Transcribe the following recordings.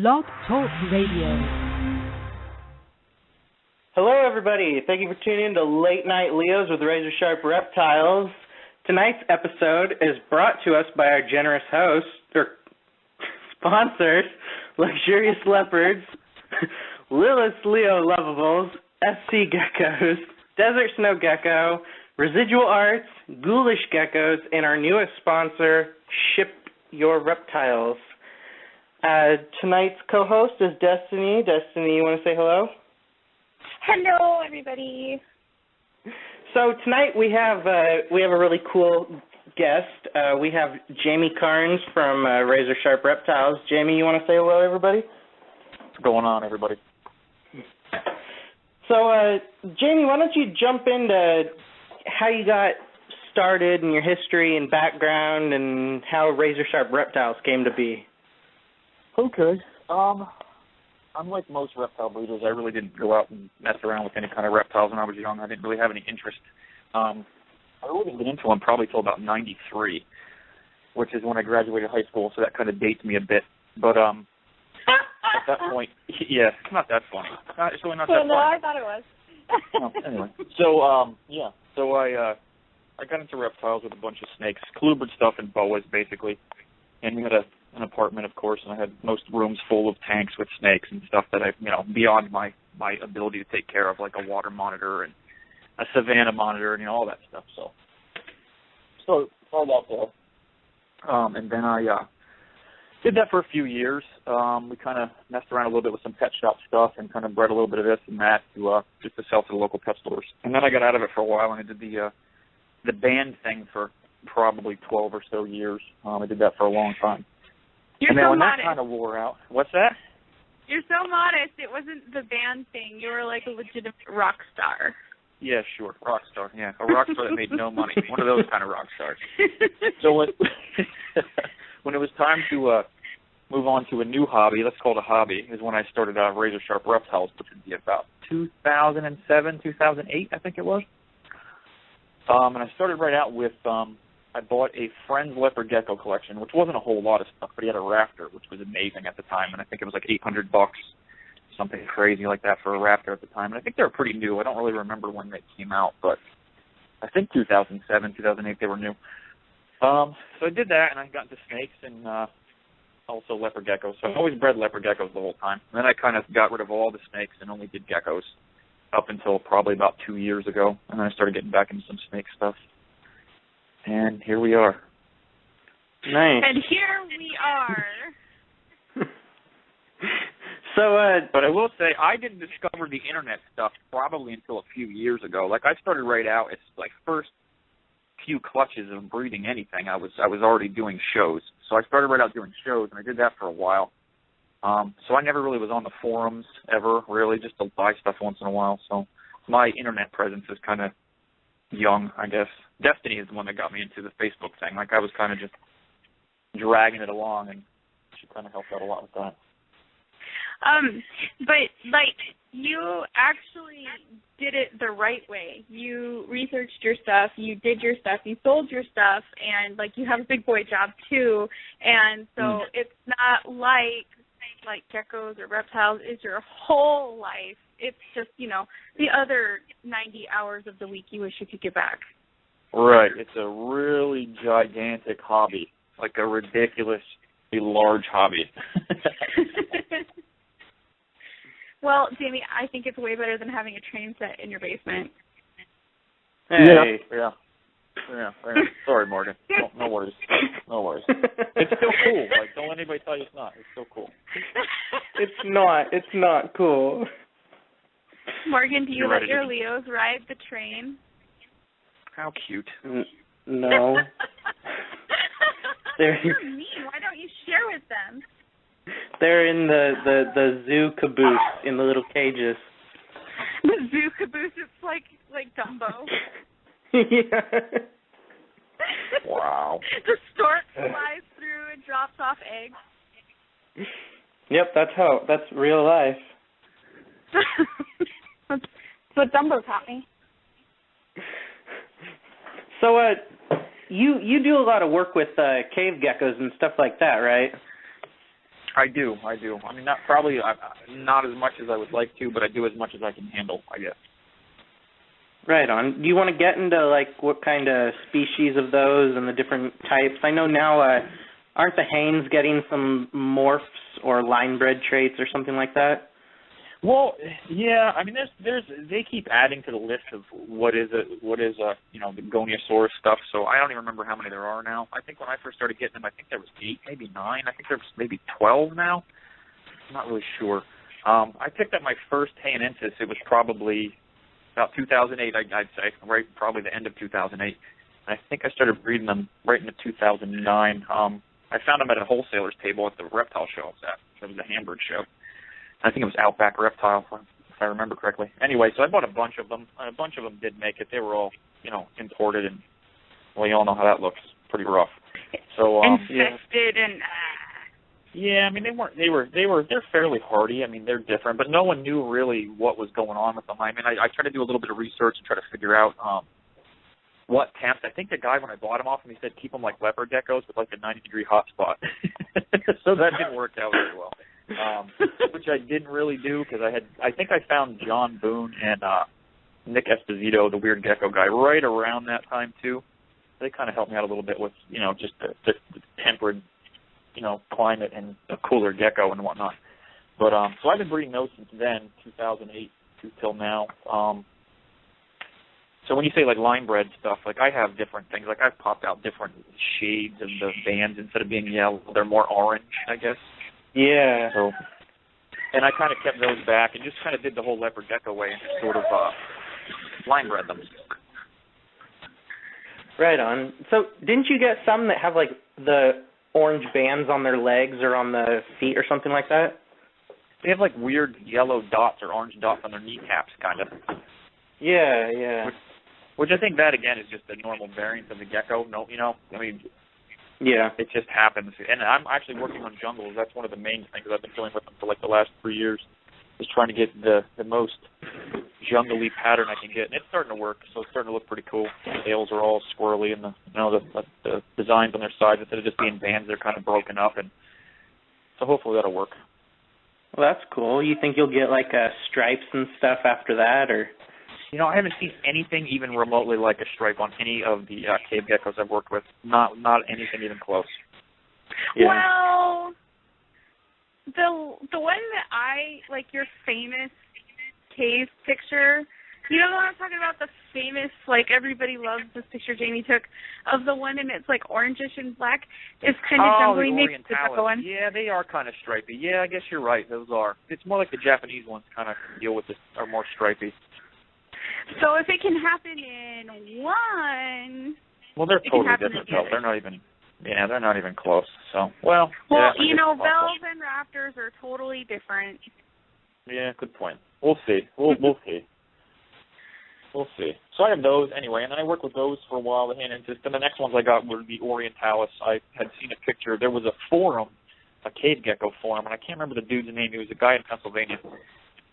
Blog Talk Radio. Hello, everybody. Thank you for tuning in to Late Night Leos with Razor Sharp Reptiles. Tonight's episode is brought to us by our generous hosts, or sponsors, Luxurious Leopards, Lilith's Leo Lovables, SC Geckos, Desert Snow Gecko, Residual Arts, Ghoulish Geckos, and our newest sponsor, Ship Your Reptiles. Tonight's co-host is Destiny. Destiny, you want to say hello? Hello, everybody. So tonight we have a really cool guest. We have Jamie KARNS from Razor Sharp Reptiles. Jamie, you want to say hello, everybody? What's going on, everybody? So, Jamie, why don't you jump into how you got started and your history and background and how Razor Sharp Reptiles came to be? Okay. Unlike most reptile breeders, I really didn't go out and mess around with any kind of reptiles when I was young. I didn't really have any interest. I really didn't get into them probably till about 93, which is when I graduated high school, so that kind of dates me a bit. But at that point, yeah, it's not that funny. It's really not that funny. No, I thought it was. Anyway, so I got into reptiles with a bunch of snakes, colubrid stuff and boas, basically. And we had an apartment, of course, and I had most rooms full of tanks with snakes and stuff that beyond my ability to take care of, like a water monitor and a savanna monitor and all that stuff. So started out there, and then I did that for a few years. We kind of messed around a little bit with some pet shop stuff and kind of bred a little bit of this and that to just to sell to the local pet stores. And then I got out of it for a while, and I did the band thing for probably 12 or so years. I did that for a long time. You're and then so when modest. that kind of wore out, what's that? You're so modest. It wasn't the band thing. You were like a legitimate rock star. Yeah, sure, rock star. Yeah, a rock star that made no money. One of those kind of rock stars. So when it was time to move on to a new hobby, let's call it a hobby, is when I started Razor Sharp Reptiles, which would be about 2007, 2008, I think it was. And I started right out with, I bought a friend's leopard gecko collection, which wasn't a whole lot of stuff, but he had a raptor, which was amazing at the time, and I think it was like $800, something crazy like that for a raptor at the time. And I think they were pretty new. I don't really remember when they came out, but I think 2007, 2008 they were new. So I did that, and I got into snakes and also leopard geckos. So I always bred leopard geckos the whole time. And then I kind of got rid of all the snakes and only did geckos up until probably about 2 years ago. And then I started getting back into some snake stuff. And here we are. Nice. And here we are. But I will say, I didn't discover the internet stuff probably until a few years ago. Like, I started right out, it's like first few clutches of breeding anything, I was already doing shows. So I started right out doing shows, and I did that for a while. So I never really was on the forums ever, really, just to buy stuff once in a while. So my internet presence is kind of young, I guess. Destiny is the one that got me into the Facebook thing. Like, I was kind of just dragging it along, and she kind of helped out a lot with that. But, like, you actually did it the right way. You researched your stuff, you did your stuff, you sold your stuff, and, like, you have a big boy job, too. And so it's not like geckos or reptiles is your whole life. It's just, the other 90 hours of the week you wish you could get back. Right. It's a really gigantic hobby, like a ridiculously large hobby. Well, Jamie, I think it's way better than having a train set in your basement. Hey. Yeah. Sorry, Morgan. No worries. No worries. It's still cool. Like, don't let anybody tell you it's not. It's still cool. It's not cool. Morgan, do you let your Leos ride the train? How cute. No. You're mean. Why don't you share with them? They're in the zoo caboose in the little cages. The zoo caboose, it's like Dumbo. Yeah. Wow. The stork flies through and drops off eggs. Yep, that's real life. That's what Dumbo taught me. So, you do a lot of work with cave geckos and stuff like that, right? I do. I mean, not as much as I would like to, but I do as much as I can handle, I guess. Right on. Do you want to get into, like, what kind of species of those and the different types? I know now, aren't the Hanes getting some morphs or line bred traits or something like that? Well, yeah. I mean, they keep adding to the list of what is the Goniosaurus stuff. So I don't even remember how many there are now. I think when I first started getting them, I think there was 8, maybe 9. I think there's maybe 12 now. I'm not really sure. I picked up my first Hainensis. It was probably about 2008, I'd say, right, probably the end of 2008. And I think I started breeding them right into 2009. I found them at a wholesaler's table at the reptile show I was at. It was the Hamburg show. I think it was Outback Reptile, if I remember correctly. Anyway, so I bought a bunch of them. A bunch of them did make it. They were all, imported, and well, you all know how that looks. Pretty rough. So infested and. Yeah, I mean they're fairly hardy. I mean they're different, but no one knew really what was going on with them. I mean I tried to do a little bit of research and try to figure out what temps. I think the guy when I bought them off him, he said keep them like leopard geckos with like a 90-degree hot spot. So that didn't work out very well. Which I didn't really do because I think I found John Boone and Nick Esposito, the weird gecko guy, right around that time too. They kind of helped me out a little bit with just the temperate climate and a cooler gecko and whatnot. But so I've been breeding those since then, 2008 till now. So when you say like line bred stuff, like I have different things. Like I've popped out different shades of the bands. Instead of being yellow, they're more orange, I guess. Yeah. So, and I kind of kept those back and just kind of did the whole leopard gecko way and just sort of line bred them. Right on. So didn't you get some that have like the orange bands on their legs or on the feet or something like that? They have like weird yellow dots or orange dots on their kneecaps, kind of. Yeah. Which I think that again is just a normal variant of the gecko. No, I mean, yeah, it just happens. And I'm actually working on jungles. That's one of the main things I've been dealing with them for like the last 3 years. Is trying to get the most jungly pattern I can get, and it's starting to work. So it's starting to look pretty cool. The tails are all squirrely, and the designs on their sides instead of just being bands, they're kind of broken up, and so hopefully that'll work. Well, that's cool. You think you'll get like stripes and stuff after that, or? I haven't seen anything even remotely like a stripe on any of the cave geckos I've worked with. Not anything even close. Yeah. Well, the one that I like, your famous cave picture. You know the one I'm talking about? The famous, like, everybody loves this picture Jamie took of the one, and it's like orangish and black. It's kind of jungly. The Orientalis. Yeah, they are kind of stripy. Yeah, I guess you're right. Those are. It's more like the Japanese ones kind of deal with this, are more stripy. So if it can happen in one, well, they're totally different though. They're not even close. So Well, yeah, bells and raptors are totally different. Yeah, good point. We'll see. We'll see. We'll see. So I have those anyway, and then I worked with those for a while. And the next ones I got were the Orientalis. I had seen a picture. There was a forum, a cave gecko forum, and I can't remember the dude's name. He was a guy in Pennsylvania.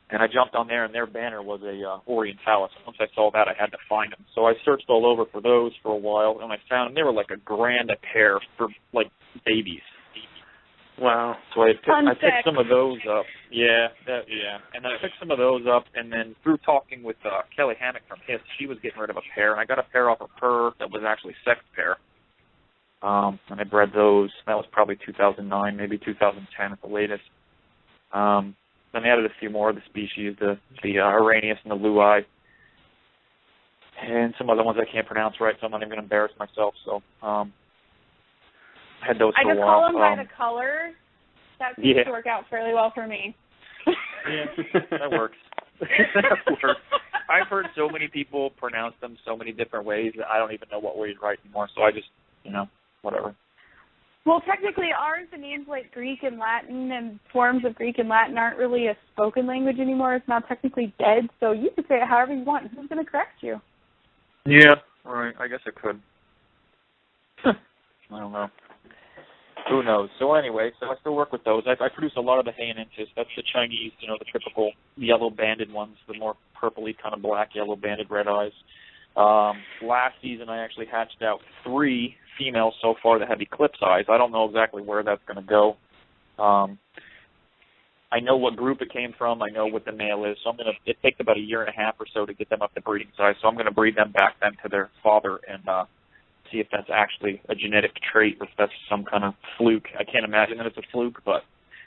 And I jumped on there, and their banner was a Orientalis. Once I saw that, I had to find them. So I searched all over for those for a while, and I found them. They were like $1,000 a pair for, like, babies. Wow. So I picked some of those up. Yeah. And then I picked some of those up, and then through talking with Kelly Hammock from HIS, she was getting rid of a pair, and I got a pair off of her that was actually a sex pair. And I bred those. That was probably 2009, maybe 2010 at the latest. Then they added a few more of the species, the Arrhenius and the Lui, and some other ones I can't pronounce right, so I'm not even going to embarrass myself. So I had those for a while. I just call them by the color. That seems to work out fairly well for me. Yeah, that works. That works. I've heard so many people pronounce them so many different ways that I don't even know what way to write anymore, so I just, whatever. Well, technically, ours, the names like Greek and Latin and forms of Greek and Latin aren't really a spoken language anymore. It's now technically dead, so you can say it however you want. Who's going to correct you? Yeah, right. I guess it could. I don't know. Who knows? So anyway, so I still work with those. I produce a lot of the Hainensis. That's the Chinese, the typical yellow banded ones, the more purpley kind of black, yellow banded red eyes. Last season, I actually hatched out 3 females so far that have eclipse eyes. I don't know exactly where that's going to go. I know what group it came from. I know what the male is. So it takes about a year and a half or so to get them up to breeding size. So I'm going to breed them back then to their father and see if that's actually a genetic trait or if that's some kind of fluke. I can't imagine that it's a fluke, but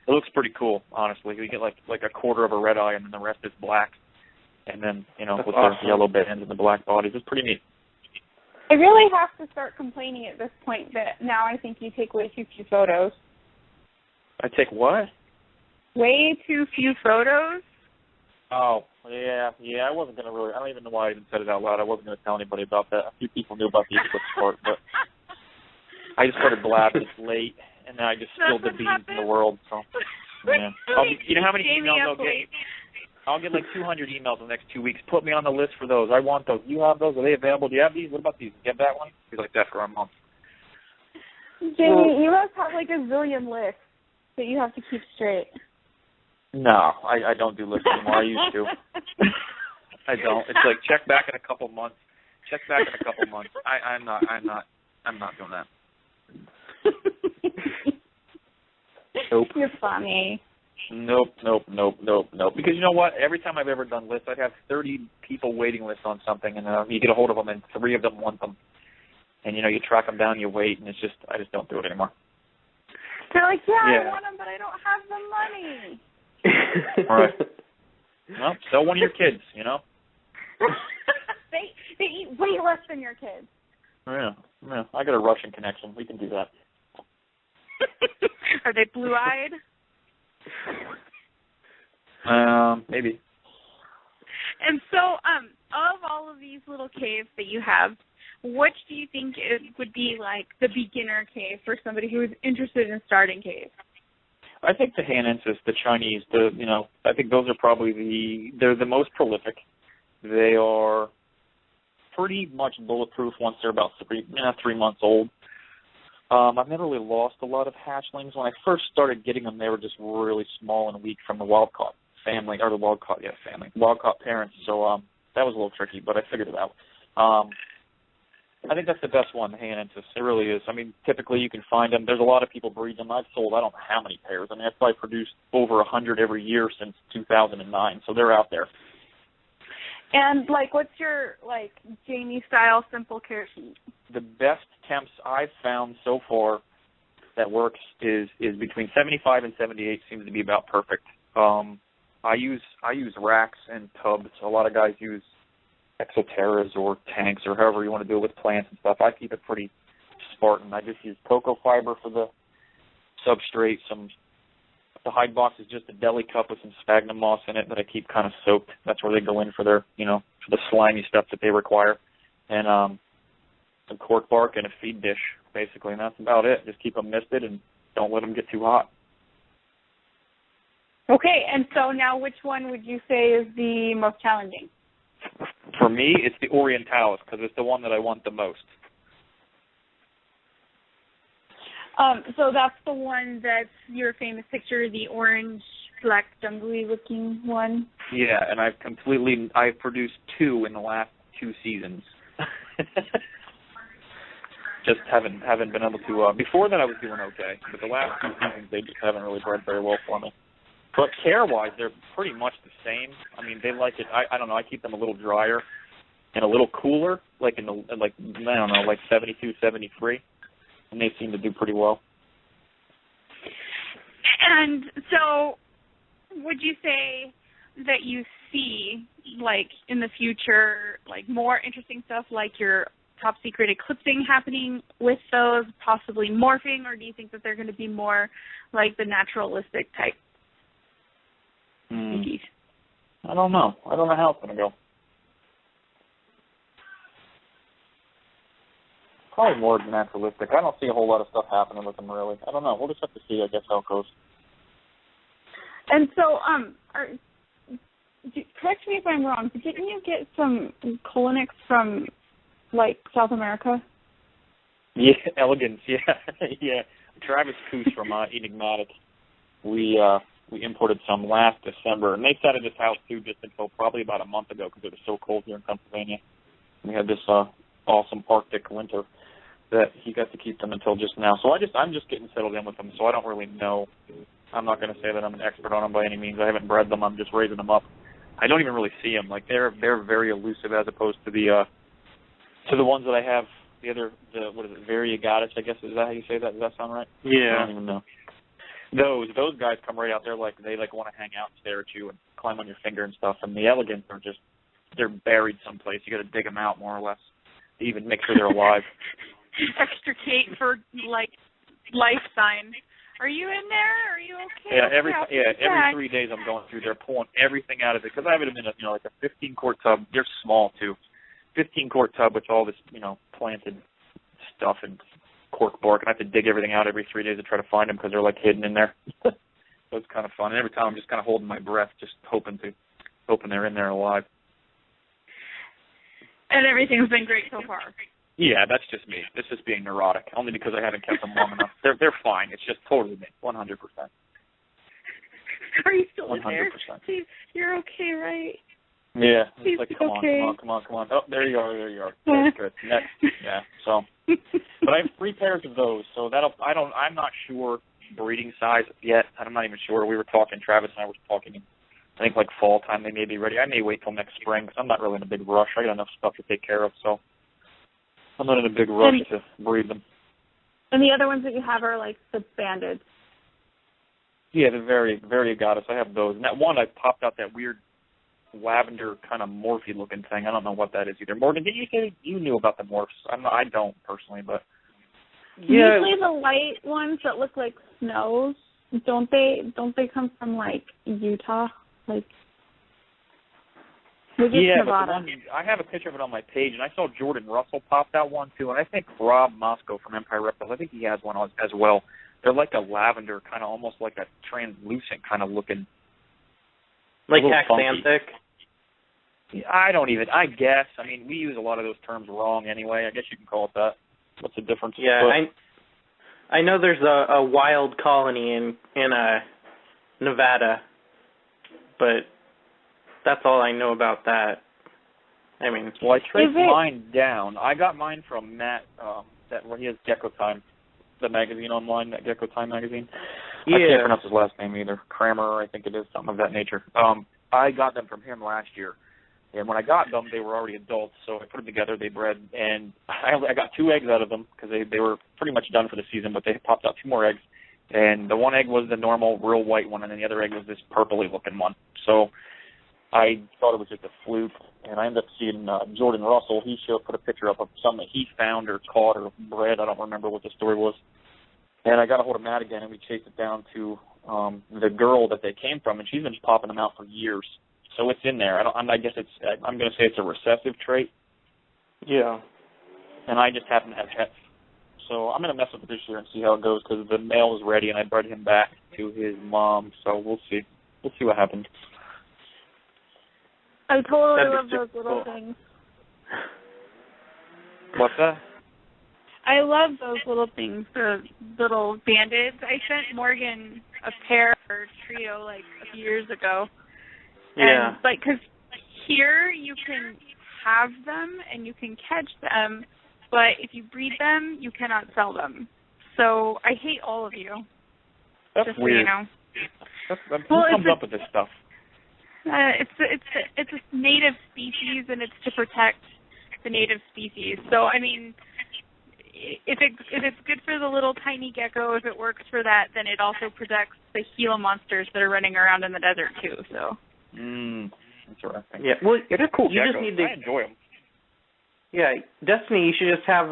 it looks pretty cool, honestly. We get like a quarter of a red eye and then the rest is black. And then, that's with awesome. the yellow bands and the black bodies. It's pretty neat. I really have to start complaining at this point that now I think you take way too few photos. I take what? Way too few photos? Oh, yeah. I wasn't going to really, I don't even know why I even said it out loud. I wasn't going to tell anybody about that. A few people knew about the eclipse part, but I just started blabbing late, and then I just spilled the beans in the world. So, yeah. You know how many emails I'll get? I'll get like 200 emails in the next 2 weeks. Put me on the list for those. I want those. You have those? Are they available? Do you have these? What about these? You have that one? He's like that for a month. Jamie, you must have like a zillion lists that you have to keep straight. No, I don't do lists anymore. I used to. I don't. It's like check back in a couple months. Check back in a couple months. I'm not doing that. Nope. You're funny. Nope. Because you know what? Every time I've ever done lists, I'd have 30 people waiting lists on something, and you get a hold of them, and 3 of them want them. And, you track them down, you wait, and I just don't do it anymore. They're like, I want them, but I don't have the money. Right. Well, sell one of your kids, They eat way less than your kids. Yeah. I got a Russian connection. We can do that. Are they blue-eyed? Maybe. And so, of all of these little caves that you have, which do you think would be like the beginner cave for somebody who is interested in starting caves? I think the Hanensis, the Chinese, I think those are probably they're the most prolific. They are pretty much bulletproof once they're about 3 months old. I've never really lost a lot of hatchlings. When I first started getting them, they were just really small and weak from the wild-caught family, or the wild-caught parents. So that was a little tricky, but I figured it out. I think that's the best one, the Hanensis. It really is. I mean, typically you can find them. There's a lot of people breed them. I've sold I don't know how many pairs. I mean, I've probably produced over 100 every year since 2009, so they're out there. And, what's your, Jamie-style simple care sheet? The best temps I've found so far that works is between 75 and 78 seems to be about perfect. I use racks and tubs. A lot of guys use exoterras or tanks or however you want to do it with plants and stuff. I keep it pretty Spartan. I just use cocoa fiber for the substrate. The hide box is just a deli cup with some sphagnum moss in it that I keep kind of soaked. That's where they go in for their, for the slimy stuff that they require. And some cork bark and a feed dish, basically, and that's about it. Just keep them misted and don't let them get too hot. Okay, and so now which one would you say is the most challenging? For me, it's the Orientalis because it's the one that I want the most. So that's the one that's your famous picture, the orange, black, jungly-looking one? Yeah, and I've produced 2 in the last 2 seasons. Just haven't been able to. Before that, I was doing okay, but the last 2 seasons they just haven't really bred very well for me. But care-wise, they're pretty much the same. I mean, they like it. I don't know. I keep them a little drier and a little cooler, like 72, 73, and they seem to do pretty well. And so, would you say that you see, in the future, more interesting stuff like your top secret eclipsing happening with those, possibly morphing, or do you think that they're going to be more like the naturalistic type species? I don't know. I don't know how it's going to go. Probably more naturalistic. I don't see a whole lot of stuff happening with them, really. I don't know. We'll just have to see, I guess, how it goes. And so, correct me if I'm wrong, but didn't you get some colonics from, South America? Yeah, elegance, yeah. Travis Coos from Enigmatic. We imported some last December, and they sat at his house, too, just until probably about a month ago because it was so cold here in Pennsylvania. We had this awesome Arctic winter that he got to keep them until just now. So I'm just getting settled in with them, so I don't really know I'm not going to say that I'm an expert on them by any means. I haven't bred them. I'm just raising them up. I don't even really see them. Like they're very elusive as opposed to the ones that I have. What is it, variegatus, I guess, is that how you say that? Does that sound right? Yeah. I don't even know. Those guys come right out there like they want to hang out and stare at you and climb on your finger and stuff. And the elegants are just, they're buried someplace. You got to dig them out more or less to even make sure they're alive. Extricate for like life sign. Are you in there? Are you okay? Yeah, every 3 days I'm going through there, pulling everything out of it because I have it in a like a 15-quart tub. They're small too, 15-quart tub with all this planted stuff and cork bark, and I have to dig everything out every 3 days to try to find them because they're like hidden in there. So it's kind of fun. And every time I'm just kind of holding my breath, just hoping they're in there alive. And everything's been great so far. Yeah, that's just me. This is being neurotic, only because I haven't kept them long enough. They're fine. It's just totally me, 100%. Are you still 100%. there? You're okay, right? Yeah. He's It's like, come on. Oh, there you are. That's good. Next. Yeah. So, but I have 3 pairs of those. So I'm not sure breeding size yet. I'm not even sure. We were talking. Travis and I were talking. I think like fall time they may be ready. I may wait till next spring because I'm not really in a big rush. I got enough stuff to take care of, so I'm not in a big rush to breed them. And the other ones that you have are like the bandeds. Yeah, the variegatus. I have those. And that one, I popped out that weird lavender kind of morphy looking thing. I don't know what that is either. Morgan, did you say you knew about the morphs? I don't personally, but yeah. Usually the light ones that look like snows, don't they come from like Utah? Like yeah, Nevada. But I have a picture of it on my page, and I saw Jordan Russell popped out one too, and I think Rob Moscow from Empire Reptiles, I think he has one as well. They're like a lavender, kind of almost like a translucent kind of looking. Like axanthic? I guess. I mean, we use a lot of those terms wrong anyway. I guess you can call it that. What's the difference? Yeah, I know there's a wild colony in Nevada, but that's all I know about that. I mean, well, I traced mine down. I got mine from Matt. He has GECKO Time, the magazine online, that GECKO Time magazine. Yeah. I can't pronounce his last name either. Kramer, I think it is, something of that nature. I got them from him last year. And when I got them, they were already adults, so I put them together, they bred, and I got 2 eggs out of them because they were pretty much done for the season, but they popped out 2 more eggs. And the one egg was the normal, real white one, and then the other egg was this purpley-looking one. So I thought it was just a fluke, and I ended up seeing Jordan Russell. He put a picture up of something that he found or caught or bred. I don't remember what the story was. And I got a hold of Matt again, and we chased it down to the girl that they came from, and she's been popping them out for years. So it's in there. I guess I'm going to say it's a recessive trait. Yeah. And I just happen to have pets. So I'm going to mess with it this year and see how it goes because the male is ready, and I bred him back to his mom. So we'll see. We'll see what happens. I totally love those little things. What's that? I love those little things, the little bandeds. I sent Morgan a pair or trio like a few years ago. Yeah. And like, because here you can have them and you can catch them, but if you breed them, you cannot sell them. So I hate all of you. That's just weird. So you know. Who comes up with this stuff? It's a native species, and it's to protect the native species. So I mean, if it's good for the little tiny gecko, if it works for that, then it also protects the Gila monsters that are running around in the desert too. So. Interesting. Yeah. Well, they're cool you geckos. just need to. I enjoy them. Yeah, Destiny. You should just have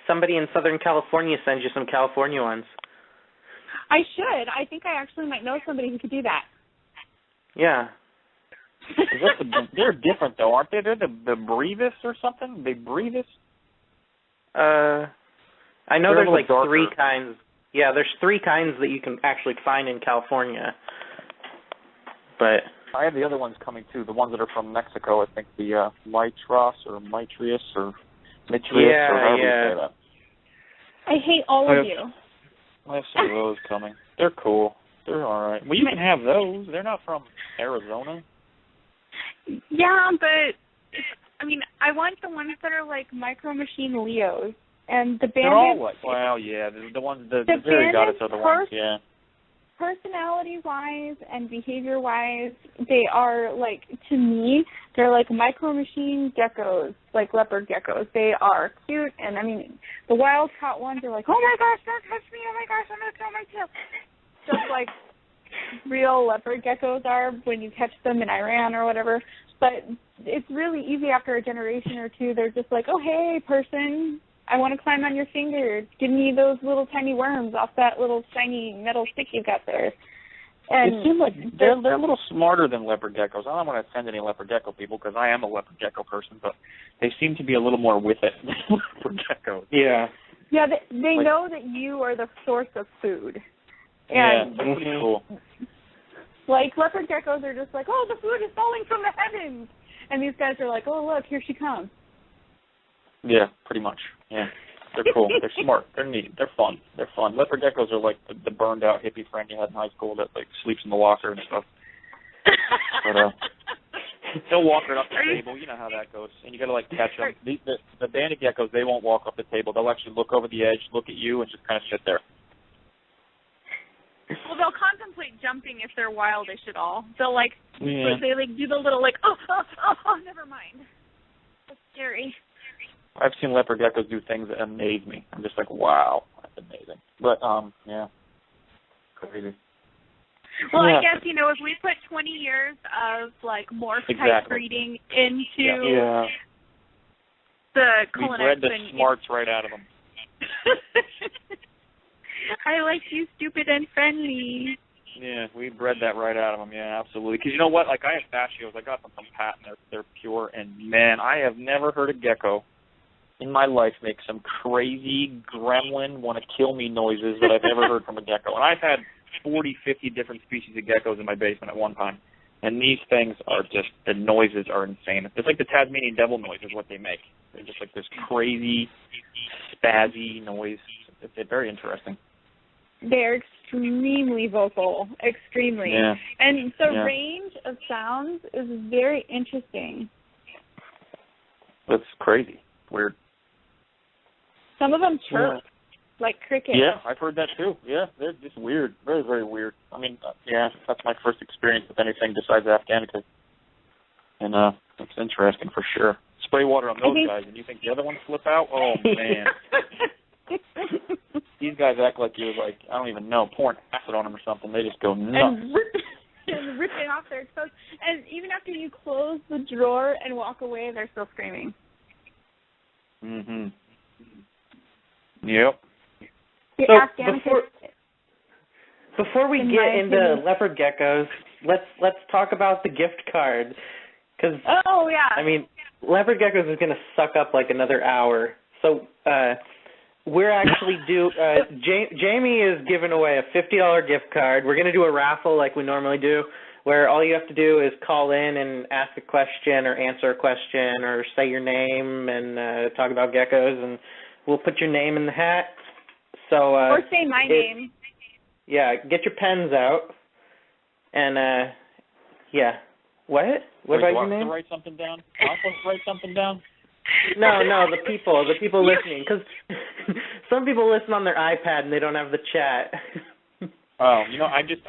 somebody in Southern California send you some California ones. I should. I think I actually might know somebody who could do that. Yeah. They're different though, aren't they? They're the Brevis or something. They Brevis. I know they're there's like darker. 3 kinds. Yeah, there's 3 kinds that you can actually find in California. But I have the other ones coming too. The ones that are from Mexico. I think the Mitros or Mitrius or Mitrius or however you say that. I hate all of you. I have some of those coming. They're cool. They're all right. Well, you can have those. They're not from Arizona. Yeah, but I want the ones that are like Micro Machine Leos and the bandits. They're all like, well, yeah, the ones, the variegatus are the ones, yeah. personality-wise and behavior-wise, they are, like, to me, they're like micro-machine geckos, like leopard geckos. They are cute, and, I mean, the wild-caught ones are like, oh, my gosh, don't touch me, oh, my gosh, I'm going to kill myself. Just like real leopard geckos are when you catch them in Iran or whatever. But it's really easy after a generation or two. They're just like, oh, hey, person, I want to climb on your finger. Give me those little tiny worms off that little shiny metal stick you got there. And it seems like they're a little smarter than leopard geckos. I don't want to offend any leopard gecko people because I am a leopard gecko person, but they seem to be a little more with it than leopard geckos. Yeah. Yeah, they know that you are the source of food. Yeah, And that's pretty cool. like leopard geckos are just like, oh, the food is falling from the heavens. And these guys are like, oh, look, here she comes. Yeah, pretty much. Yeah. They're cool. They're smart. They're neat. They're fun. They're fun. Leopard geckos are like the burned out hippie friend you had in high school that like sleeps in the locker and stuff. But they'll walk right up the table. You know how that goes. And you got to like catch them. The banded geckos, they won't walk up the table. They'll actually look over the edge, look at you, and just kind of sit there. Well, they'll contemplate jumping if they're wildish at all. They'll like, Yeah. they like do the little like, oh, never mind. That's scary. I've seen leopard geckos do things that amaze me. I'm just like, wow, that's amazing. But yeah, crazy. Well, yeah. I guess, you know, if we put 20 years of like morph type Exactly. breeding into Yeah. the We colonics, bred the smarts right out of them. I like you, stupid and friendly. Yeah, we bred that right out of them. Yeah, absolutely. Because you know what? Like I have fascios. I got them from patent. They're pure. And man, I have never heard a gecko in my life make some crazy gremlin want to kill me noises that I've ever heard from a gecko. And I've had 40, 50 different species of geckos in my basement at one time. And these things are just, the noises are insane. It's like the Tasmanian devil noise is what they make. They're just like this crazy, spazzy noise. It's very interesting. They're extremely vocal, extremely. Yeah. And the range of sounds is very interesting. That's crazy. Weird. Some of them chirp, like crickets. Yeah, I've heard that too. Yeah, they're just weird. Very, very weird. I mean, yeah, that's my first experience with anything besides Afghanica. And it's interesting for sure. Spray water on those guys, and you think the other ones flip out? Oh, man. These guys act like you're like, I don't even know, pouring acid on them or something. They just go nuts. And ripping off their clothes. And even after you close the drawer and walk away, they're still screaming. Mm-hmm. Yep. So before we get into leopard geckos, let's talk about the gift card. Cause, oh, yeah. I mean, leopard geckos is going to suck up like another hour. So we're actually Jamie is giving away a $50 gift card. We're going to do a raffle like we normally do, where all you have to do is call in and ask a question or answer a question or say your name and talk about geckos, and we'll put your name in the hat. So or say my name. Yeah, get your pens out. And, yeah. What? What about your name? Do I have to write something down? Am I supposed to write something down? No, the people listening, because some people listen on their iPad and they don't have the chat. Oh, you know, I just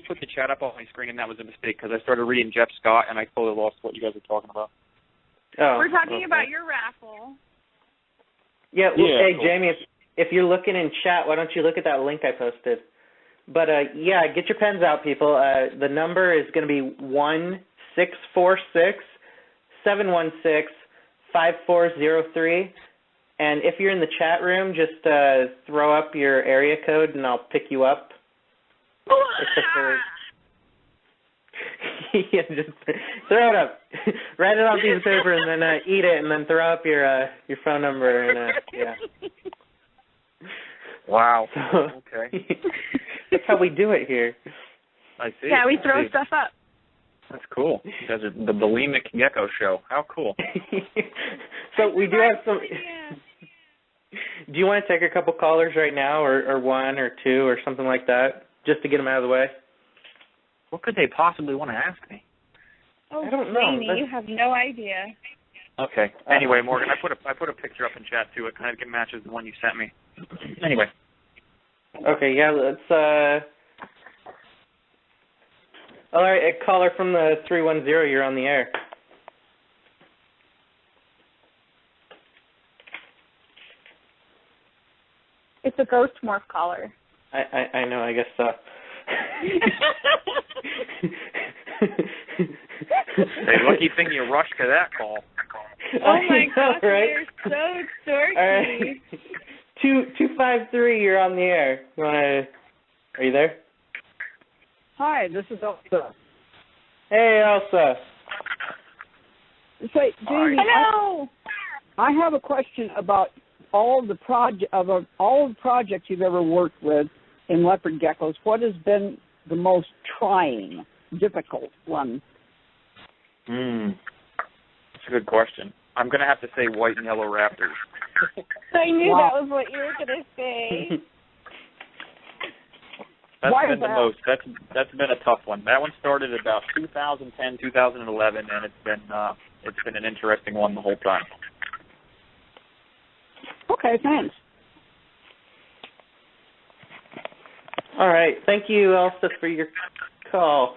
put the chat up on my screen, and that was a mistake because I started reading Jeff Scott, and I totally lost what you guys were talking about. Oh, we're talking about your raffle. Yeah, well, hey, cool. Jamie, if you're looking in chat, why don't you look at that link I posted? But, yeah, get your pens out, people. The number is going to be 1-646-716-5403. And if you're in the chat room, just throw up your area code, and I'll pick you up. Yeah, just throw it up. Write it on a piece of paper, and then eat it, and then throw up your phone number. And yeah. Wow. So, okay. That's how we do it here. I see. Yeah, we throw stuff up. That's cool. You guys are the bulimic gecko show. How cool. So we do have some. Do you want to take a couple callers right now, or one or two or something like that, just to get them out of the way? What could they possibly want to ask me? Oh, I don't know. Jamie, you have no idea. Okay. Anyway, Morgan, I put a picture up in chat too. It kind of matches the one you sent me. Anyway. Okay. Yeah. All right, a caller from the 310, you're on the air. It's a ghost morph caller. I know, I guess so. Hey, lucky thing you rushed to that call. Oh my gosh, right? you're so dorky. All right. 253, you're on the air. Are you there? Hi, this is Elsa. Hey, Elsa. Say, Jamie, Hello. I have a question about all the projects you've ever worked with in leopard geckos. What has been the most trying, difficult one? That's a good question. I'm going to have to say white and yellow raptors. I knew Wow. that was what you were going to say. That's Why been is the that? most. That's been a tough one. That one started about 2010, 2011, and it's been an interesting one the whole time. Okay, thanks. All right. Thank you, Elsa, for your call.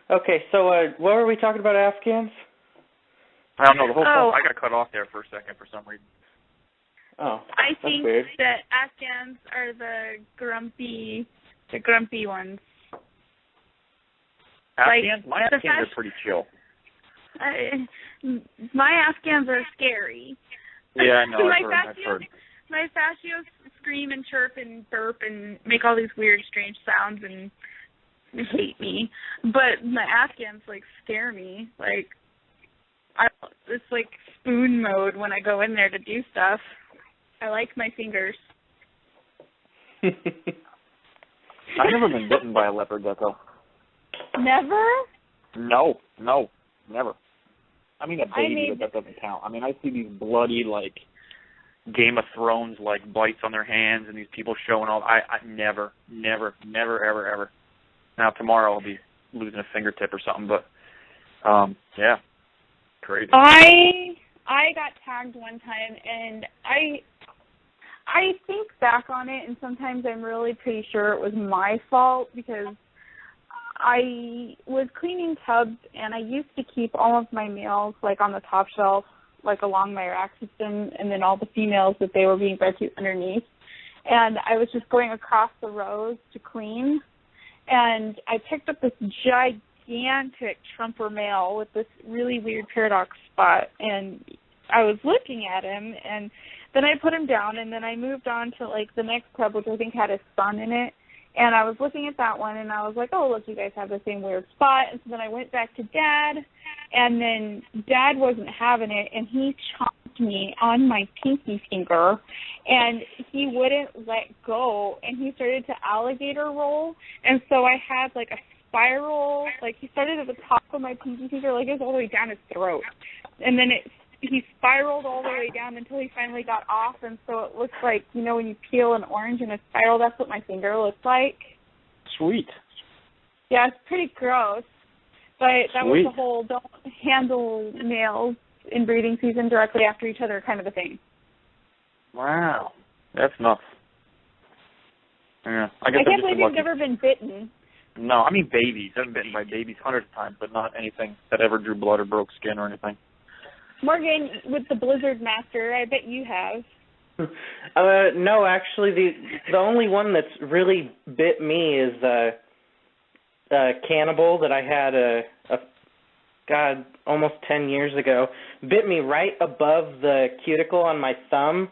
Okay, so what were we talking about, Afghans? I don't know. The whole phone, I got cut off there for a second for some reason. Oh, I that's think weird. that Afghans are the grumpy ones. Afghans? My the Afghans are pretty chill. My Afghans are scary. Yeah, I know. my I've heard. My fascios scream and chirp and burp and make all these weird, strange sounds and hate me. But my Afghans scare me. It's like spoon mode when I go in there to do stuff. I like my fingers. I've never been bitten by a leopard gecko. Never? No, never. I mean a baby, but that doesn't count. I mean, I see these bloody, Game of Thrones, bites on their hands and these people showing off. I never, ever. Now, tomorrow I'll be losing a fingertip or something, but, yeah, crazy. I got tagged one time, and I think back on it, and sometimes I'm really pretty sure it was my fault because I was cleaning tubs, and I used to keep all of my males on the top shelf, along my rack system, and then all the females that they were being bred to underneath. And I was just going across the rows to clean, and I picked up this gigantic trumper male with this really weird paradox spot, and I was looking at him, and then I put him down, and then I moved on to the next tub, which I think had his son in it, and I was looking at that one, and I was like, oh, look, you guys have the same weird spot. And so then I went back to Dad, and then Dad wasn't having it, and he chomped me on my pinky finger, and he wouldn't let go, and he started to alligator roll, and so I had a spiral, he started at the top of my pinky finger, it was all the way down his throat, and then he spiraled all the way down until he finally got off, and so it looks like, when you peel an orange in a spiral, that's what my finger looks like. Sweet. Yeah, it's pretty gross, but that Sweet. was the whole don't handle males in breeding season directly after each other kind of a thing. Wow. That's nuts. Yeah. I can't believe you've never been bitten. No, I mean babies. I've been bitten by babies hundreds of times, but not anything that ever drew blood or broke skin or anything. Morgan, with the Blizzard Master, I bet you have. No, actually, the only one that's really bit me is Cannibal that I had almost 10 years ago. Bit me right above the cuticle on my thumb,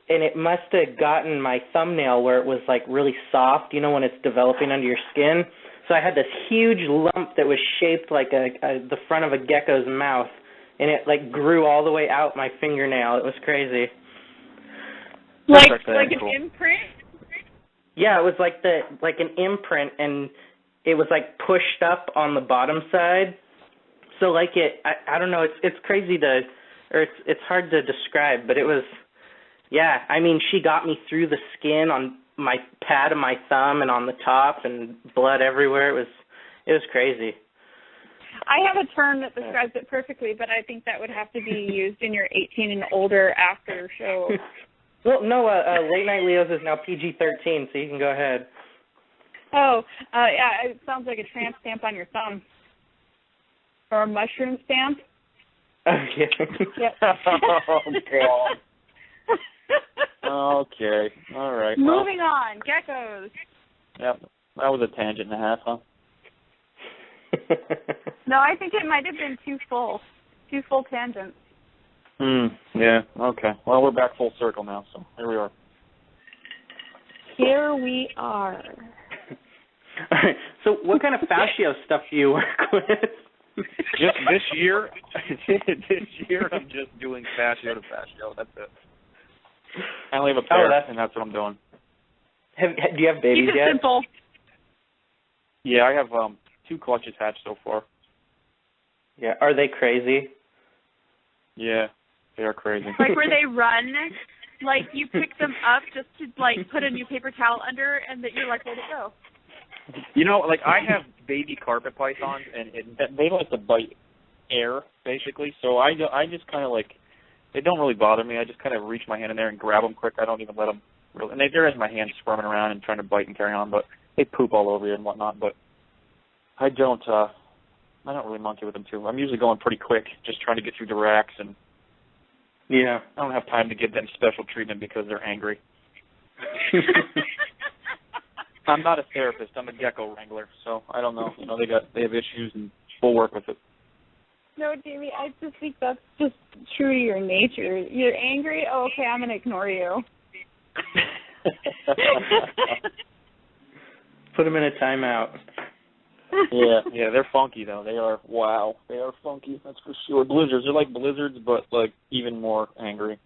and it must have gotten my thumbnail where it was really soft, when it's developing under your skin. So I had this huge lump that was shaped like the front of a gecko's mouth. And it grew all the way out my fingernail. It was crazy. Like an imprint? Yeah, it was like an imprint, and it was pushed up on the bottom side. So I don't know. It's crazy it's hard to describe, but it was. Yeah, I mean, she got me through the skin on my pad of my thumb and on the top, and blood everywhere. It was crazy. I have a term that describes it perfectly, but I think that would have to be used in your 18 and older after show. Well, no, Late Night Leos is now PG-13, so you can go ahead. Oh, yeah, it sounds like a tramp stamp on your thumb. Or a mushroom stamp. Okay. Yep. Oh, God. Okay. All right. Moving on. Geckos. Yep. That was a tangent and a half, huh? No, I think it might have been two full tangents. Yeah. Okay. Well, we're back full circle now, so here we are. Here we are. All right. So what kind of fascio stuff do you work with? Just this year, I'm just doing fascio to fascio. That's it. I only have a pair, and that's what I'm doing. Do you have babies Keep it yet? simple. Yeah, I have 2 clutches hatched so far. Yeah. Are they crazy? Yeah, they are crazy. Like where they run, like you pick them up just to like put a new paper towel under, and that you're like, where'd it go? You know, like I have baby carpet pythons, and they like to bite air, basically. So I just kind of like, they don't really bother me. I just kind of reach my hand in there and grab them quick. I don't even let them really, and they're in my hand squirming around and trying to bite and carry on, but they poop all over you and whatnot. But I don't really monkey with them too. I'm usually going pretty quick, just trying to get through the racks, and Yeah. I don't have time to give them special treatment because they're angry. I'm not a therapist. I'm a gecko wrangler, so I don't know. You know, they have issues, and we'll work with it. No, Jamie, I just think that's just true to your nature. You're angry? Oh, okay, I'm going to ignore you. Put them in a timeout. Yeah, they're funky, though. They are, wow, they are funky, that's for sure. Blizzards, they're like blizzards, but, like, even more angry.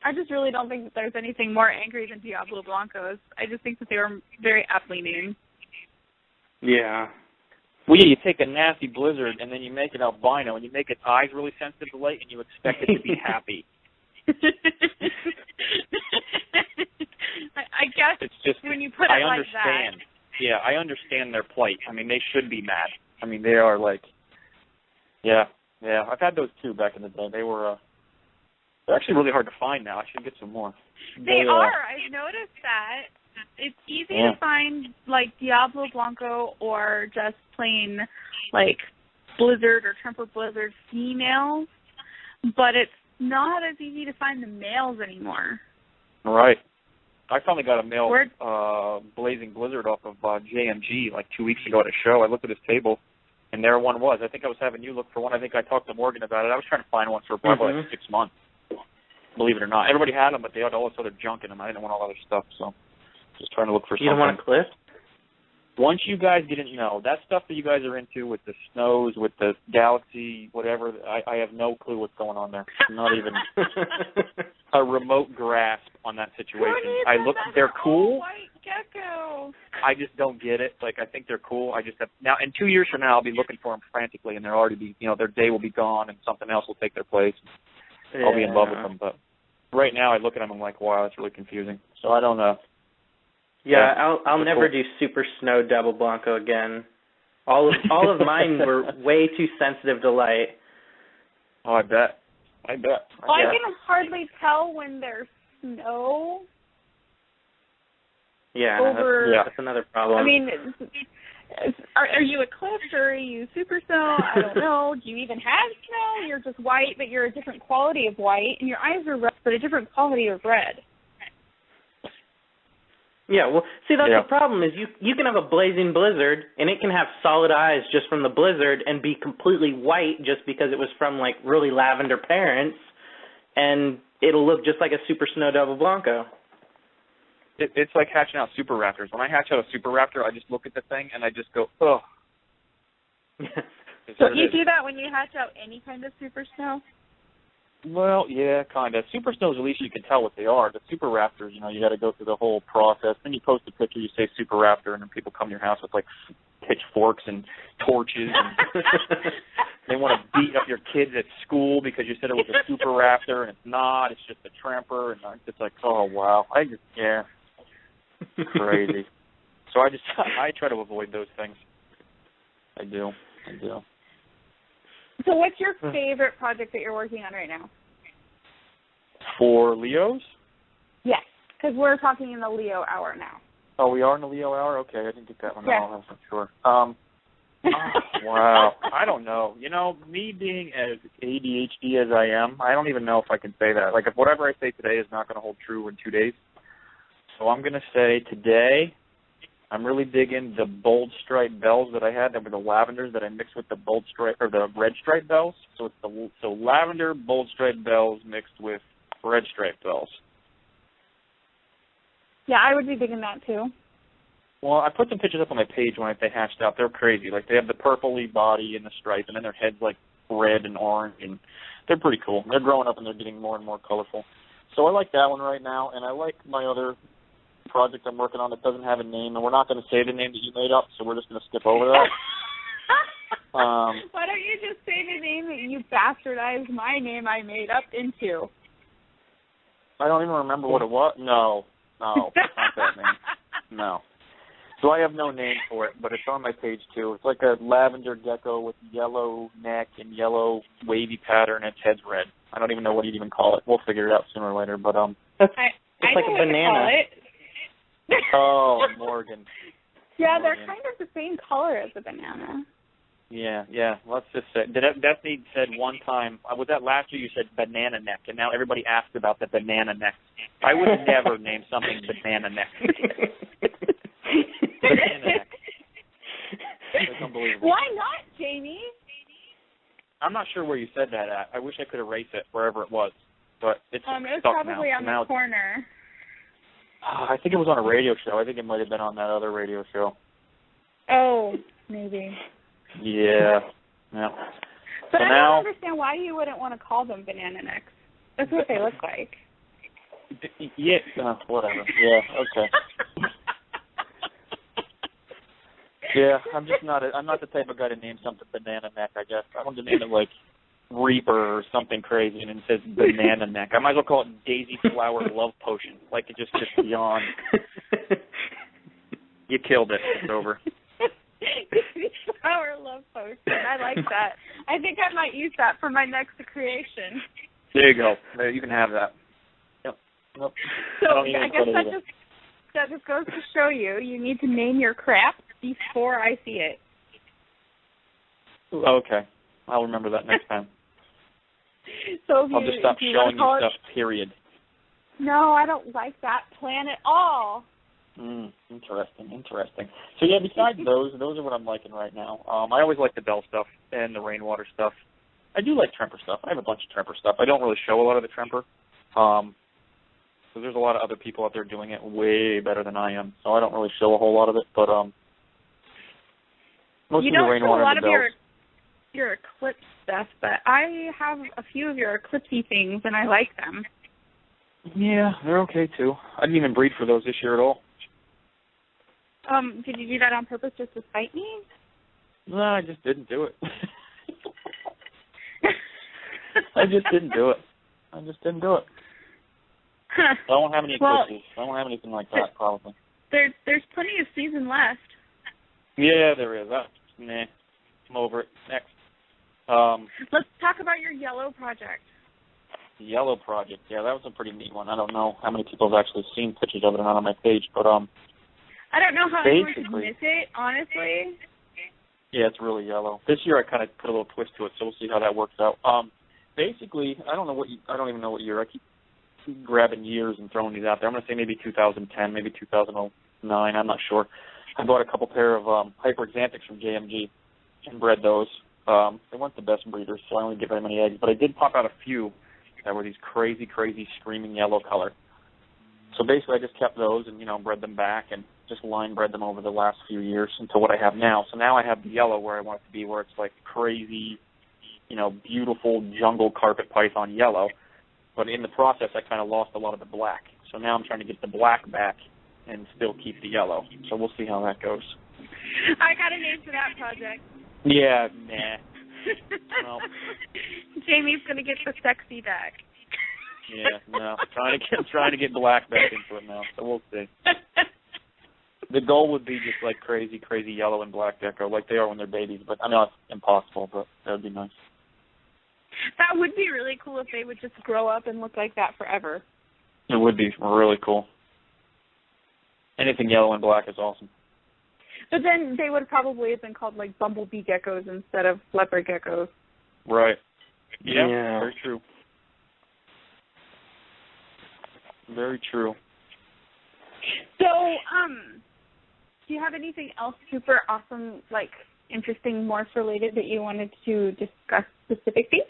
I just really don't think that there's anything more angry than Diablo Blancos. I just think that they were very aptly named. Yeah. Well, yeah, you take a nasty blizzard, and then you make it albino, and you make its eyes really sensitive to light, and you expect it to be happy. I guess it's just, when you put it like that. Yeah, I understand their plight. I mean, they should be mad. I mean, they are like, yeah. I've had those too back in the day. They were, they're actually really hard to find now. I should get some more. They are. I've noticed that. It's easy to find, like, Diablo Blanco or just plain, like, Blizzard or Tremper Blizzard females, but it's not as easy to find the males anymore. Right. I finally got a male Blazing Blizzard off of JMG like 2 weeks ago at a show. I looked at his table, and there one was. I think I was having you look for one. I think I talked to Morgan about it. I was trying to find one for probably like 6 months, believe it or not. Everybody had them, but they had all this other junk in them. I didn't want all other stuff, so just trying to look for something. You don't want a cliff? Once you guys get into, no, that stuff that you guys are into with the snows, with the galaxy, whatever, I have no clue what's going on there. Not even a remote grasp on that situation. They're cool. White gecko. I just don't get it. Like, I think they're cool. I just have, now, in 2 years from now, I'll be looking for them frantically, and they'll already be, you know, their day will be gone, and something else will take their place. Yeah. I'll be in love with them. But right now, I look at them, I'm like, wow, that's really confusing. So I don't know. Yeah, I'll never do Super Snow Double Blanco again. All of mine were way too sensitive to light. Oh, I bet. I can hardly tell when there's snow. Yeah, that's another problem. I mean, are you Eclipse or are you Super Snow? I don't know. Do you even have snow? You're just white, but you're a different quality of white, and your eyes are red, but a different quality of red. Yeah, well, see, that's the problem is you can have a blazing blizzard, and it can have solid eyes just from the blizzard and be completely white just because it was from, like, really lavender parents, and it'll look just like a Super Snow Double Blanco. It's like hatching out super raptors. When I hatch out a super raptor, I just look at the thing, and I just go, ugh. So you do that when you hatch out any kind of Super Snow? Well, yeah, kind of. Super Snows, at least you can tell what they are. The Super Raptors, you know, you got to go through the whole process. Then you post a picture, you say Super Raptor, and then people come to your house with, like, pitchforks and torches. And they want to beat up your kids at school because you said it was a Super Raptor, and it's not. It's just a Tramper. And it's like, oh, wow. Crazy. So I try to avoid those things. I do. So what's your favorite project that you're working on right now? For Leos? Yes, because we're talking in the Leo hour now. Oh, we are in the Leo hour? Okay, I didn't get that one. Yeah. No, I wasn't sure. Wow. I don't know. You know, me being as ADHD as I am, I don't even know if I can say that. Like, if whatever I say today is not going to hold true in 2 days. So I'm going to say today I'm really digging the bold stripe bells that I had that were the lavenders that I mixed with the bold stripe or the red stripe bells. So it's so lavender bold stripe bells mixed with red stripe bells. Yeah, I would be digging that too. Well, I put some pictures up on my page when they hatched out. They're crazy. Like, they have the purpley body and the stripe, and then their head's like red and orange, and they're pretty cool. They're growing up and they're getting more and more colorful. So I like that one right now, and I like my other project I'm working on that doesn't have a name, and we're not going to say the name that you made up, so we're just going to skip over that. Why don't you just say the name that you bastardized my name I made up into? I don't even remember what it was. No, not that name. No. So I have no name for it, but it's on my page too. It's like a lavender gecko with yellow neck and yellow wavy pattern. Its head's red. I don't even know what you'd even call it. We'll figure it out sooner or later. But it's I like know a what banana. to call it. Oh, Morgan. Yeah, Morgan. they're kind of the same color as a banana. Yeah. Let's just say Bethany said one time. Was that last year? You said banana neck, and now everybody asks about the banana neck. I would never name something banana neck. Banana neck. That's unbelievable. Why not, Jamie? I'm not sure where you said that at. I wish I could erase it wherever it was, but it's It was stuck probably now. on Now the corner. I think it was on a radio show. I think it might have been on that other radio show. Oh, maybe. Yeah. But so I now, don't understand why you wouldn't want to call them banana necks. That's what they look like. Yeah. Whatever. Yeah. Okay. Yeah, I'm not the type of guy to name something banana neck, I guess. I want to name it like Reaper or something crazy, and it says banana neck. I might as well call it Daisy Flower Love Potion. Like, it just gets beyond. You killed it. It's over. Daisy Flower Love Potion. I like that. I think I might use that for my next creation. There you go. There, you can have that. Yep. Nope. So I guess that just goes to show you need to name your crap before I see it. Okay. I'll remember that next time. So I'll just stop showing you stuff, period. No, I don't like that plan at all. Interesting. So, yeah, besides those are what I'm liking right now. I always like the bell stuff and the rainwater stuff. I do like Tremper stuff. I have a bunch of Tremper stuff. I don't really show a lot of the Tremper. So there's a lot of other people out there doing it way better than I am. So I don't really show a whole lot of it, but most of the rainwater and the bells. Your eclipse stuff, but I have a few of your eclipsey things, and I like them. Yeah, they're okay, too. I didn't even breed for those this year at all. Did you do that on purpose just to spite me? No, I just didn't do it. I just didn't do it. Huh. I won't have any eclipses. I won't have anything like that, probably. There's plenty of season left. Yeah, there is. Nah, I'm over it. Next. Let's talk about your yellow project. The yellow project. Yeah, that was a pretty neat one. I don't know how many people have actually seen pictures of it or not on my page, but I don't know how anyone could miss it, honestly. Yeah, it's really yellow. This year I kind of put a little twist to it, so we'll see how that works out. Basically, I don't even know what year. I keep grabbing years and throwing these out there. I'm going to say maybe 2010, maybe 2009. I'm not sure. I bought a couple pair of hyperxanthics from JMG and bred those. They weren't the best breeders, so I only get very many eggs. But I did pop out a few that were these crazy, crazy screaming yellow color. So basically I just kept those and, bred them back and just line bred them over the last few years into what I have now. So now I have the yellow where I want it to be, where it's like crazy, beautiful jungle carpet python yellow. But in the process, I kind of lost a lot of the black. So now I'm trying to get the black back and still keep the yellow. So we'll see how that goes. I got a name for that project. Yeah, nah. No. Jamie's going to get the sexy back. Yeah, no. Trying to get black back into it now. So we'll see. The goal would be just like crazy, crazy yellow and black gecko, like they are when they're babies. But I know it's impossible, but that would be nice. That would be really cool if they would just grow up and look like that forever. It would be really cool. Anything yellow and black is awesome. But then they would probably have been called like bumblebee geckos instead of leopard geckos. Right. Yeah, very true. Very true. So, do you have anything else super awesome, like interesting, morph related that you wanted to discuss specifically?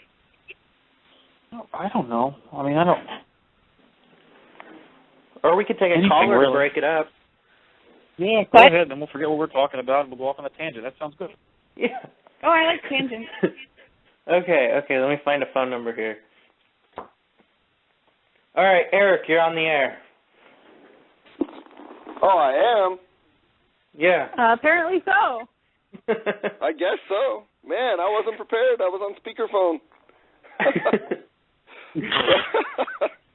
I don't know. I mean, I don't. Or we could take a caller to break it up. Yeah, go ahead, then we'll forget what we're talking about and we'll go off on a tangent. That sounds good. Yeah. Oh, I like tangents. Okay, let me find a phone number here. All right, Eric, you're on the air. Oh, I am? Yeah. Apparently so. I guess so. Man, I wasn't prepared. I was on speakerphone.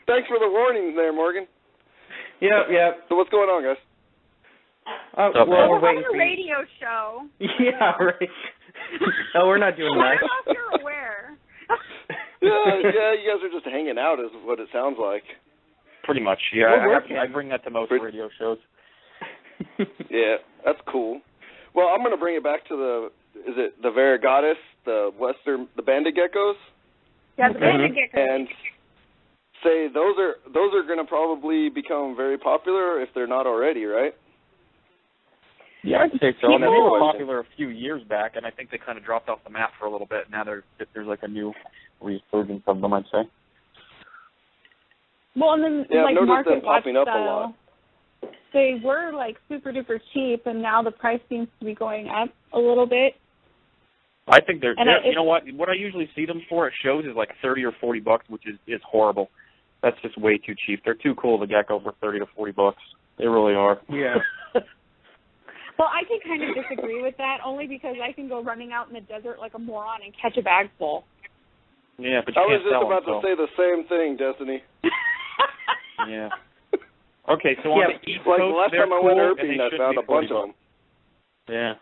Thanks for the warnings there, Morgan. Yep. So what's going on, guys? We're waiting on a radio show. Yeah, right. No, we're not doing that. I don't know if you're aware. Yeah, you guys are just hanging out is what it sounds like. Pretty much, yeah. I bring that to most radio shows. Yeah, that's cool. Well, I'm going to bring it back to is it the variegatus, the banded geckos? Yeah, the banded geckos. And say those are going to probably become very popular if they're not already, right? Yeah, I'd say so. I mean, they were popular a few years back, and I think they kind of dropped off the map for a little bit. Now there's like a new resurgence of them, I'd say. Well, and then yeah, like I've noticed Market them popping up a lot. They were like super duper cheap, and now the price seems to be going up a little bit. I think they're you know what? What I usually see them for at shows is like $30 or $40, which is horrible. That's just way too cheap. They're too cool to gecko for $30 to $40. They really are. Yeah. Well, I can kind of disagree with that, only because I can go running out in the desert like a moron and catch a bag full. Yeah, but you I was can't just sell about them, to say the same thing, Destiny. Yeah. Okay, so on the East Coast, the last time I went herping, I found a bunch of them. Yeah.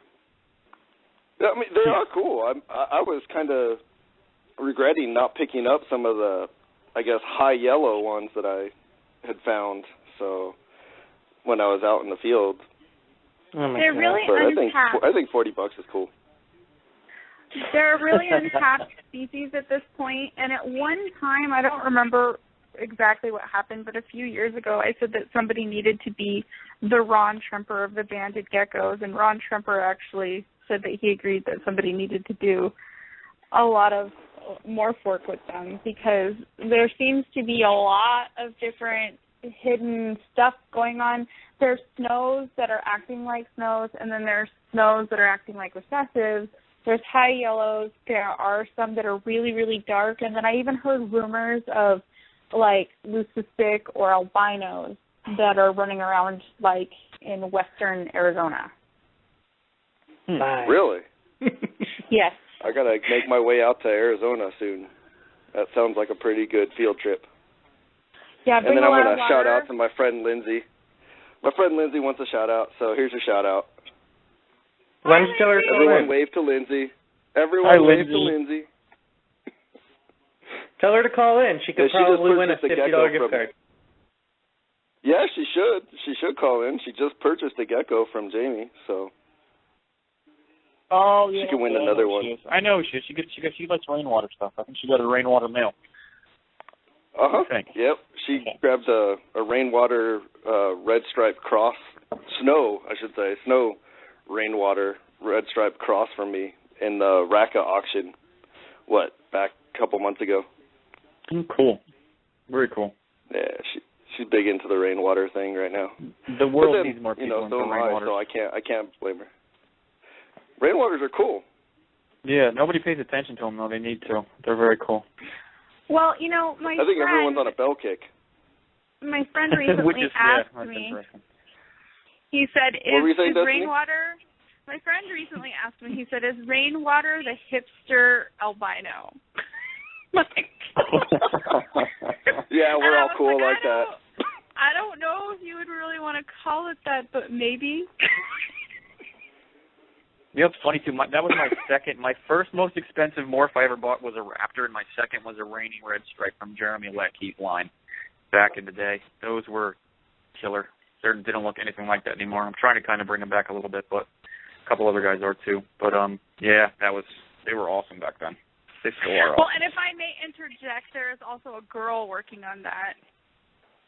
I mean, they are cool. I was kind of regretting not picking up some of the, I guess, high yellow ones that I had found. So when I was out in the field. They're really untapped. I think $40 is cool. They're really untapped species at this point, and at one time, I don't remember exactly what happened, but a few years ago, I said that somebody needed to be the Ron Tremper of the banded geckos, and Ron Tremper actually said that he agreed that somebody needed to do a lot of morph work with them, because there seems to be a lot of different hidden stuff going on. There's snows that are acting like snows, and then there's snows that are acting like recessives. There's high yellows. There are some that are really, really dark, and then I even heard rumors of like leucistic or albinos that are running around like in western Arizona. Nice. Really? Yes. I got to make my way out to Arizona soon. That sounds like a pretty good field trip. Yeah, and then I'm going to shout out to my friend Lindsay. My friend Lindsay wants a shout out, so here's your shout out. Why don't you tell her Everyone wave to Lindsay. Everyone wave to Lindsay. Tell her to call in. She could probably win a $50 gift card. Yeah, she should. She should call in. She just purchased a gecko from Jamie, so. Oh, yeah. She can win another one. I know she likes rainwater stuff. I think she got a rainwater male. Yep. She grabbed a rainwater red stripe cross, snow rainwater red stripe cross from me in the Raqqa auction, back a couple months ago. Cool. Very cool. Yeah, she's big into the rainwater thing right now. The world needs more people into rainwater. So I can't blame her. Rainwaters are cool. Yeah, nobody pays attention to them, though. They need to. They're very cool. Well, I think everyone's on a bell kick. My friend recently asked me. He said, "Is rainwater?" My friend recently asked me. He said, "Is rainwater the hipster albino?" Yeah, we're all cool like that. I don't know if you would really want to call it that, but maybe. Yeah, it's funny too. That was my second. My first most expensive morph I ever bought was a raptor, and my second was a raining red stripe from Jeremy Lecky's line back in the day. Those were killer. they don't look anything like that anymore. I'm trying to kind of bring them back a little bit, but a couple other guys are too. But yeah, they were awesome back then. They still are awesome. Well, and if I may interject, there is also a girl working on that.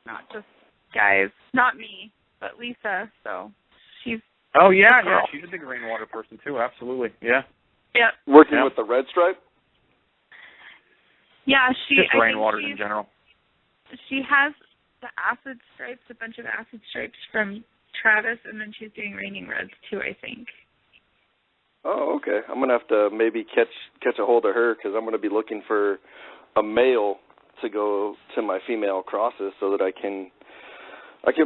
Not just guys. Not me, but Lisa. So she's. Oh yeah, she's a big rainwater person too. Absolutely, yeah. Yep. Working with the red stripe? Yeah, just rainwaters in general. She has the acid stripes, a bunch of acid stripes from Travis, and then she's doing raining reds too, I think. Oh, okay. I'm going to have to maybe catch a hold of her because I'm going to be looking for a male to go to my female crosses so that I can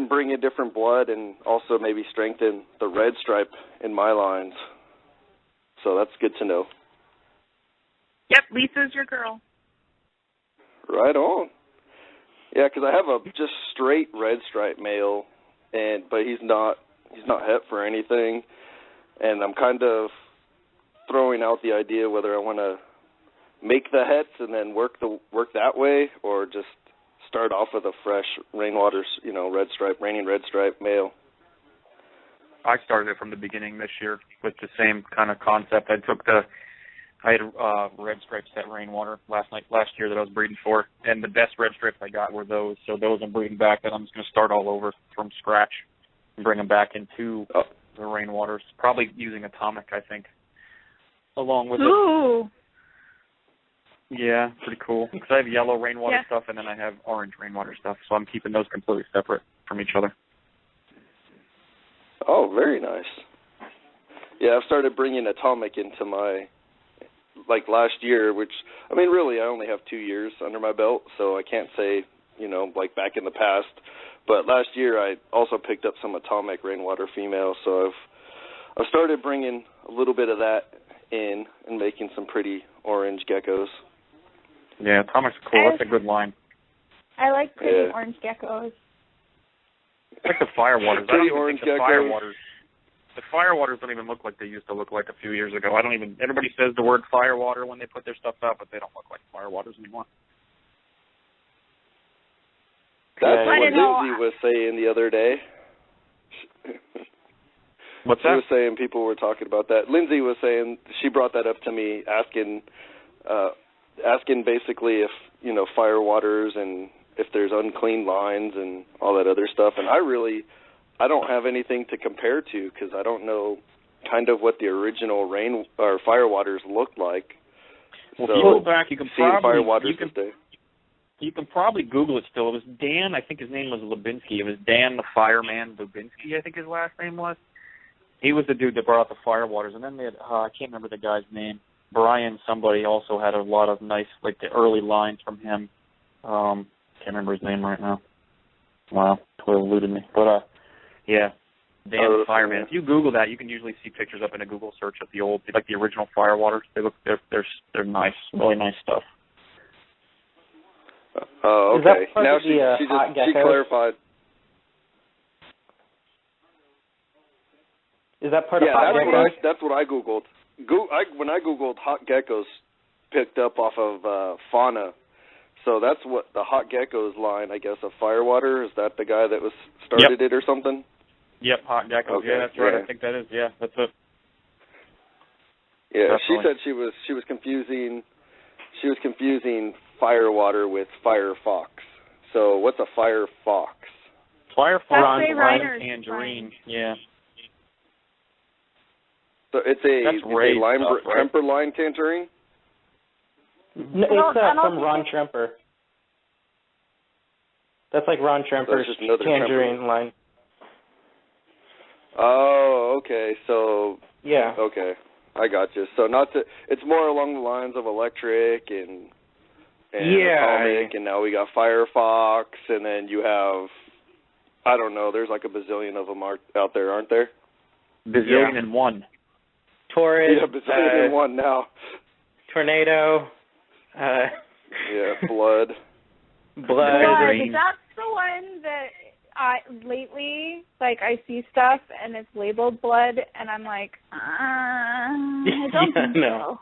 bring in different blood and also maybe strengthen the red stripe in my lines. So that's good to know. Yep, Lisa's your girl. Right on. Yeah, because I have a just straight red stripe male, but he's not het for anything, and I'm kind of throwing out the idea whether I want to make the hets and then work that way, or just start off with a fresh rainwater, raining red stripe male. I started it from the beginning this year with the same kind of concept. I had red stripe set rainwater last year that I was breeding for, and the best red stripes I got were those. So those I'm breeding back, and I'm just going to start all over from scratch and bring them back into the rainwaters. Probably using atomic, I think, along with Ooh. it. Yeah, pretty cool. Because I have yellow rainwater stuff, and then I have orange rainwater stuff. So I'm keeping those completely separate from each other. Oh, very nice. Yeah, I've started bringing atomic into my, last year, which, really I only have 2 years under my belt, so I can't say, back in the past. But last year I also picked up some atomic rainwater females, so I've started bringing a little bit of that in and making some pretty orange geckos. Yeah, atomic's cool. That's a good line. I like pretty orange geckos. It's like the firewaters. Pretty orange geckos. The firewaters don't even look like they used to look like a few years ago. Everybody says the word firewater when they put their stuff out, but they don't look like firewaters anymore. That's what Lindsay was saying the other day. What's that? She was saying people were talking about that. Lindsay was saying, she brought that up to me, asking basically if, firewaters and if there's unclean lines and all that other stuff. And I don't have anything to compare to because I don't know kind of what the original rain or firewaters looked like. Well, so if you go back, you can probably Google it still. It was Dan, I think his name was Lubinsky. It was Dan the Fireman Lubinsky, I think his last name was. He was the dude that brought out the firewaters. And then they had, I can't remember the guy's name. Brian somebody also had a lot of nice, the early lines from him. Can't remember his name right now. Wow, totally eluded me. But, yeah, Dan the Fireman. If you Google that, you can usually see pictures up in a Google search of the old, the original firewaters. They're nice, really nice stuff. Oh, okay. Now she clarified. Is that part of hot geckos? That's what I Googled. When I Googled hot geckos, picked up off of Fauna. So that's what the hot geckos line, I guess, of firewater. Is that the guy that started it or something? Yep, hot geckos. Okay. Yeah, that's right. I think that is. Yeah, that's it. Yeah, definitely. She said she was confusing. She was confusing firewater with firefox. So what's a firefox? Firefox is tangerine. Yeah. So it's a lime Tremper line tangerine? No, it's from Ron Tremper. That's like Ron Tremper's tangerine line. Oh, okay. So yeah. Okay, I got you. So it's more along the lines of electric and atomic, and now we got Firefox, and then you have, I don't know, there's like a bazillion of them out there, aren't there? Bazillion and one. Torrid. Yeah, bazillion and one now. Tornado. Yeah, blood. That's the one that lately, I see stuff and it's labeled blood, and I'm like, I don't think so.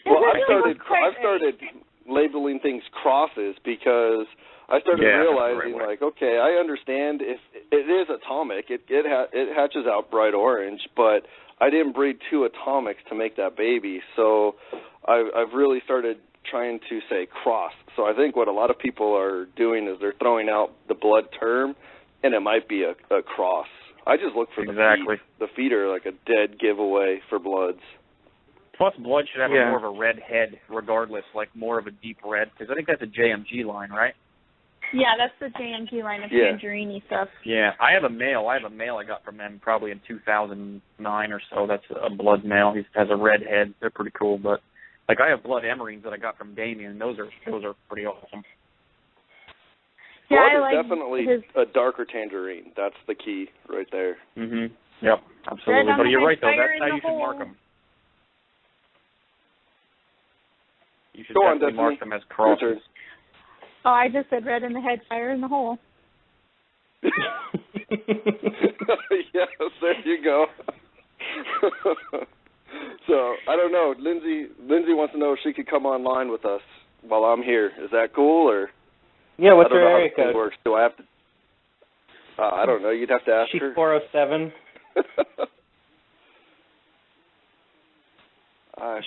Well, I've started labeling things crosses because I started realizing, like, okay, I understand if it is atomic, it hatches out bright orange, but I didn't breed 2 atomics to make that baby, so I've really started trying to say cross. So I think what a lot of people are doing is they're throwing out the blood term, and it might be a cross. I just look for the feet are like a dead giveaway for bloods. Plus, blood should have more of a red head, regardless, like more of a deep red, because I think that's a JMG line, right? Yeah, that's the JMG line of tangerine stuff. Yeah, I have a male I got from them probably in 2009 or so. That's a blood male. He has a red head. They're pretty cool, but like I have blood emerines that I got from Damien, and those are pretty awesome. Blood Yeah, is definitely a darker tangerine. That's the key right there. Mhm. Yep, absolutely. But you're right though. That's how you should mark them. You should definitely mark them as crosses. Oh, I just said red in the head, fire in the hole. Yes, there you go. So, I don't know. Lindsay wants to know if she could come online with us while I'm here. Is that cool? Or yeah, what's her area code? Works. Do I have to? I don't know. You'd have to ask her. She's 407.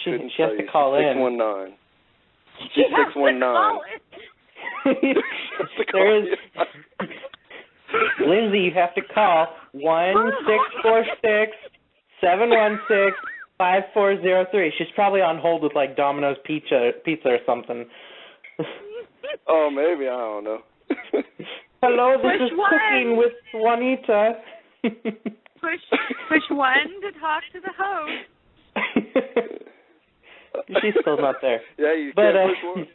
She has to call in. 619. She's 619. There is. Lindsay, you have to call 1-646-716-5403. She's probably on hold with like Domino's Pizza or something. Oh, maybe, I don't know. Hello, this is Cooking with Juanita. Push 1 to talk to the host. She's still not there. Yeah, you can't push 1.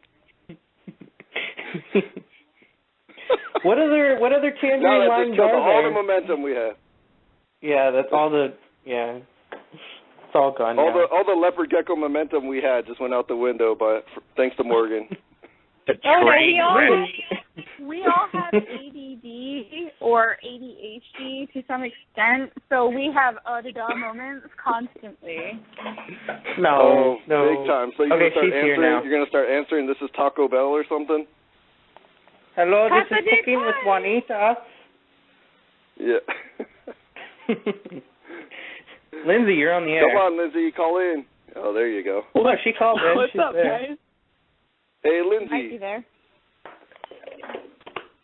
What other tangerine lines are there? All the momentum we have. Yeah, that's all the it's all gone. All the leopard gecko momentum we had just went out the window, but thanks to Morgan. We all have ADD or ADHD to some extent, so we have da moments constantly. No. Big time. So you're going to start answering, this is Taco Bell or something? Hello, this is Cooking with Juanita. Yeah. Lindsay, you're on the air. Come on, Lindsay, call in. Oh, there you go. Well, she called in. What's up, guys? Hey, Lindsay. Might be there.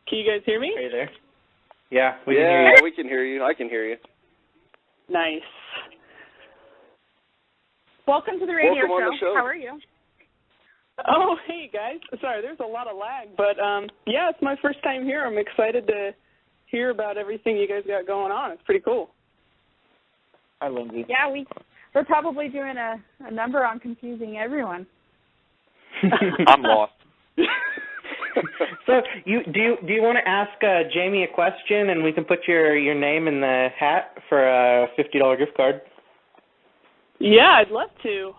Can you guys hear me? Are you there? Yeah, we can hear you. We can hear you. I can hear you. Nice. Welcome to the radio show. How are you? Oh, hey, guys. Sorry, there's a lot of lag, but yeah, it's my first time here. I'm excited to hear about everything you guys got going on. It's pretty cool. Hi, Lindsay. Yeah, we're probably doing a number on confusing everyone. I'm lost. So, do you want to ask Jamie a question, and we can put your name in the hat for a $50 gift card? Yeah, I'd love to.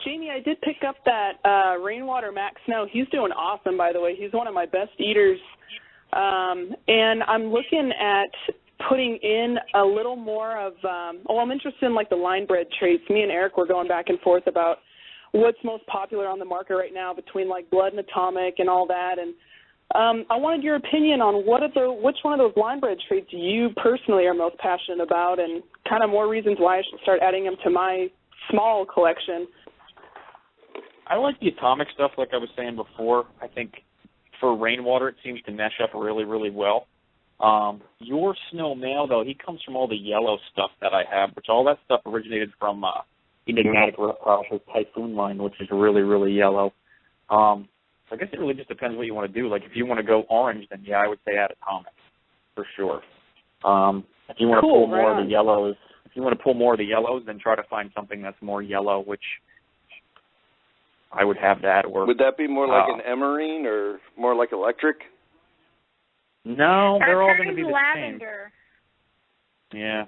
Jamie, I did pick up that Rainwater Max Snow. He's doing awesome, by the way. He's one of my best eaters. And I'm looking at putting in a little more of, I'm interested in like the line bred traits. Me and Eric were going back and forth about what's most popular on the market right now between like blood and atomic and all that. And I wanted your opinion on which one of those line bred traits you personally are most passionate about, and kind of more reasons why I should start adding them to my small collection. I like the atomic stuff, like I was saying before. I think for Rainwater, it seems to mesh up really, really well. Your snow male, though, he comes from all the yellow stuff that I have, which all that stuff originated from Enigmatic Reptiles, his Typhoon line, which is really, really yellow. I guess it really just depends what you want to do. Like, if you want to go orange, then, yeah, I would say add atomic, for sure. If you want to pull more of the yellows, then try to find something that's more yellow, which I would have that. Or would that be more like an emerine or more like electric? No, they're all going to be the lavender. Same. Yeah.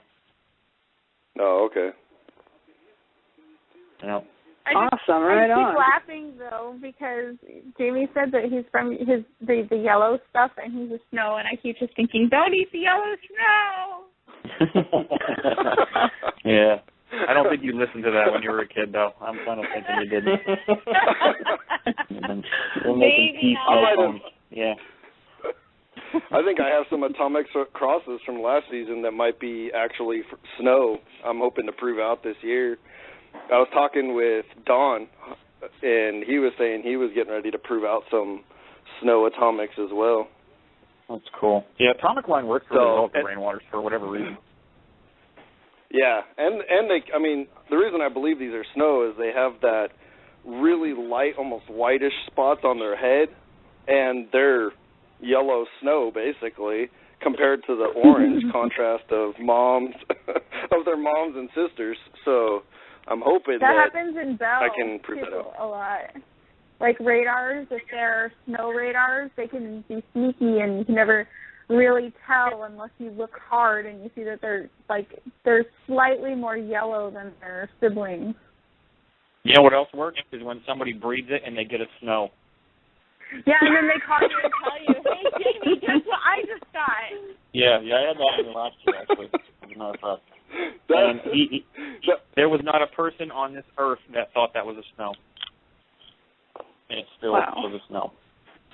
Oh, okay. Yep. Awesome, right on. I keep laughing though because Jamie said that he's from the yellow stuff and he's a snow, and I keep just thinking, don't eat the yellow snow. Yeah. I don't think you listened to that when you were a kid, though. I'm kind of thinking you didn't. We're making peace. Yeah. I think I have some atomic crosses from last season that might be actually snow. I'm hoping to prove out this year. I was talking with Don, and he was saying he was getting ready to prove out some snow atomics as well. That's cool. Yeah, atomic line works really well with the rainwaters for whatever reason. Yeah, and they, I mean, the reason I believe these are snow is they have that really light, almost whitish spots on their head, and they're yellow snow basically compared to the orange contrast of their moms and sisters. So I'm hoping that happens in Bell I can prove it out a lot. Like radars, if they're snow radars, they can be sneaky and you can never really tell unless you look hard and you see that they're slightly more yellow than their siblings. You know what else works is when somebody breeds it and they get a snow. Yeah, and then they call you and tell you, hey, Jamie, guess what I just got? Yeah, I had that last year, actually, as a matter of fact. And there was not a person on this earth that thought that was a snow. And it still was a snow.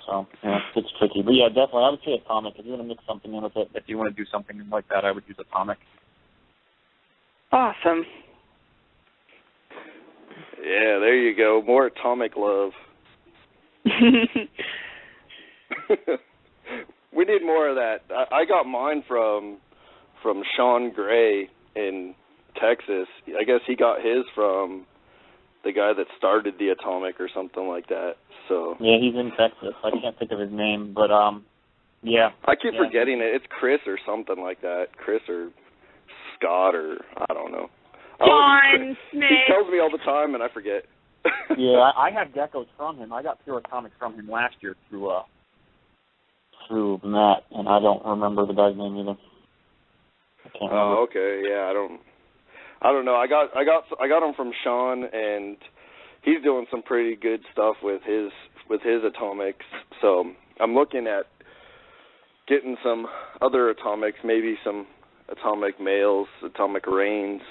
So, yeah, it's tricky. But, yeah, definitely, I would say atomic. If you're going to mix something in with it, if you want to do something like that, I would use atomic. Awesome. Yeah, there you go. More atomic love. We need more of that. I got mine from Sean Gray in Texas. I guess he got his from the guy that started the atomic or something like that. So yeah, he's in Texas. I can't think of his name, but yeah. I keep forgetting it. It's Chris or something like that. Chris or Scott or I don't know. John Smith. He tells me all the time and I forget. Yeah, I have geckos from him. I got pure atomics from him last year through Matt, and I don't remember the guy's name either. Oh, okay. Yeah, I don't know. I got them from Sean, and he's doing some pretty good stuff with his atomics. So I'm looking at getting some other atomics, maybe some atomic males, atomic reigns,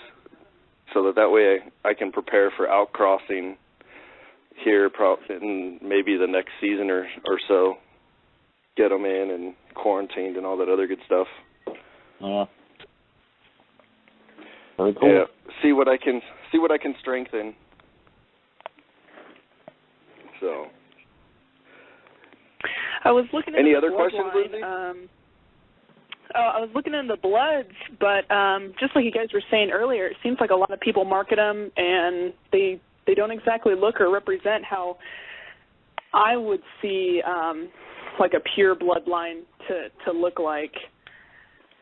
so that way I can prepare for outcrossing here in maybe the next season or so. Get them in and quarantined and all that other good stuff. Yeah. Very cool. Yeah. See what I can strengthen. So. I was looking. Any other questions, Lindsay? I was looking into the bloods, but just like you guys were saying earlier, it seems like a lot of people market them, and they don't exactly look or represent how I would see like a pure bloodline to look like.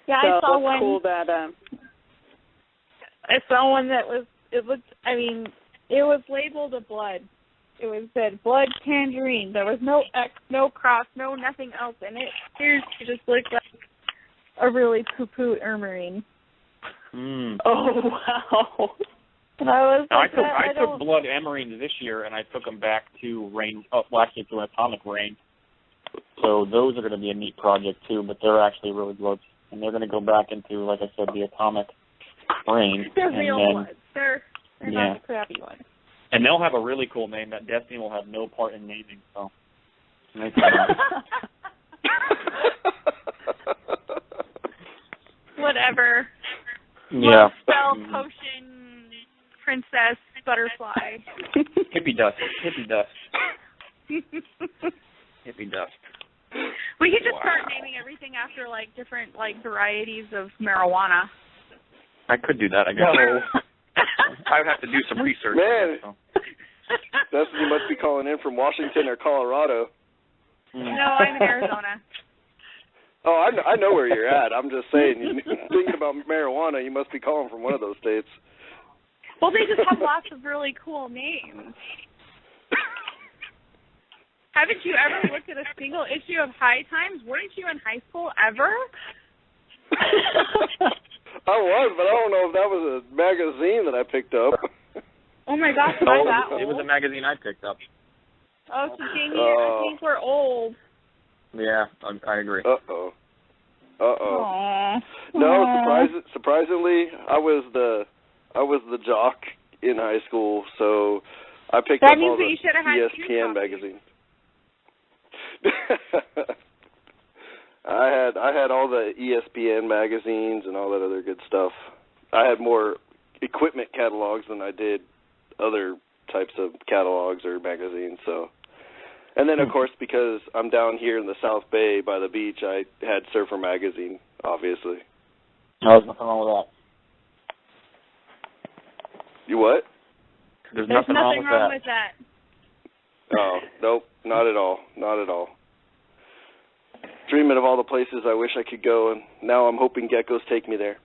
Yeah, so I saw that's one. Cool that. I saw one that it was labeled a blood. It said blood tangerine. There was no X, no cross, no nothing else in it. It just looked like a really poo-poo ermarine. Oh, wow. And I was like, I took blood emerines this year, and I took them back to actually to an atomic range. So those are going to be a neat project, too, but they're actually really good. And they're going to go back into, like I said, the atomic range. They're real ones. They're not the crappy ones. And they'll have a really cool name that Destiny will have no part in naming, so. Whatever. Yeah. Spell, potion, princess, butterfly. Hippie dust. Hippie dust. Hippie dust. We could just start naming everything after different varieties of marijuana. I could do that, I guess. No. I would have to do some research. Man, so. You must be calling in from Washington or Colorado. No, I'm in Arizona. Oh, I know where you're at. I'm just saying, thinking about marijuana, you must be calling from one of those states. Well, they just have lots of really cool names. Haven't you ever looked at a single issue of High Times? Weren't you in high school ever? I was, but I don't know if that was a magazine that I picked up. Oh, my gosh, it was a magazine I picked up. Oh, so Jamie, I think we're old. Yeah, I agree. Uh-oh. Aww. No, surprisingly, I was the jock in high school, so I picked up all the ESPN magazines. I had all the ESPN magazines and all that other good stuff. I had more equipment catalogs than I did other types of catalogs or magazines. So, and then of course because I'm down here in the South Bay by the beach, I had Surfer magazine, obviously. No, there's nothing wrong with that. You what? There's nothing wrong with that. Oh, nope, not at all, not at all. Dreaming of all the places I wish I could go, and now I'm hoping geckos take me there.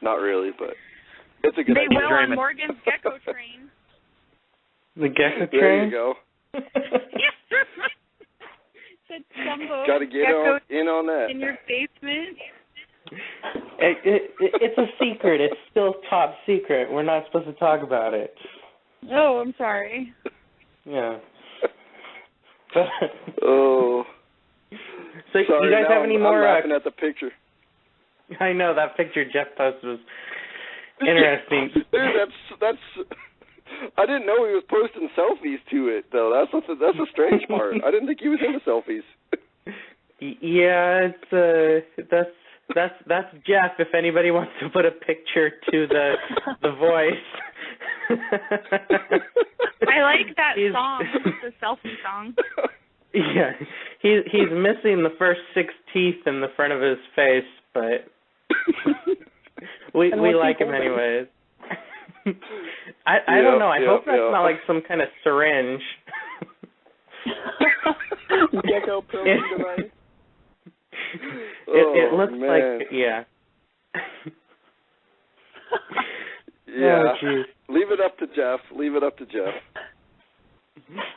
Not really, but it's a good idea. They will on Morgan's gecko train. The gecko train? There you go. Got to get in on that. In your basement. It's a secret. It's still top secret. We're not supposed to talk about it. Oh, I'm sorry. Yeah. Oh. So sorry, you guys have any more? I'm laughing at the picture. I know that picture Jeff posted was interesting. Dude, that's. I didn't know he was posting selfies to it though. That's a strange part. I didn't think he was into selfies. Yeah, it's that's Jeff. If anybody wants to put a picture to the voice. I like that song, the selfie song. Yeah, he's missing the first 6 teeth in the front of his face, but we like him anyways. I don't know. I hope that's not like some kind of syringe. Gecko probing device. It looks like, yeah. Yeah. Oh, leave it up to Jeff.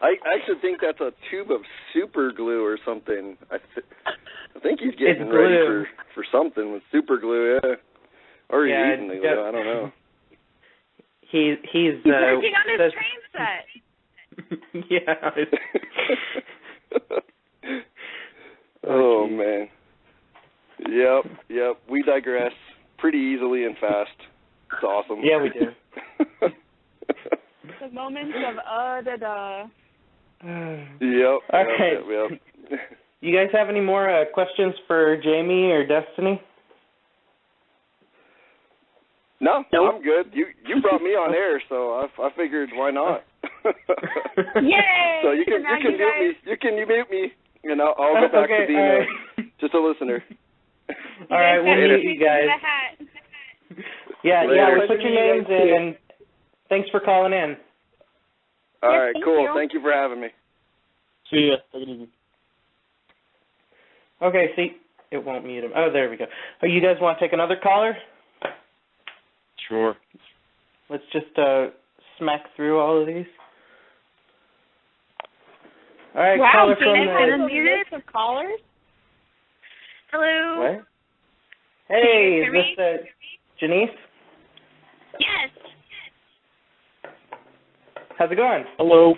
I actually think that's a tube of super glue or something. I think he's getting ready for something with super glue, yeah. Or he's eating the glue, I don't know. He's working on his train set. Yeah. Oh, man. Yep. We digress pretty easily and fast. It's awesome. Yeah, we do. The moments of da-da. Yep. Okay. Yep. You guys have any more questions for Jamie or Destiny? No, I'm good. You brought me on air, so I figured why not. Yay! So you can mute me, and I'll go back to being just a listener. All right, we'll mute you guys. Yeah, we'll put your names in, and thanks for calling in. All right, cool. Thank you for having me. See ya. Take it easy. Okay, see, it won't mute him. Oh, there we go. Oh, you guys want to take another caller? Sure. Let's just smack through all of these. All right, wow, caller from the of callers. Hello. What? Hey, is this Janice? Yes. How's it going? Hello.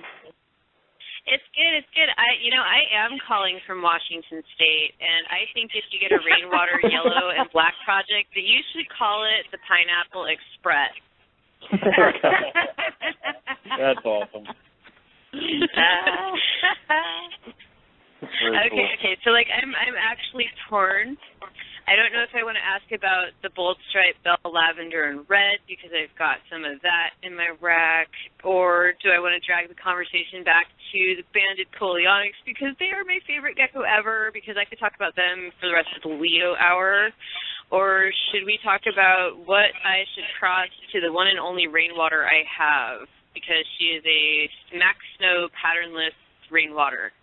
It's good. I am calling from Washington State, and I think if you get a rainwater yellow and black project, that you should call it the Pineapple Express. That's awesome. Okay. So I'm actually torn. I don't know if I want to ask about the bold stripe bell lavender and red because I've got some of that in my rack, or do I want to drag the conversation back to the banded Coleonyx because they are my favorite gecko ever because I could talk about them for the rest of the Leo hour, or should we talk about what I should cross to the one and only rainwater I have because she is a smack snow patternless rainwater?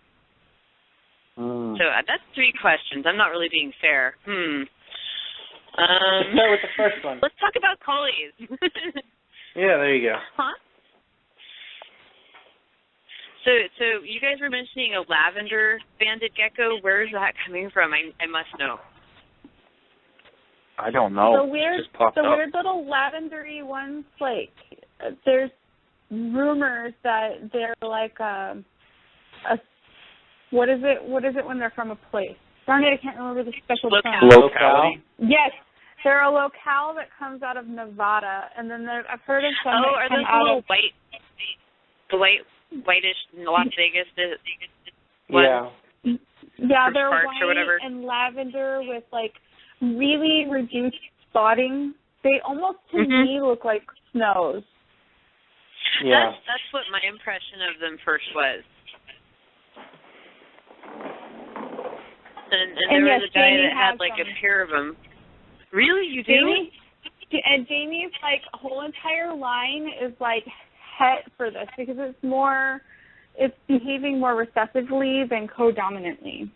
So that's 3 questions. I'm not really being fair. Let's start with the first one. Let's talk about collies. Yeah, there you go. Huh? So you guys were mentioning a lavender banded gecko. Where is that coming from? I must know. I don't know. The weird little lavendery ones. Like there's rumors that they're like a. What is it when they're from a place? Darn it, I can't remember the special term. Locality? Yes. They're a locale that comes out of Nevada, and then I've heard of some that are come those out little of... whitish Las Vegas? Yeah. Yeah, from they're Sparks or whatever. white and lavender with like really reduced spotting. They almost to me look like snows. Yeah. That's what my impression of them first was. And there was a guy Jamie that had like some. a pair of them. Really, you do? And Jamie's like whole entire line is like het for this because it's behaving more recessively than co-dominantly.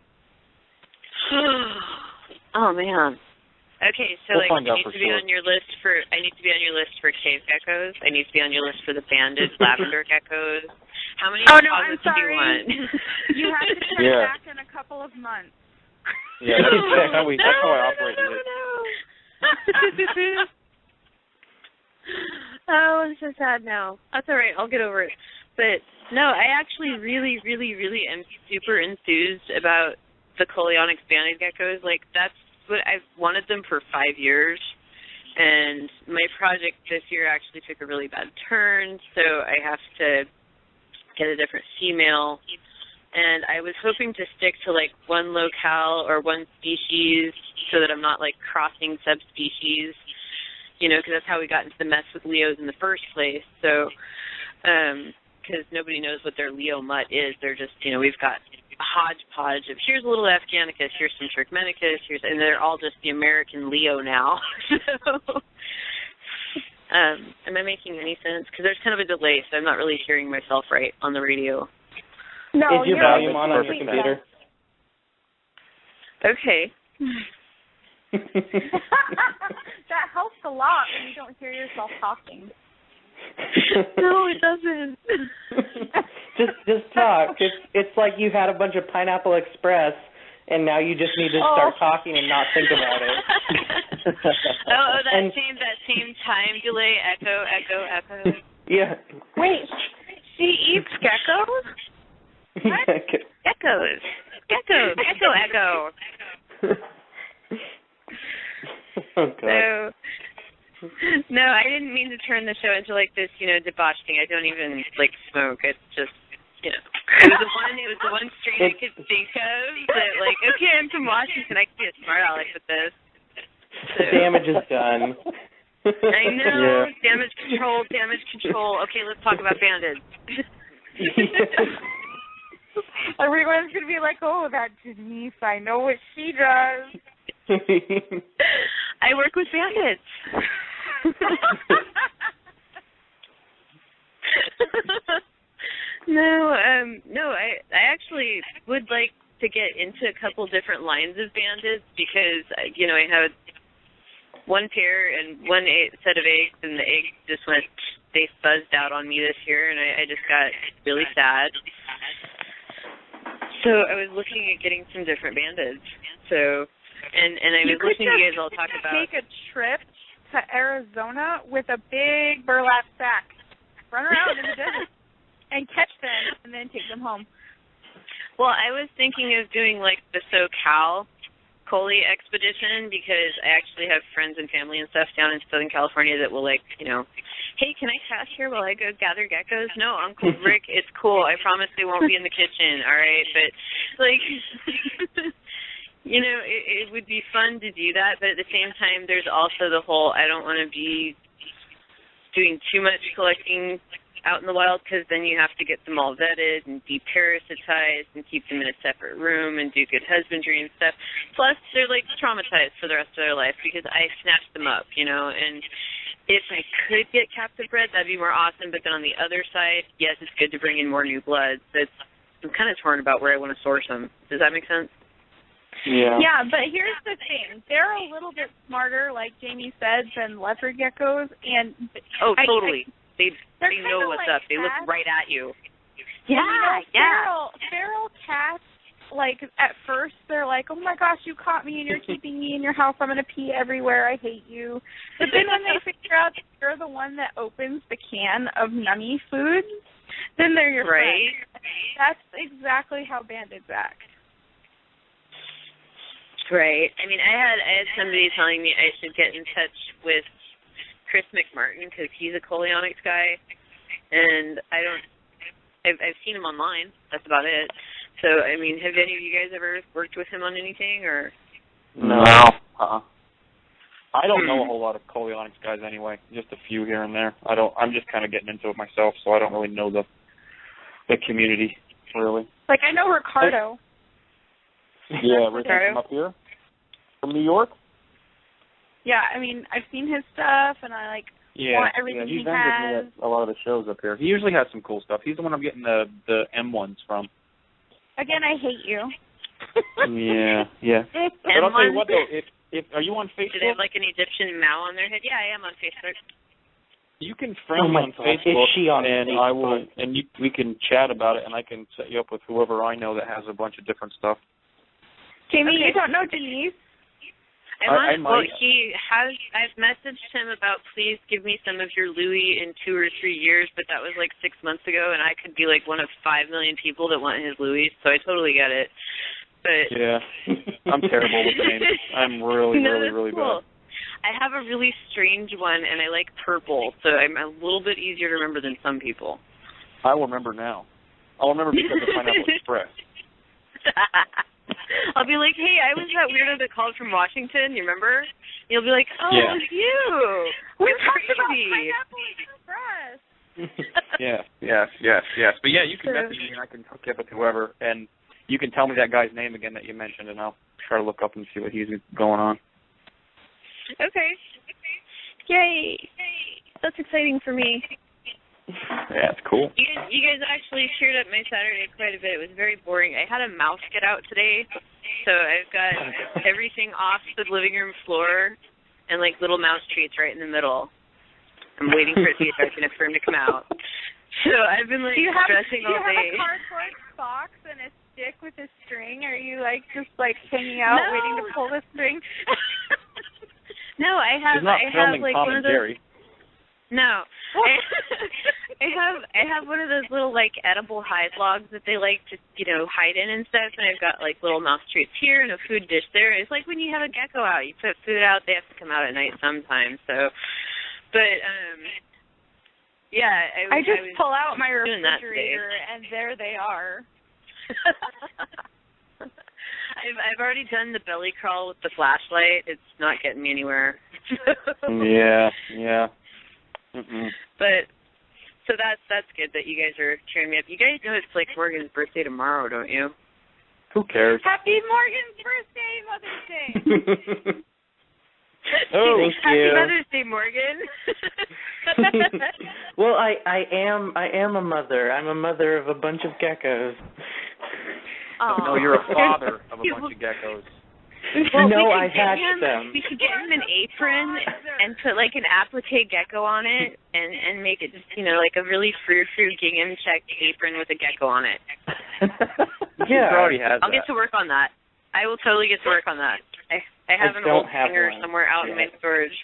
Oh man. Okay, so We'll like find I out need for to be sure. on your list for cave geckos. I need to be on your list for the banded lavender geckos. How many deposits do you want? You have to turn back in a couple of months. Yeah, that's how I operate with it. Oh, I'm so sad now. That's all right. I'll get over it. But no, I actually really, really, really am super enthused about the Coleonyx banded geckos. Like that's what I've wanted them for 5 years. And my project this year actually took a really bad turn, so I have to get a different female. And I was hoping to stick to like one locale or one species so that I'm not like crossing subspecies, you know, because that's how we got into the mess with Leos in the first place. So, because nobody knows what their Leo mutt is. They're just, you know, we've got a hodgepodge of here's a little Afghanicus, here's some Turkmenicus, and they're all just the American Leo now. So, am I making any sense? Because there's kind of a delay, so I'm not really hearing myself right on the radio. No, Is your volume on your computer? Okay. That helps a lot when you don't hear yourself talking. No, it doesn't. just talk. It's like you had a bunch of Pineapple Express, and now you just need to start talking and not think about it. that same time delay. Echo. Yeah. Wait, she eats geckos? What? Geckos. Echo. Oh, God. So, no, I didn't mean to turn the show into like this, you know, debauched thing. I don't even like smoke. It's just, you know, it was the one strain I could think of that like, okay, I'm from Washington. I can be a smart aleck with this. So. The damage is done. I know. Yeah. Damage control. Okay, let's talk about bandits. Everyone's going to be like, oh, that Denise, I know what she does. I work with bandits. No, I actually would like to get into a couple different lines of bandits because, you know, I have one pair and one set of eggs, and the eggs just they fuzzed out on me this year, and I just got really sad. So I was looking at getting some different bandits. So, and I was listening to you guys all talk about. Take a trip to Arizona with a big burlap sack, run around in the desert, and catch them, and then take them home. Well, I was thinking of doing like the SoCal Coley expedition because I actually have friends and family and stuff down in Southern California that will like, you know, hey, can I cast here while I go gather geckos? No, Uncle Rick, it's cool. I promise they won't be in the kitchen, all right? But, like, you know, it would be fun to do that, but at the same time, there's also the whole I don't want to be doing too much collecting out in the wild because then you have to get them all vetted and deparasitized and keep them in a separate room and do good husbandry and stuff. Plus, they're, like, traumatized for the rest of their life because I snatched them up, you know, and if I could get captive bred, that'd be more awesome. But then on the other side, yes, it's good to bring in more new bloods. I'm kind of torn about where I want to source them. Does that make sense? Yeah. Yeah, but here's the thing. They're a little bit smarter, like Jamie said, than leopard geckos. And totally. They know what's like up. They look right at you. Yeah, you know, feral cats, like, at first, they're like, oh, my gosh, you caught me and you're keeping me in your house. I'm going to pee everywhere. I hate you. But then when they figure out that you're the one that opens the can of nummy food, then they're your friend. That's exactly how bandits act. Right. I mean, I had somebody telling me I should get in touch with Chris McMartin because he's a Coleonyx guy, and I've seen him online. That's about it. So, I mean, have any of you guys ever worked with him on anything, or? No. I don't know a whole lot of Coleonyx guys anyway. Just a few here and there. I'm just kind of getting into it myself, so I don't really know the community really. Like, I know Ricardo. Yeah, Ricardo from up here, from New York. Yeah, I mean, I've seen his stuff, and I want everything he has. At a lot of the shows up here. He usually has some cool stuff. He's the one I'm getting the M1s from. Again, I hate you. Yeah. But I'll tell you what though, if are you on Facebook? Do they have like an Egyptian Mao on their head? Yeah, I am on Facebook. You can friend me on Facebook, Is she on and Facebook? I will, and we can chat about it, and I can set you up with whoever I know that has a bunch of different stuff. Jamie, you don't know Denise? I might. I've messaged him about please give me some of your Louis in 2 or 3 years, but that was like 6 months ago, and I could be like one of 5 million people that want his Louis, so I totally get it. But yeah, I'm terrible with names. I'm really cool. bad. I have a really strange one, and I like purple, so I'm a little bit easier to remember than some people. I will remember now. I'll remember because of Pineapple Express. I'll be like, hey, I was that weirdo that called from Washington, you remember? You'll be like, oh, yeah. It was you. We You're talked about crazy. Pineapple Express. Yes. But yeah, you can message me and I can hook you up with whoever, and you can tell me that guy's name again that you mentioned, and I'll try to look up and see what he's going on. Okay. Yay. That's exciting for me. Yeah, it's cool. You guys actually cheered up my Saturday quite a bit. It was very boring. I had a mouse get out today, so I've got everything off the living room floor and like little mouse treats right in the middle. I'm waiting for it to get dark enough for him to come out. So I've been like stressing all day. Do you have a cardboard box and a stick with a string? Are you like just like hanging out waiting to pull the string? No, I have. He's not filming like Tom one and of those. Jerry. No, I have one of those little like edible hive logs that they like to hide in and stuff, and I've got like little mouse treats here and a food dish there. It's like when you have a gecko out, you put food out, they have to come out at night sometimes. So, but yeah, I just pull out my refrigerator and there they are. I've already done the belly crawl with the flashlight. It's not getting me anywhere. Yeah. Mm-mm. But so that's good that you guys are cheering me up. You guys know it's like Morgan's birthday tomorrow, don't you? Who cares? Happy Morgan's birthday, Mother's Day. Oh, Happy Mother's Day, Morgan. Well, I am a mother. I'm a mother of a bunch of geckos. Oh. No, you're a father of a bunch of geckos. Well, no, I hatched them. We could get him an apron and put like an applique gecko on it and make it just, like a really frou-frou gingham check apron with a gecko on it. Yeah. Already has I'll get to work on that. I will totally get to work on that. I have an old hanger somewhere out in my storage.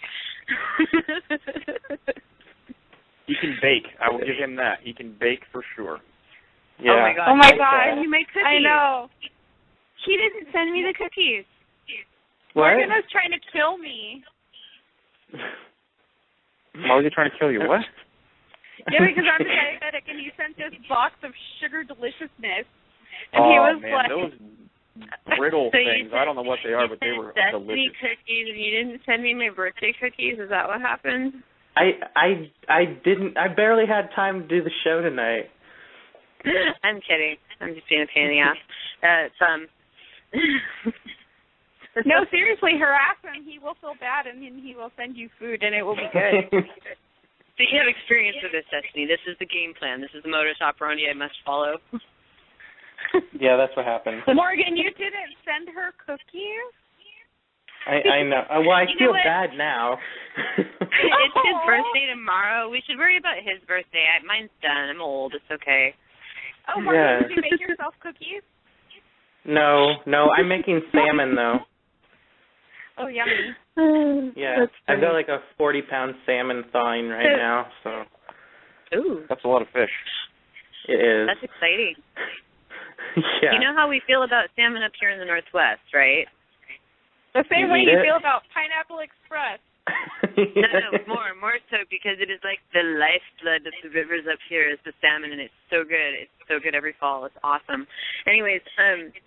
He can bake. I will give him that. He can bake for sure. Yeah. Oh my god. You make cookies. I know. He didn't send me the cookies. What? Morgan was trying to kill me. Why was he trying to kill you? What? Yeah, because I'm diabetic, and he sent this box of sugar deliciousness, and he was man, those brittle things. I don't know what they are, but they were Destiny delicious. cookies, and you didn't send me my birthday cookies. Is that what happened? I didn't. I barely had time to do the show tonight. I'm kidding. I'm just being a pain in the ass. No, seriously, harass him. He will feel bad, and then he will send you food, and it will be good. So you have experience with this, Destiny. This is the game plan. This is the modus operandi I must follow. Yeah, that's what happened. Morgan, you didn't send her cookies? I know. Well, I feel bad now. It's his birthday tomorrow. We should worry about his birthday. Mine's done. I'm old. It's okay. Oh, Morgan, did you make yourself cookies? No. I'm making salmon, though. Oh, yummy. Yeah, I've got like a 40-pound salmon thawing right now, so. Ooh. That's a lot of fish. It is. That's exciting. Yeah. You know how we feel about salmon up here in the Northwest, right? The same way you feel about Pineapple Express. No, more so because it is like the lifeblood of the rivers up here is the salmon, and it's so good. It's so good every fall. It's awesome. Anyways,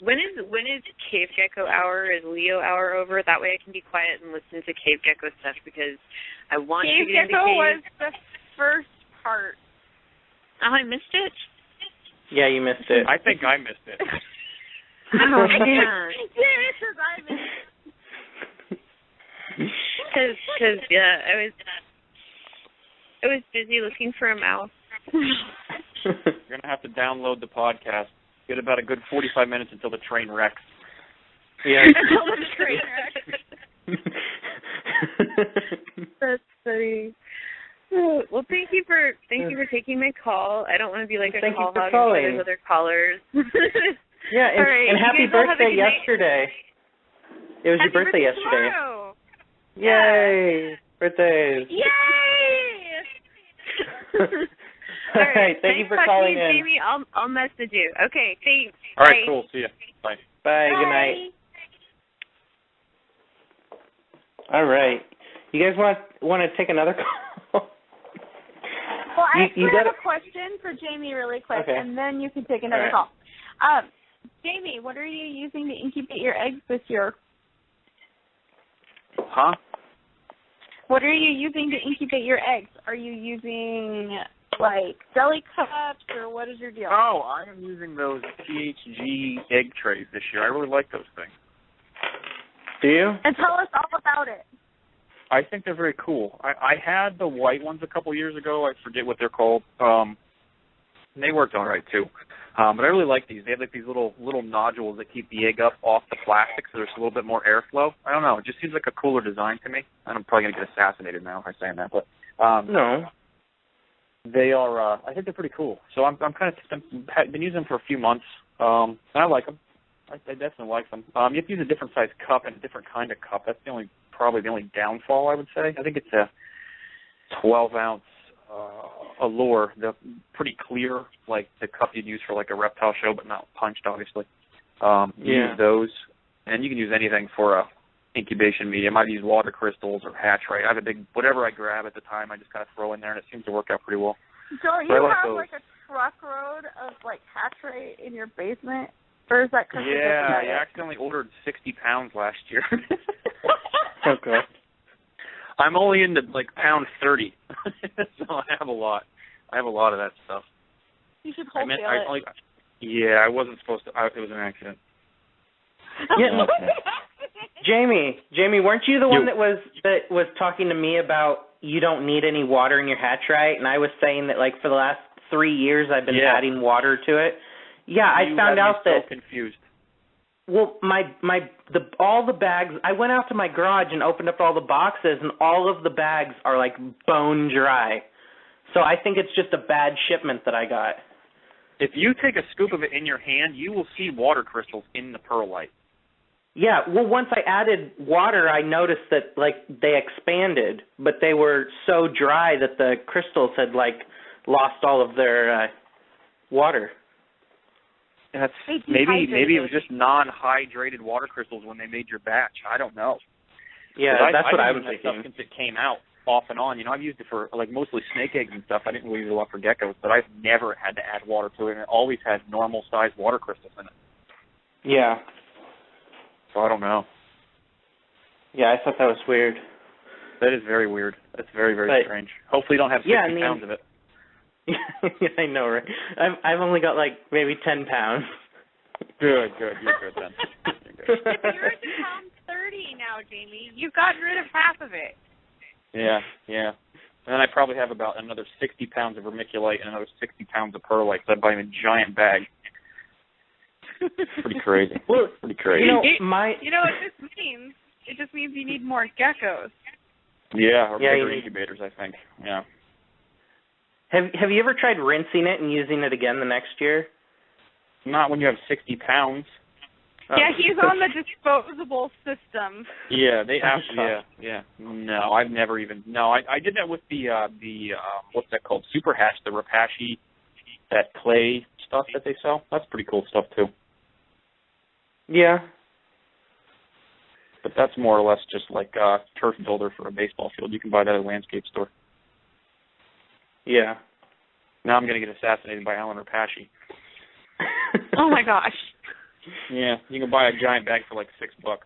when is Cave Gecko Hour? Is Leo Hour over? That way I can be quiet and listen to Cave Gecko stuff because I want to get into Cave Gecko cave. was the first part. Oh, I missed it? Yeah, you missed it. I think I missed it. Oh, man. Yeah, because I missed it. Because yeah, I was busy looking for a mouse. You're going to have to download the podcast. Get about a good 45 minutes until the train wrecks. Yeah. Until the train wreck. That's funny. Well, thank you for taking my call. I don't want to be like a Thank call you for hog calling. and there's other callers. Yeah, and, All right, and happy you guys all have a birthday good night. yesterday. It was Happy your birthday yesterday. Tomorrow. Yay! Birthdays. Yay! All right, thank you for calling in. Jamie, I'll message you. Okay, thanks. All right, Bye. cool. See ya. Bye. Bye. Good night. All right. You guys want to take another call? Well, I You actually have gotta- a question for Jamie really quick, Okay. and then you can take another All call. Jamie, what are you using to incubate your eggs this year? Huh? What are you using to incubate your eggs? Are you using, like, deli cups, or what is your deal? Oh, I am using those THG egg trays this year. I really like those things. Do you? And tell us all about it. I think they're very cool. I had the white ones a couple years ago. I forget what they're called. They worked all right too. But I really like these. They have like these little nodules that keep the egg up off the plastic, so there's a little bit more airflow. I don't know. It just seems like a cooler design to me. I'm probably gonna get assassinated now if I'm saying that, but No. they are. I think they're pretty cool. So I've been using them for a few months, and I like them. I definitely like them. You have to use a different size cup and a different kind of cup. That's probably the only downfall, I would say. I think it's a 12-ounce allure. They're pretty clear, like the cup you'd use for like a reptile show, but not punched, obviously. Use those, and you can use anything for a incubation medium. I've used water crystals or hatch rate. I have a big, whatever I grab at the time, I just kind of throw in there, and it seems to work out pretty well. Don't But I you like have, those. like, a truckload of, like, hatch rate in your basement? Or is that because Yeah, I accidentally ordered 60 pounds last year. Okay. I'm only into like pound 30, so I have a lot. I have a lot of that stuff. You should wholesale it. Yeah, I wasn't supposed to. It was an accident. Yeah. Jamie, weren't you the one that was talking to me about you don't need any water in your hatch, right? And I was saying that like for the last 3 years I've been adding water to it. Yeah, I found out that. So confused. Well, all the bags. I went out to my garage and opened up all the boxes, and all of the bags are like bone dry. So I think it's just a bad shipment that I got. If you take a scoop of it in your hand, you will see water crystals in the perlite. Yeah, well, once I added water, I noticed that like they expanded, but they were so dry that the crystals had like lost all of their water. That's maybe it was just non-hydrated water crystals when they made your batch. I don't know. Yeah, that's what I was thinking. Stuff since it came out, off and on. You know, I've used it for like mostly snake eggs and stuff. I didn't really use it a lot for geckos, but I've never had to add water to it, and it always has normal-sized water crystals in it. Yeah. So I don't know. Yeah, I thought that was weird. That is very weird. That's very, very strange. Hopefully you don't have 60 pounds of it. Yeah, I know, right? I've only got like maybe 10 pounds. Good. You're good then. You're at pound 30 now, Jamie. You've gotten rid of half of it. Yeah. And then I probably have about another 60 pounds of vermiculite and another 60 pounds of perlite, so I buy a giant bag. Pretty crazy. Well, pretty crazy. You know what this means? It just means you need more geckos. Yeah, or bigger incubators, I think. Yeah. Have you ever tried rinsing it and using it again the next year? Not when you have 60 pounds. Yeah, he's on the disposable system. Yeah, they actually. Yeah. No, I've never even. No, I did that with the what's that called? Super Hatch, the Rapashi, that clay stuff that they sell. That's pretty cool stuff too. Yeah. But that's more or less just like a turf builder for a baseball field. You can buy that at a landscape store. Yeah. Now I'm going to get assassinated by Alan Rapace. Oh my gosh. Yeah, you can buy a giant bag for like $6.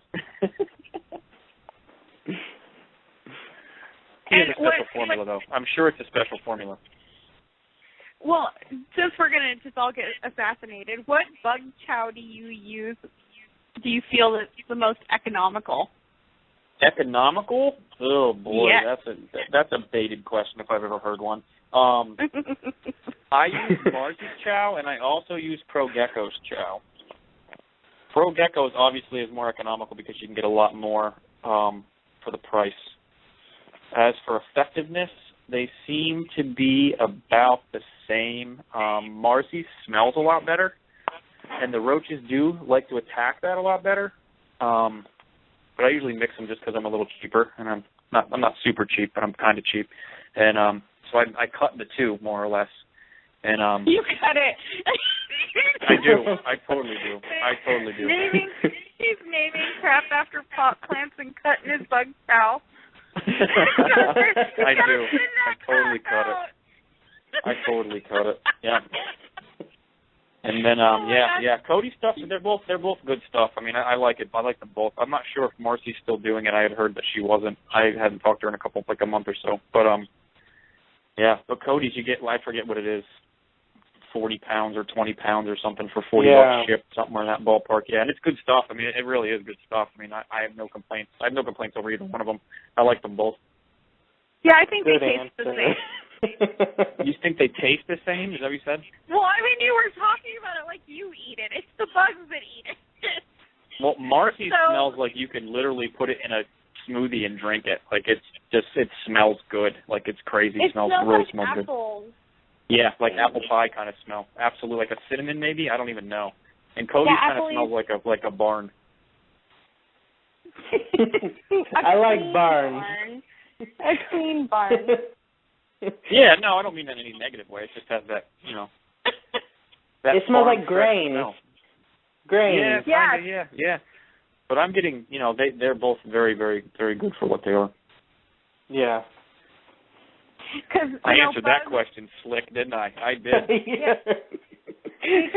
He has a special formula, though. I'm sure it's a special formula. Well, since we're going to just all get assassinated, what bug chow do you use? Do you feel that's the most economical? Economical? Oh boy, Yeah. that's a baited question if I've ever heard one. I use Marzi's chow, and I also use Pro Gecko's chow. Pro Gecko's obviously is more economical because you can get a lot more for the price. As for effectiveness, they seem to be about the same. Marzi's smells a lot better, and the roaches do like to attack that a lot better. But I usually mix them just because I'm a little cheaper, and I'm not super cheap, but I'm kind of cheap, and so I cut the two more or less. And you cut it. I do. I totally do. He's naming crap after pot plants and cutting his bug chow. I do. I totally cut it. I totally cut it. Yeah. And then Cody's stuff. They're both good stuff. I mean, I like it. I like them both. I'm not sure if Marcy's still doing it. I had heard that she wasn't. I hadn't talked to her in a month or so. But yeah. But Cody's, you get. I forget what it is. 40 pounds or 20 pounds or something for $40 shipped, somewhere in that ballpark. Yeah, and it's good stuff. I mean, it really is good stuff. I mean, I have no complaints. I have no complaints over either one of them. I like them both. Yeah, I think they taste the same. You think they taste the same? Is that what you said? Well, I mean, you were talking about it like you eat it. It's the bugs that eat it. Well, Marcy smells like you could literally put it in a smoothie and drink it. Like it smells good. Like it's crazy. It smells really like apples. Good. Yeah, like apple pie kind of smell. Absolutely, like a cinnamon maybe. I don't even know. And Cody's kind of smells like a barn. I like barns. A clean barn. Yeah, no, I don't mean that in any negative way. It just has that, you know. That it smells like grain. Grain. Yeah. But I'm getting, you know, they're both very, very, very good for what they are. Yeah. I answered that question slick, didn't I? I did. Yeah.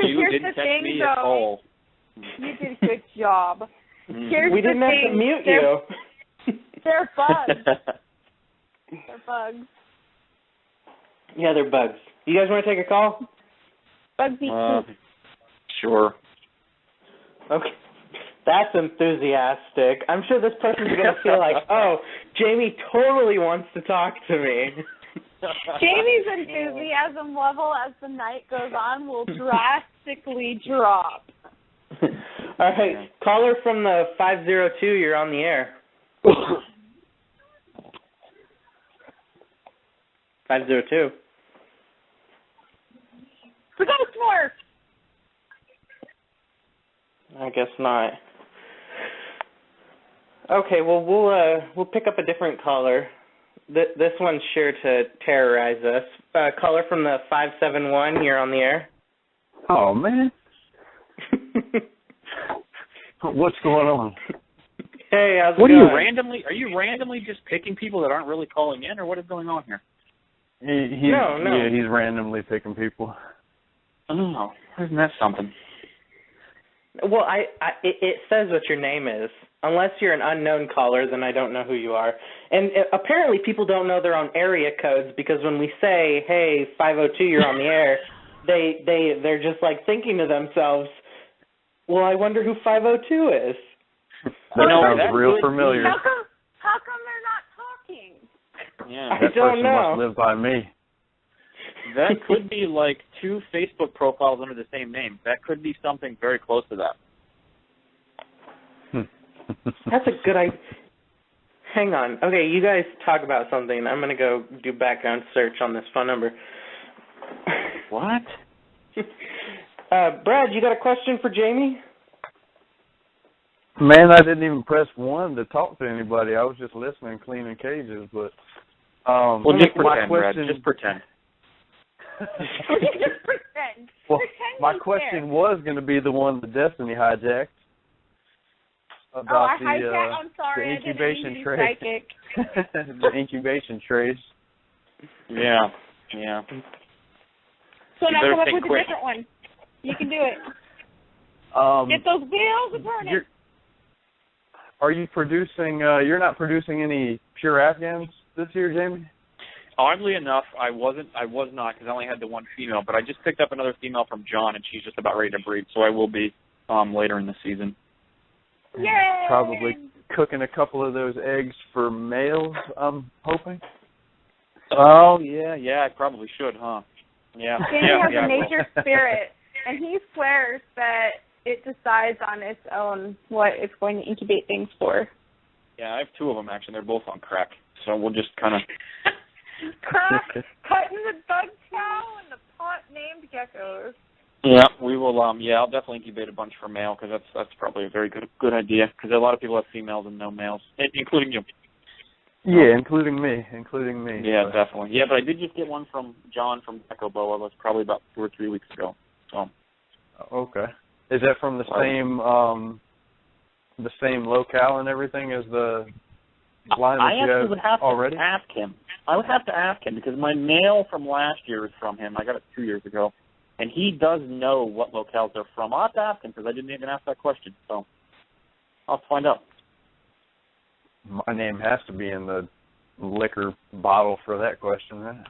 You didn't catch me at all. You did a good job. We didn't have to mute you. They're bugs. They're bugs. Yeah, they're bugs. You guys want to take a call? Bugs eat poop. Sure. Okay. That's enthusiastic. I'm sure this person's going to feel like, oh, Jamie totally wants to talk to me. Jamie's enthusiasm level as the night goes on will drastically drop. All right. Caller from the 502, you're on the air. 502. The ghost morph. I guess not. Okay, well we'll pick up a different caller. This one's sure to terrorize us. Caller from the 571, you're on the air. Oh man. What's going on? Hey, how's it going? Are you randomly just picking people that aren't really calling in, or what is going on here? No. Yeah, he's randomly picking people. Oh, isn't that something? Well, it says what your name is. Unless you're an unknown caller, then I don't know who you are. And apparently people don't know their own area codes, because when we say, hey, 502, you're on the air, they're just like thinking to themselves, well, I wonder who 502 is. That sounds real familiar. How come they're not talking? Yeah, that person must live by me. That could be like two Facebook profiles under the same name. That could be something very close to that. That's a good idea. Hang on. Okay, you guys talk about something. I'm going to go do background search on this phone number. What? Brad, you got a question for Jamie? Man, I didn't even press 1 to talk to anybody. I was just listening, cleaning cages. But well, just pretend, Brad. Just pretend. Just pretend. Well, my question was going to be the one that Destiny hijacked. about I'm sorry, the incubation I didn't trays. psychic. The incubation trays. Yeah. So now come up with quick. a different one. You can do it. Get those wheels burning. Are you producing? You're not producing any pure Afghans this year, Jamie? Oddly enough, I was not, because I only had the one female. But I just picked up another female from John, and she's just about ready to breed. So I will be later in the season. Yay! Probably cooking a couple of those eggs for males, I'm hoping. Oh yeah, I probably should, huh? Yeah. Jamie has a nature spirit, and he swears that it decides on its own what it's going to incubate things for. Yeah, I have two of them actually. They're both on crack, so we'll just kind of. Crack, cutting the bug chow and the pot named geckos. Yeah, we will. I'll definitely incubate a bunch for male because that's probably a very good idea because a lot of people have females and no males, including you. Yeah, including me. Yeah, definitely. Yeah, but I did just get one from John from GECKO Boa. It was probably about 2 or 3 weeks ago. So. Okay. Is that from the same locale and everything as the line that you have would have already? To ask him. I would have to ask him because my male from last year is from him. I got it 2 years ago, and he does know what locales they're from. I'll have to ask him because I didn't even ask that question. So I'll find out. My name has to be in the liquor bottle for that question, right?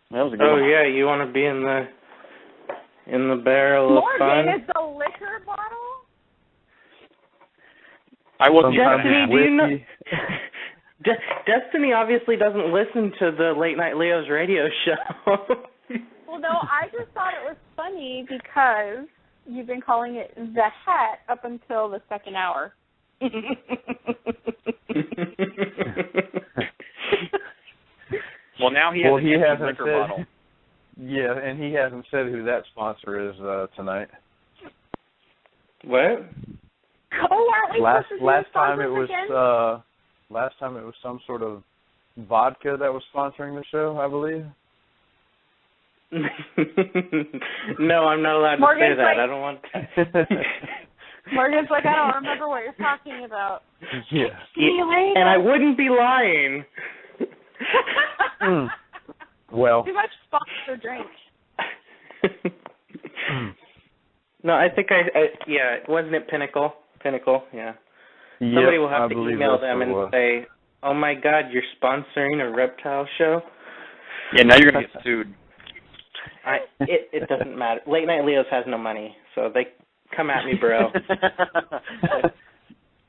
That was a good one. Yeah, you want to be in the barrel of fun? Morgan, it's a liquor bottle? I wasn't. Destiny, do you know? Destiny obviously doesn't listen to the Late Night Leo's radio show. Well, no, I just thought it was funny because you've been calling it the hat up until the second hour. Well, now he has a liquor bottle. Yeah, and he hasn't said who that sponsor is tonight. What? Oh, aren't we last time it was some sort of vodka that was sponsoring the show, I believe. No, I'm not allowed to say that. I don't want to. Morgan's like, I don't remember what you're talking about. Yeah. And I wouldn't be lying. Well. Too much sponsor drink. No, I think wasn't it Pinnacle? Pinnacle, yeah. Somebody will have to email them and say, oh my God, you're sponsoring a reptile show? Yeah, now you're going to get sued. It doesn't matter. Late Night Leo's has no money, so they come at me, bro.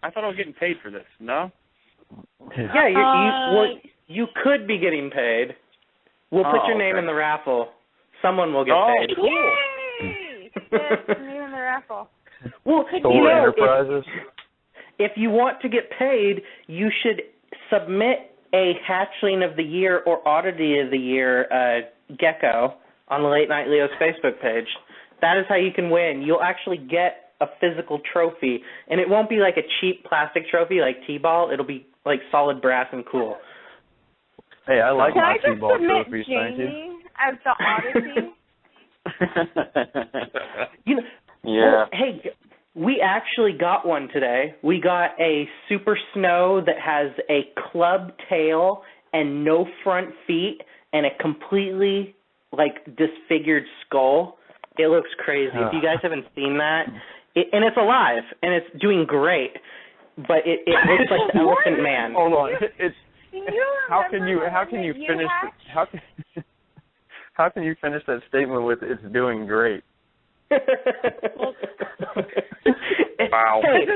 I thought I was getting paid for this. No? Yeah, you could be getting paid. We'll put your name in the raffle. Someone will get paid. Cool. Yay! Get your name in the raffle. Well, THOR Enterprises. If you want to get paid, you should submit a Hatchling of the Year or Oddity of the Year gecko on the Late Night Leo's Facebook page. That is how you can win. You'll actually get a physical trophy, and it won't be like a cheap plastic trophy like T-ball. It'll be like solid brass and cool. Hey, I like my T-ball trophies, thank you. Jamie, as the Odyssey? Well, hey, we actually got one today. We got a Super Snow that has a club tail and no front feet and a completely, disfigured skull. It looks crazy. If you guys haven't seen that, and it's alive, and it's doing great, but it looks like the Elephant Man. Hold on. How can you finish that statement with "it's doing great"? Wow. Hey,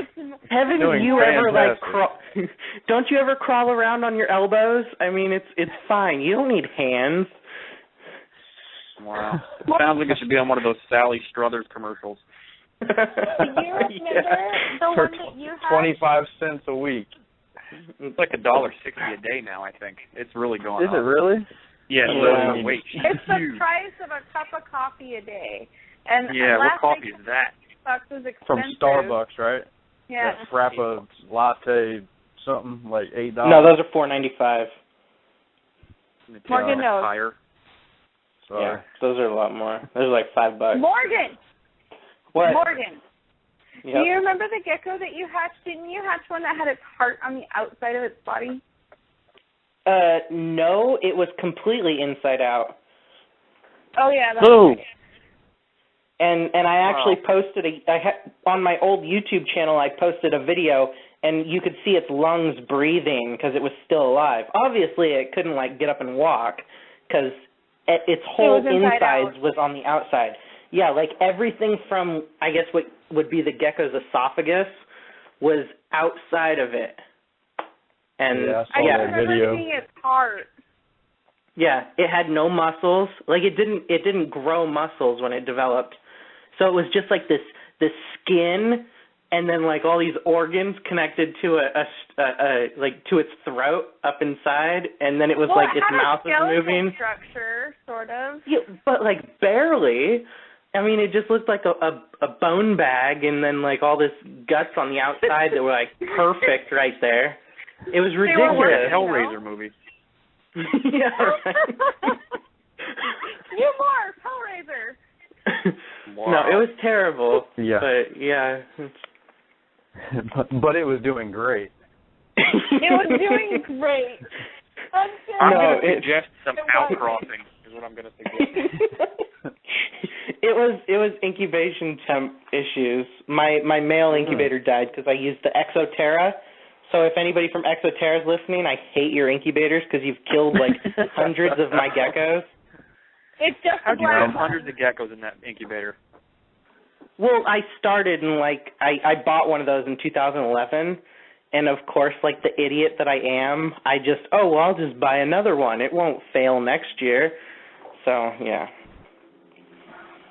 haven't you ever don't you ever crawl around on your elbows? I mean, it's fine. You don't need hands. Wow. It sounds like it should be on one of those Sally Struthers commercials. Do you remember the one that you had? 25 cents a week. It's like $1.60 a day now, I think. It's really going up. Is it really? Yeah, wait. It's the price of a cup of coffee a day. And what coffee is that? Was expensive. From Starbucks, right? Yeah. That Frappa latte, something like $8. No, those are $4.95. Morgan knows. Higher. Sorry. Yeah, those are a lot more. Those are like $5. Morgan. What? Morgan. Do you remember the gecko that you hatched? Didn't you hatch one that had its heart on the outside of its body? No, it was completely inside out. Oh yeah. That's right. And I actually posted on my old YouTube channel. I posted a video, and you could see its lungs breathing because it was still alive. Obviously, it couldn't get up and walk because its whole insides was on the outside. Yeah, everything from I guess what would be the gecko's esophagus was outside of it. And I saw that video. Seeing its heart. Yeah, it had no muscles. It didn't grow muscles when it developed. So it was just this skin, and then all these organs connected to to its throat up inside, and then it was its mouth was moving. Structure, sort of. Yeah, but barely. I mean, it just looked like a bone bag, and then all this guts on the outside that were perfect right there. It was ridiculous. Hellraiser movie. Yeah. Right. You more Hellraiser. Wow. No, it was terrible. Yeah. But yeah. but it was doing great. It was doing great. I'm going to suggest some outcropping is what I'm going to suggest. It was incubation temp issues. My male incubator died because I used the Exoterra. So if anybody from Exoterra is listening, I hate your incubators because you've killed hundreds of my geckos. It's just How do you have hundreds of geckos in that incubator? Well, I started and I bought one of those in 2011, and of course, the idiot that I am, I just I'll just buy another one. It won't fail next year. So yeah.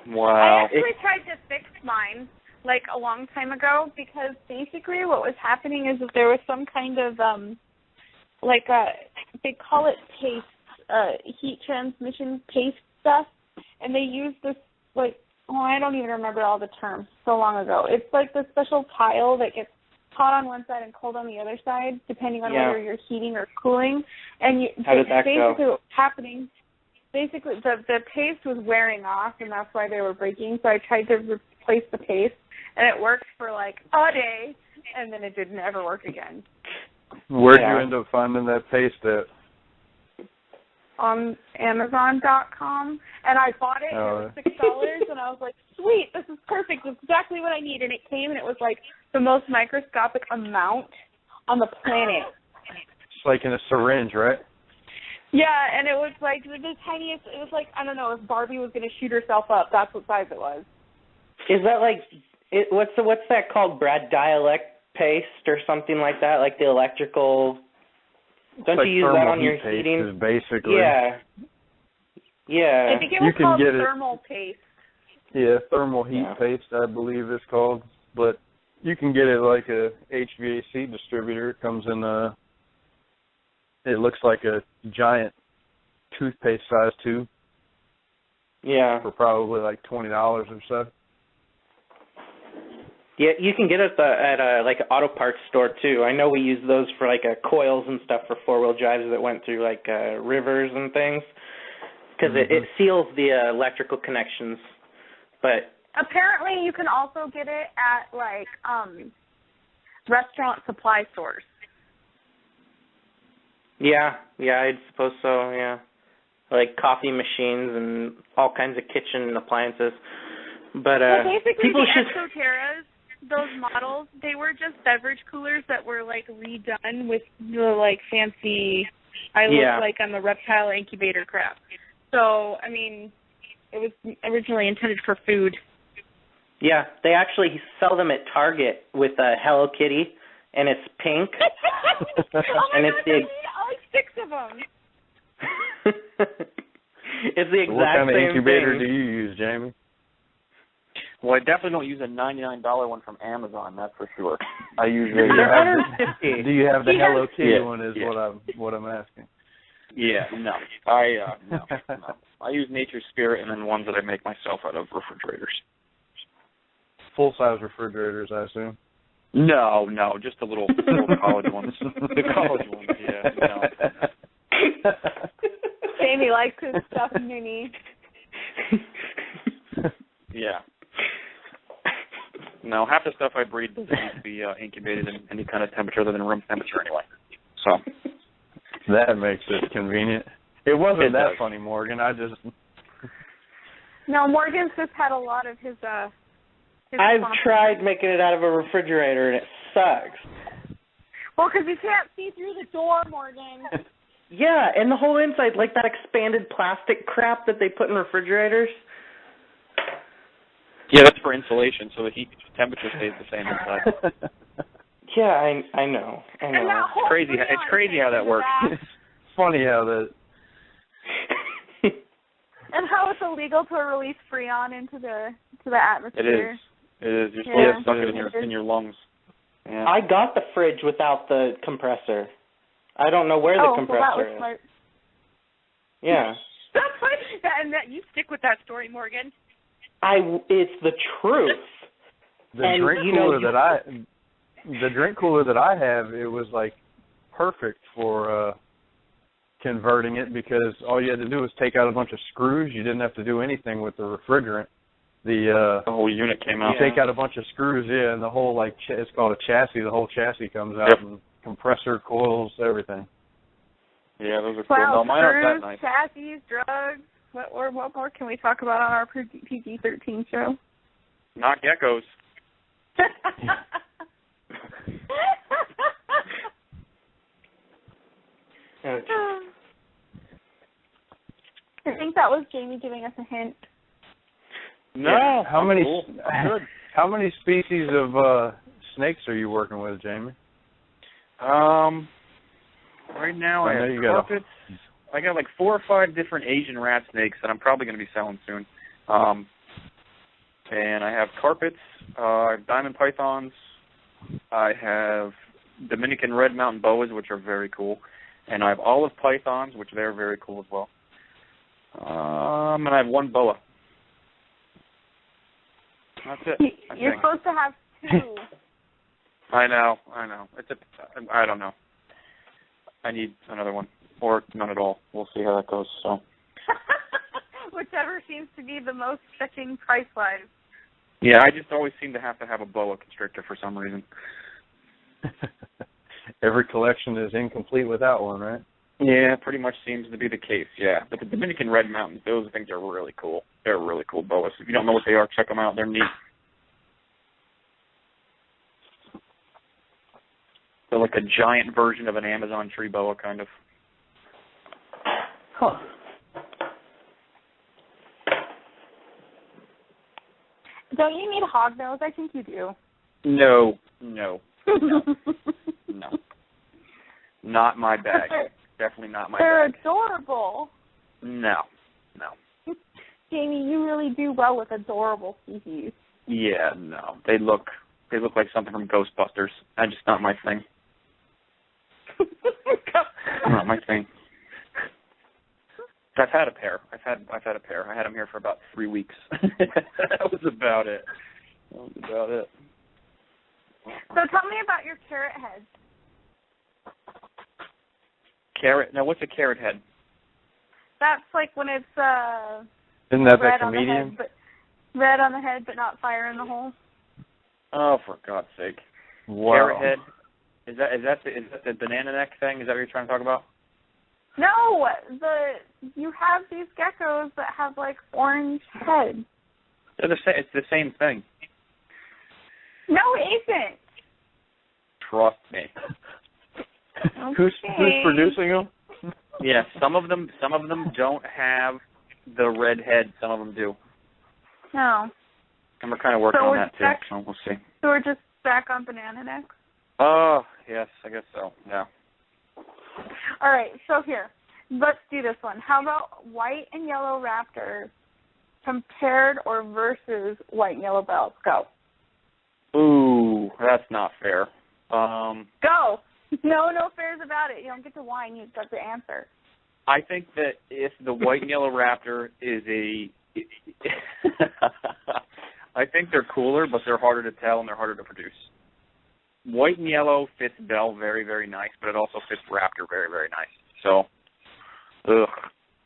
Wow. I actually tried to fix mine a long time ago because basically what was happening is that there was some kind of they call it paste, heat transmission paste stuff, and they use this I don't even remember all the terms, so long ago. It's the special tile that gets hot on one side and cold on the other side, depending on whether you're heating or cooling. And how did that go? Basically, what's happening? Basically, the paste was wearing off, and that's why they were breaking. So I tried to replace the paste, and it worked for a day, and then it didn't ever work again. Where'd you end up finding that paste at? On Amazon.com, and I bought it, and it was $6, and I was like, sweet, this is perfect, it's exactly what I need, and it came, and it was the most microscopic amount on the planet. It's in a syringe, right? Yeah, and it was the tiniest, it was I don't know, if Barbie was going to shoot herself up, that's what size it was. Is that what's that called, Brad? Dialect paste or something like that, the electrical... Don't you use that on your heating? Basically. Yeah. I think it was called thermal paste. Yeah, thermal heat paste, I believe it's called. But you can get it a HVAC distributor. It comes in it looks like a giant toothpaste size tube. Yeah. For probably $20 or so. Yeah, you can get it at an auto parts store too. I know we use those for coils and stuff for 4-wheel drives that went through rivers and things because it seals the electrical connections. But apparently, you can also get it at restaurant supply stores. Yeah, I suppose so. Yeah, coffee machines and all kinds of kitchen appliances. But basically, people the Exoterras, those models, they were just beverage coolers that were redone with the fancy look on the reptile incubator crap. So I mean, it was originally intended for food. Yeah, they actually sell them at Target with a Hello Kitty, and it's pink. And it's the 6 of them. It's the exact same thing. What kind of incubator do you use, Jamie? Well, I definitely don't use a $99 one from Amazon. That's for sure. I use do you have the Hello Kitty one? Is what I'm asking. Yeah, no. No. I use Nature's Spirit and then ones that I make myself out of refrigerators. Full size refrigerators, I assume. No, just the little college ones. The college ones, yeah. No. Jamie likes his stuff mini. Yeah. no, half the stuff I breed doesn't need to be incubated in any kind of temperature other than room temperature anyway. So that makes it convenient. It wasn't that funny, Morgan. No, Morgan's just had a lot of his I've tried making it out of a refrigerator, and it sucks. Well, because you can't see through the door, Morgan. Yeah, and the whole inside, like that expanded plastic crap that they put in refrigerators. Yeah, that's for insulation, so the temperature stays the same inside. Yeah, I know. It's crazy. It's crazy how that works. It's funny how that. And how it's illegal to release Freon into the atmosphere. It is. You're supposed to suck it in your lungs. Yeah. I got the fridge without the compressor. I don't know where the compressor that was is. Smart. Yeah. That's funny. And that you stick with that story, Morgan. It's the truth. The drink cooler that I have, it was like perfect for converting it, because all you had to do was take out a bunch of screws. You didn't have to do anything with the refrigerant. The whole unit came out. You take out a bunch of screws, and the whole it's called a chassis. The whole chassis comes out, and compressor, coils, everything. Yeah, those are cool. Wow, no, mine aren't screws, that nice. chassis, drugs. What more can we talk about on our PG-13 show? Not geckos. I think that was Jamie giving us a hint. No. Yeah. How many species of snakes are you working with, Jamie? Right now I have carpets. I got like 4 or 5 different Asian rat snakes that I'm probably going to be selling soon. And I have carpets. I have diamond pythons. I have Dominican red mountain boas, which are very cool. And I have olive pythons, which they're very cool as well. And I have 1 boa. That's it. You're supposed to have 2. I know. I don't know. I need another one, or none at all. We'll see how that goes. So. Whichever seems to be the most fetching price-wise. Yeah, I just always seem to have a boa constrictor for some reason. Every collection is incomplete without one, right? Yeah, pretty much seems to be the case, yeah. But the Dominican red mountains, those things are really cool. They're really cool boas. If you don't know what they are, check them out. They're neat. They're like a giant version of an Amazon tree boa, kind of. Huh. Don't you need a hog nose? I think you do. No. Not my bag. Definitely not my They're bag. adorable. No. Jamie, you really do well with adorable species. Yeah, no. They look like something from Ghostbusters. That's just not my thing. Not my thing. I've had a pair. I've had a pair. I had them here for about 3 weeks. That was about it. So tell me about your carrot heads. Carrot? Now, what's a carrot head? That's like when it's Isn't that red the on comedian? the head, but red on the head, but not fire in the hole. Oh, for God's sake! Wow. Carrot head. Is that the banana neck thing? Is that what you're trying to talk about? No, you have these geckos that have like orange heads. It's the same thing. No, it isn't. Trust me. Okay. Who's producing them? Yeah, some of them don't have the red head. Some of them do. No. And we're kind of working on that too. So we'll see. So we're just back on banana necks. Oh, yes, I guess so. Yeah. All right, so here, let's do this one. How about white and yellow raptors compared or versus white and yellow bells? Go. Ooh, that's not fair. Go. No fairs about it. You don't get to whine. You've got the answer. I think that if the white and yellow raptor is I think they're cooler, but they're harder to tell and they're harder to produce. White and yellow fits bell very, very nice, but it also fits raptor very, very nice. So,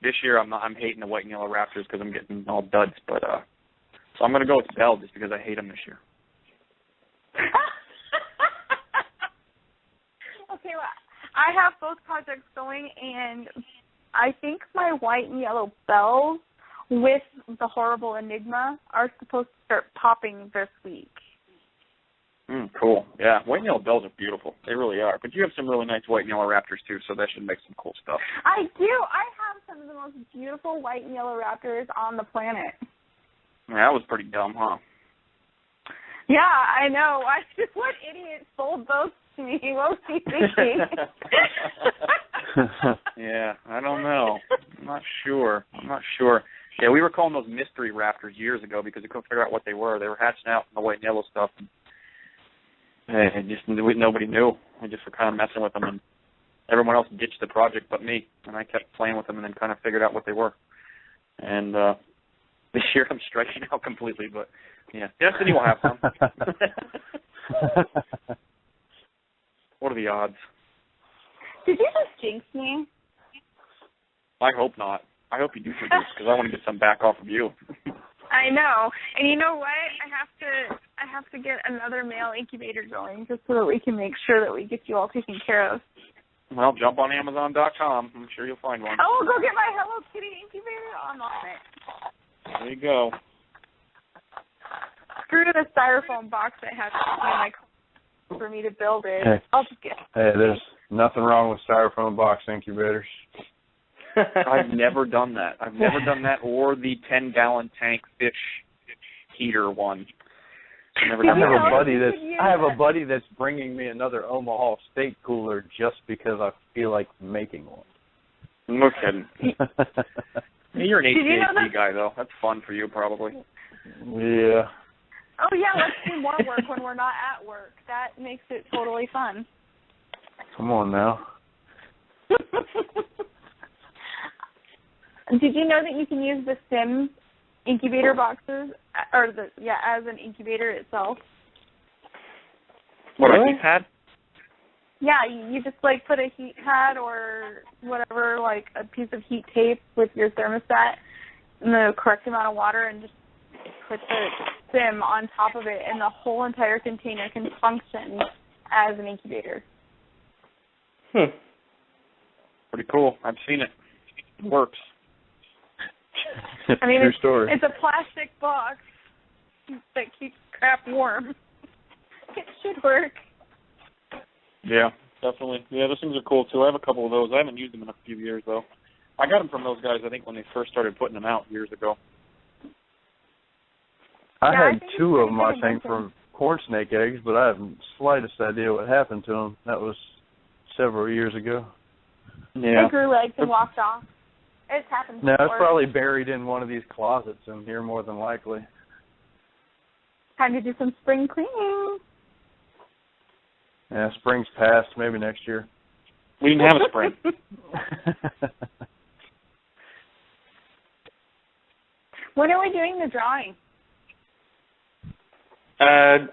this year I'm hating the white and yellow raptors because I'm getting all duds, but so I'm gonna go with bell just because I hate them this year. I have both projects going, and I think my white and yellow bells with the horrible enigma are supposed to start popping this week. Cool. Yeah, white and yellow bells are beautiful. They really are. But you have some really nice white and yellow raptors, too, so that should make some cool stuff. I do. I have some of the most beautiful white and yellow raptors on the planet. Yeah, that was pretty dumb, huh? Yeah, I know. What idiot sold those to me? What was he thinking? Yeah, I don't know. I'm not sure. Yeah, we were calling those mystery raptors years ago because we couldn't figure out what they were. They were hatching out in the white and yellow stuff. And just nobody knew. We just were kind of messing with them, and everyone else ditched the project but me. And I kept playing with them and then kind of figured out what they were. And this year I'm striking out completely, but yeah, Destiny will have some. What are the odds? Did you just jinx me? I hope not. I hope you do some this because I want to get some back off of you. I know. And you know what? I have to get another male incubator going just so that we can make sure that we get you all taken care of. Well, jump on Amazon.com. I'm sure you'll find one. Oh, go get my Hello Kitty incubator. I'm on it. There you go. Screw the styrofoam box I have in my car for me to build it. Hey. I'll just get it. Hey, there's nothing wrong with styrofoam box incubators. I've never done that. I've never done that or the 10-gallon tank fish heater one. I have a buddy that's bringing me another Omaha steak cooler just because I feel like making one. No kidding. You're an HVAC guy, though. That's fun for you, probably. Yeah. Oh, yeah, let's do more work when we're not at work. That makes it totally fun. Come on now. Did you know that you can use the Sim incubator boxes, or as an incubator itself? What, a heat pad? Yeah, you just put a heat pad or whatever, a piece of heat tape with your thermostat and the correct amount of water, and just put the Sim on top of it, and the whole entire container can function as an incubator. Pretty cool. I've seen it. It works. I mean, True story. It's a plastic box that keeps crap warm. It should work. Yeah, definitely. Yeah, those things are cool, too. I have a couple of those. I haven't used them in a few years, though. I got them from those guys, I think, when they first started putting them out years ago. I had two of them, I think, from corn snake eggs, but I have the slightest idea what happened to them. That was several years ago. Yeah. They grew legs and walked off. It's happened before. No, it's probably buried in one of these closets in here, more than likely. Time to do some spring cleaning. Yeah, spring's past. Maybe next year. We didn't have a spring. When are we doing the drawing? I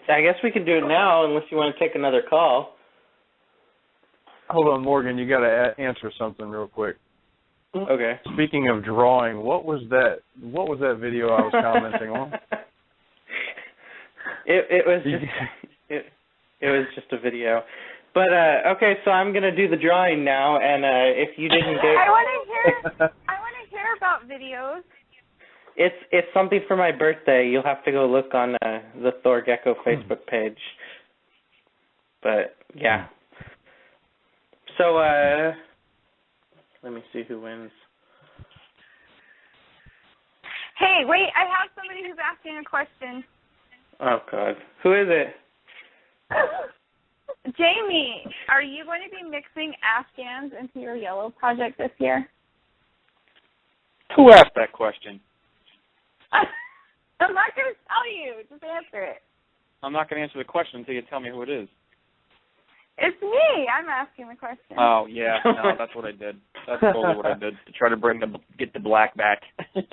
guess we can do it now, unless you want to take another call. Hold on, Morgan. You got to answer something real quick. Okay. Speaking of drawing, what was that video I was commenting on? It was just a video. But okay, so I'm gonna do the drawing now, and if you didn't get, I want to hear about videos. It's something for my birthday. You'll have to go look on the THOR GECKO Facebook page. But yeah. So let me see who wins. Hey, wait, I have somebody who's asking a question. Oh, God. Who is it? Jamie, are you going to be mixing Afghans into your yellow project this year? Who asked that question? I'm not going to tell you. Just answer it. I'm not going to answer the question until you tell me who it is. It's me. I'm asking the question. Oh, yeah. No, that's what I did. That's totally what I did, to try to get the black back. That's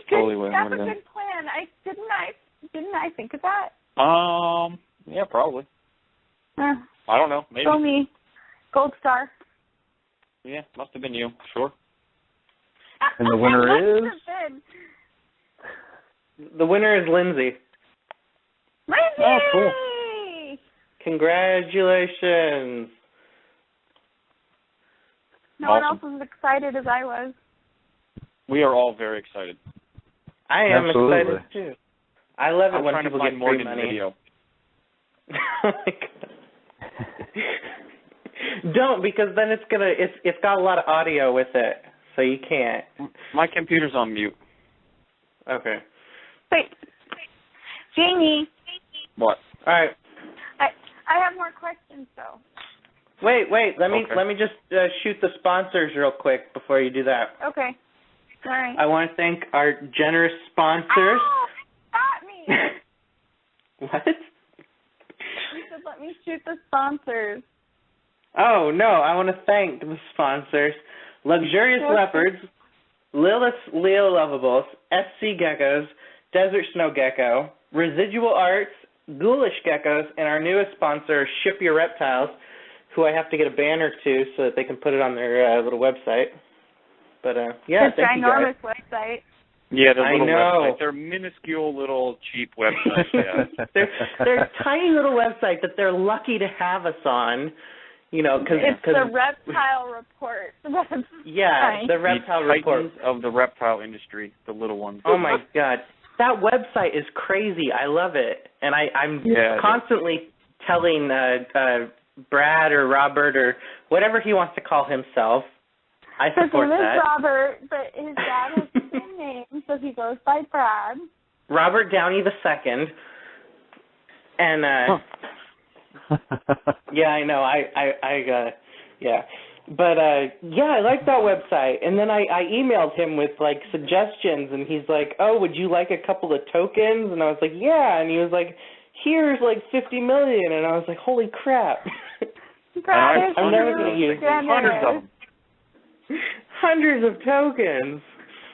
totally what I did. That's a good plan. Didn't I think of that? Yeah, probably. I don't know. Maybe. Show me. Gold star. Yeah, must have been you. Sure. And the winner is? The winner is Lindsay. Lindsay! Oh, cool. Congratulations. No one else was as excited as I was. We are all very excited. I am Absolutely. excited too. I love it I'm when trying people to find get more free than money. video. Oh my God. Don't, because then it's got a lot of audio with it, so you can't. My computer's on mute. Okay. Wait, Jamie. What? All right. I have more questions though. Wait. Let me just shoot the sponsors real quick before you do that. Okay. All right. I want to thank our generous sponsors. Oh, stop me! What? You said let me shoot the sponsors. Oh no! I want to thank the sponsors: Luxurious Leopards, Lilith's Leo Lovables, SC Geckos, Desert Snow Gecko, Residual Arts, Ghoulish Geckos, and our newest sponsor, Ship Your Reptiles, who I have to get a banner to so that they can put it on their little website. But yeah, it's thank you guys. ginormous website. Yeah, they're little I know. websites. They're minuscule little cheap websites. Yeah. they're a tiny little website that they're lucky to have us on. You know, because it's the Reptile Report. Yeah, the Reptile Report of the reptile industry, the little ones. Oh my God, that website is crazy. I love it, and I'm constantly telling Brad or Robert or whatever he wants to call himself. I support that. His name is that. Robert, but his dad has the same name, so he goes by Brad. Robert Downey II. And yeah, I know. Yeah. But yeah, I like that website. And then I emailed him with like suggestions, and he's like, "Oh, would you like a couple of tokens?" And I was like, "Yeah." And he was like, "Here's like 50 million." And I was like, "Holy crap!" Brad, I'm never going to use hundreds of them. Hundreds of tokens.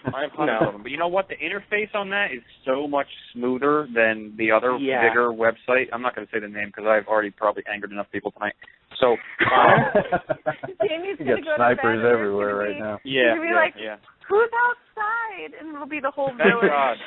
I have hundreds of them. But you know what? The interface on that is so much smoother than the other bigger website. I'm not going to say the name because I've already probably angered enough people tonight. So, Jamie's you gonna got go snipers to bed everywhere right now. Yeah, who's outside? And it'll be the whole Thank village. God.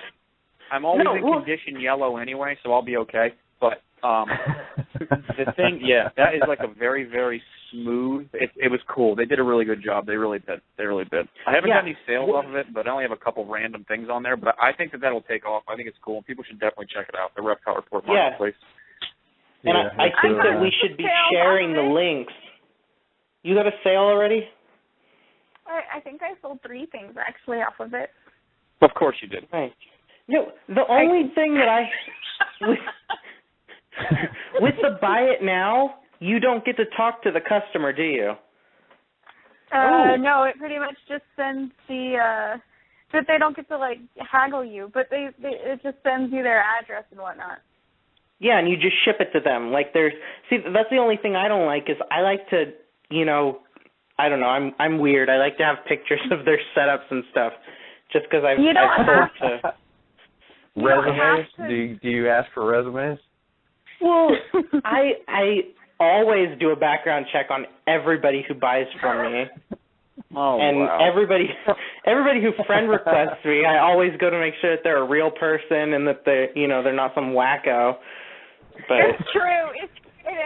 I'm always in condition yellow anyway, so I'll be okay. But the thing, that is like a very, very smooth. It was cool. They did a really good job. They really did. I haven't got any sales off of it, but I only have a couple random things on there. But I think that'll take off. I think it's cool, and people should definitely check it out. The Reptile Report Marketplace. And I think that we should be sharing the links. You got a sale already? I think I sold 3 things actually off of it. Of course you did. Right. No, the only thing that with the buy it now, you don't get to talk to the customer, do you? No, it pretty much just sends but they don't get to like haggle you, but it just sends you their address and whatnot. Yeah, and you just ship it to them. Like that's the only thing I don't like is I like to, I don't know, I'm weird. I like to have pictures of their setups and stuff, just because I've sold to. Resumes? Do you ask for resumes? Well, I always do a background check on everybody who buys from me. Everybody who friend requests me, I always go to make sure that they're a real person and that they're not some wacko. But it's true. If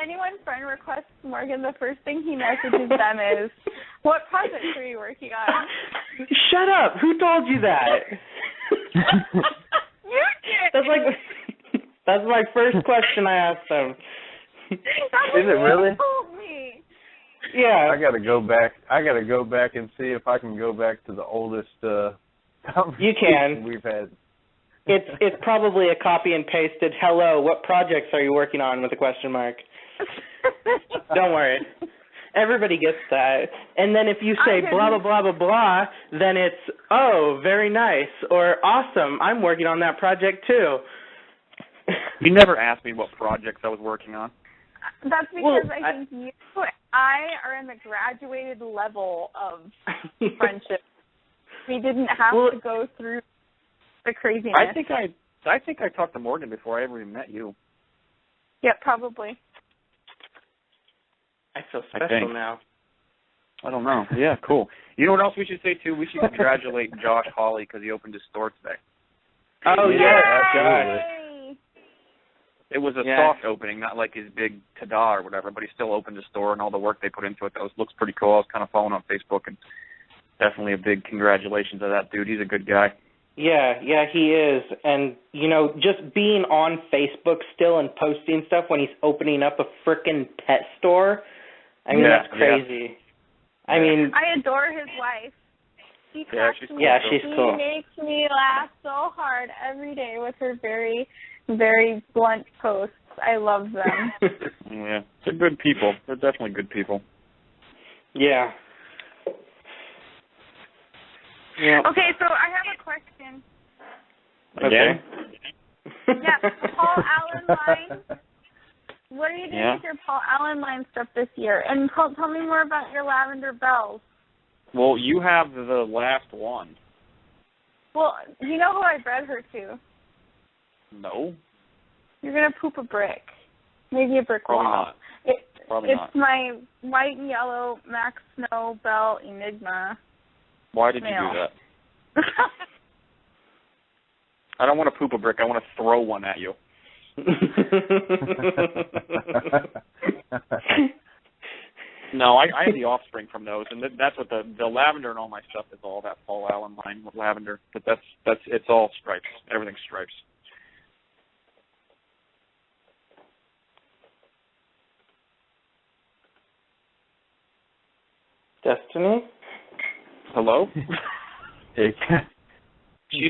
anyone friend requests Morgan, the first thing he messages them is, "What project are you working on?" Shut up! Who told you that? You did. That's my first question I asked them. Is it really? Told me. Yeah. I gotta go back and see if I can go back to the oldest you can. We've had. It's probably a copy and pasted "Hello, what projects are you working on?" with a question mark. Don't worry. Everybody gets that. And then if you say blah blah blah blah blah, then it's "Oh, very nice" or "Awesome, I'm working on that project too." You never asked me what projects I was working on. That's because I think you and I are in the graduated level of friendship. We didn't have to go through the craziness. I think I talked to Morgan before I ever even met you. Yeah, probably. I feel special now. I don't know. Yeah, cool. You know what else we should say too? We should congratulate Josh Hawley because he opened his store today. Oh yeah, absolutely. It was a soft opening, not like his big ta-da or whatever, but he still opened the store and all the work they put into it. That looks pretty cool. I was kind of following on Facebook, and definitely a big congratulations to that dude. He's a good guy. Yeah, he is. And, you know, just being on Facebook still and posting stuff when he's opening up a frickin' pet store, I mean, that's crazy. Yeah. I mean, I adore his wife. She's cool. She makes me laugh so hard every day with her very, very blunt posts. I love them. Yeah, they're good people. They're definitely good people. Yeah. Okay, so I have a question. Okay. Yeah, Paul Allen line. What are you doing with your Paul Allen line stuff this year? And tell me more about your lavender bells. Well, you have the last one. Well, you know who I bred her to? No. You're going to poop a brick. Maybe a brick Probably wall. Not. Probably not. It's my white and yellow Max Snow Bell Enigma. Why did you do that? I don't want to poop a brick. I want to throw one at you. No, I have the offspring from those, and that's what the lavender and all my stuff is all that Paul Allen line with lavender. But that's it's all stripes. Everything's stripes. Destiny? Hello? She's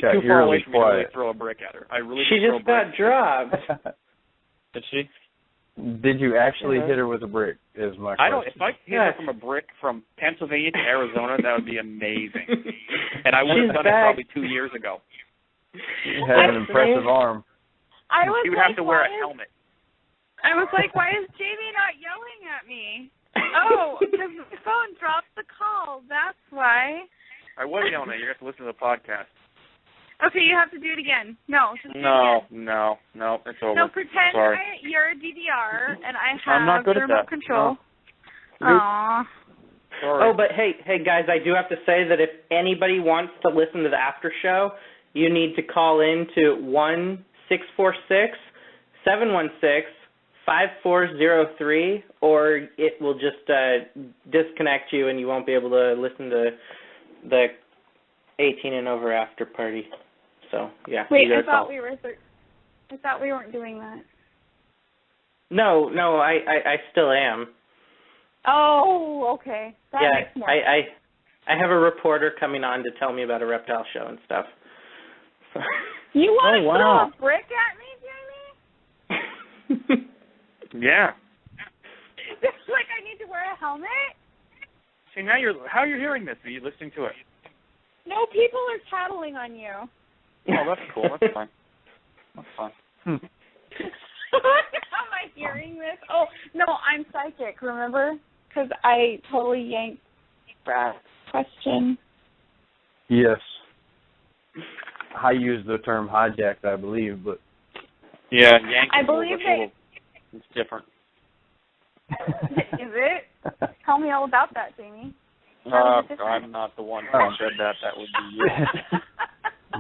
too far away from me to really throw a brick at her. I really she just got dropped. Did she? Did you actually hit her with a brick? Is my question. If I hit her from a brick from Pennsylvania to Arizona, that would be amazing. And I would have done it probably 2 years ago. You had an impressive arm. She would have to wear a helmet. I was like, why is Jamie not yelling at me? Oh, because my phone dropped the call. That's why. I was yelling at you. You have to listen to the podcast. Okay, you have to do it again. No, just do it again. No, it's over. No, pretend Sorry. you're a DVR and I I'm not have good remote at that. control. No. Aww. Sorry. Oh, but hey, guys, I do have to say that if anybody wants to listen to the after show, you need to call in to 1-646-716-5403, or it will just disconnect you and you won't be able to listen to the 18 and over after party. So, yeah. Wait, I thought we weren't doing that. No, I still am. Oh, okay. That makes more sense. I have a reporter coming on to tell me about a reptile show and stuff. So. You want to throw a brick at me, Jamie? Yeah. It's like I need to wear a helmet? See, now how are you hearing this? Are you listening to it? No, people are tattling on you. Oh, that's cool. That's fine. That's fine. Am I hearing this? Oh, no, I'm psychic, remember? Because I totally yanked Brad's question. Yes. I use the term hijacked, I believe, but... Yeah, yanked. I believe it's different. Is it? Tell me all about that, Jamie. I'm not the one who said that. That would be you.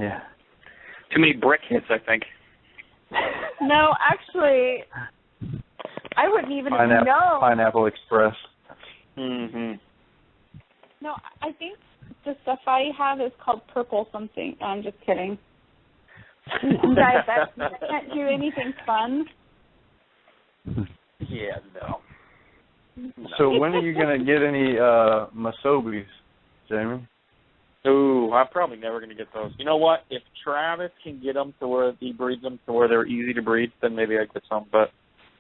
Yeah. Too many brick hits, I think. No, actually, I wouldn't even know. Pineapple Express. Mm-hmm. No, I think the stuff I have is called purple something. I'm just kidding. I'm diabetic. I can't do anything fun. Yeah, no. So when are you going to get any Masobis, Jamie? Ooh, I'm probably never going to get those. You know what? If Travis can get them to where he breeds them to where they're easy to breed, then maybe I get some. But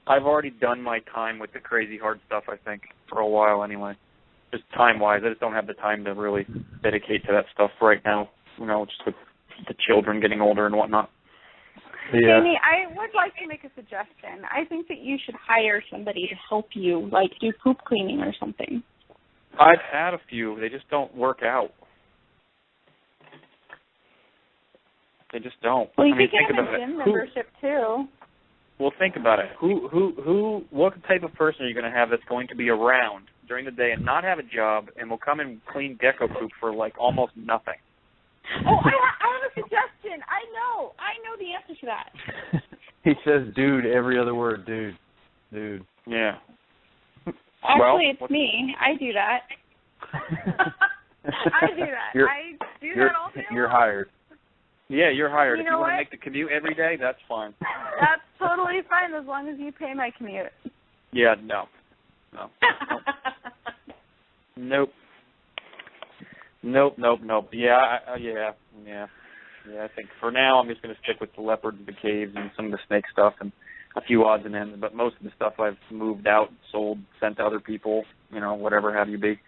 I've already done my time with the crazy hard stuff, I think, for a while anyway. Just time-wise, I just don't have the time to really dedicate to that stuff right now. You know, just with the children getting older and whatnot. Yeah. Jamie, I would like to make a suggestion. I think that you should hire somebody to help you, like do poop cleaning or something. I've had a few. They just don't work out. They just don't. Well, you think could get about a gym it. membership too. Well, think about it. What type of person are you going to have that's going to be around during the day and not have a job and will come and clean gecko poop for like almost nothing? Oh, I have a suggestion. I know the answer to that. He says dude every other word, dude. Dude. Yeah. Actually, it's me. I do that. I do that. I do that all day long. You're hired. Yeah, you're hired. You if know you want what? to make the commute every day, that's fine. That's totally fine as long as you pay my commute. Yeah, no. Nope. Yeah, I think for now I'm just going to stick with the leopard and the caves and some of the snake stuff and a few odds and ends. But most of the stuff I've moved out, sold, sent to other people, whatever have you be,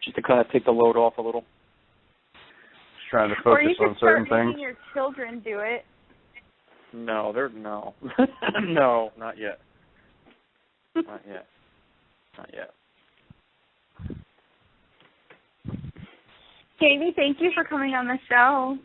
just to kind of take the load off a little. Just trying to focus on certain things. Or you could start making your children do it. No, no, not yet. Not yet. Jamie, thank you for coming on the show.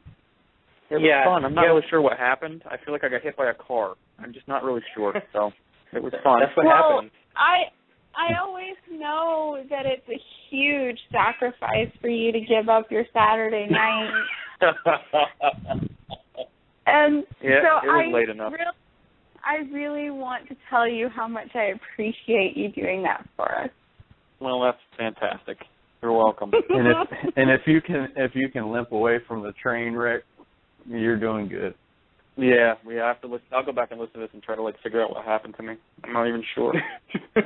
It was fun. I'm not really sure what happened. I feel like I got hit by a car. I'm just not really sure. So it was fun. That's what happened. I always know that it's a huge sacrifice for you to give up your Saturday night. And yeah, so it was late enough. I really want to tell you how much I appreciate you doing that for us. Well, that's fantastic. You're welcome. and if you can limp away from the train wreck, you're doing good. Yeah, we have to listen. I'll go back and listen to this and try to figure out what happened to me. I'm not even sure. I'm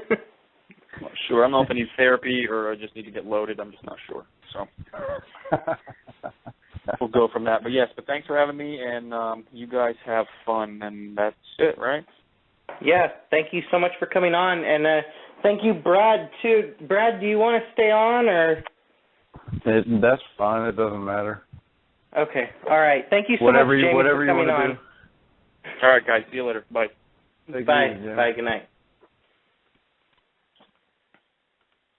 not sure. I don't know if I need therapy or I just need to get loaded. I'm just not sure. So we'll go from that. But yes, thanks for having me, and you guys have fun, and that's it, right? Yeah, thank you so much for coming on, and thank you, Brad, too. Brad, do you want to stay on, or? That's fine. It doesn't matter. Okay. All right. Thank you so much, Jamie, for coming on. Do. All right, guys. See you later. Bye. Bye. Bye. Good night.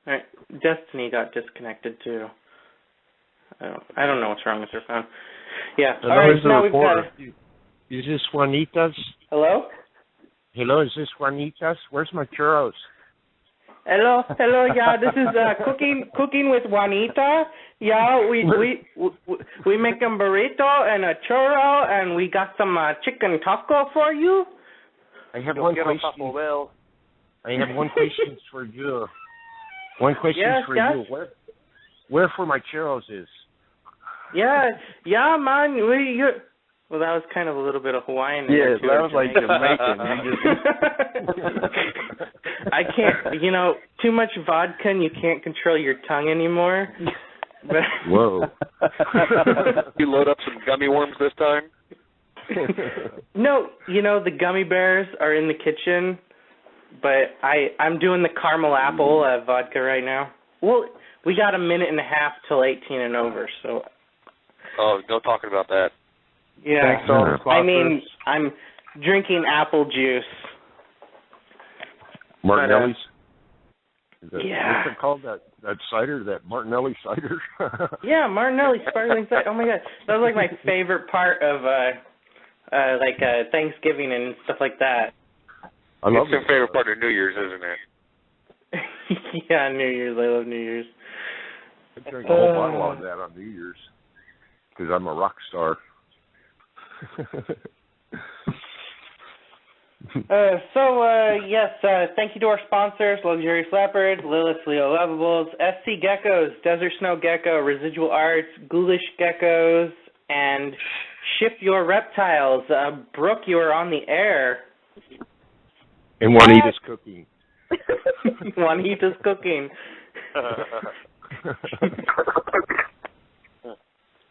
All right. Destiny got disconnected, too. I don't know what's wrong with her phone. Yeah. Hello, all right. Now we've got Is this Juanita's? Hello? Hello, is this Juanita's? Where's my churros? Hello, yeah, this is cooking with Juanita. Yeah, we make a burrito and a churro, and we got some chicken taco for you. I have one question. I have one question for you. One question for you. Where for my churros is? Yeah, man. Well, that was kind of a little bit of Hawaiian. Yeah, that was like Jamaican. I can't, too much vodka and you can't control your tongue anymore. Whoa. You load up some gummy worms this time? No, the gummy bears are in the kitchen, but I'm doing the caramel apple vodka right now. Well, we got a minute and a half till 18 and over, so. Oh, no talking about that. Yeah, thanks to all the sponsors. I mean, I'm drinking apple juice. Martinelli's? Yeah. What's it called, that cider, that Martinelli cider? Yeah, Martinelli sparkling cider. Oh, my God. That was like my favorite part of Thanksgiving and stuff like that. It's your favorite part of New Year's, isn't it? Yeah, New Year's. I love New Year's. I drink a whole bottle of that on New Year's because I'm a rock star. Yes, thank you to our sponsors, Luxurious Leopards, Lilith Leo Lovables, SC Geckos, Desert Snow Gecko, Residual Arts, Ghoulish Geckos, and Ship Your Reptiles. Brooke, you are on the air. And Juanita's cooking. Juanita's cooking.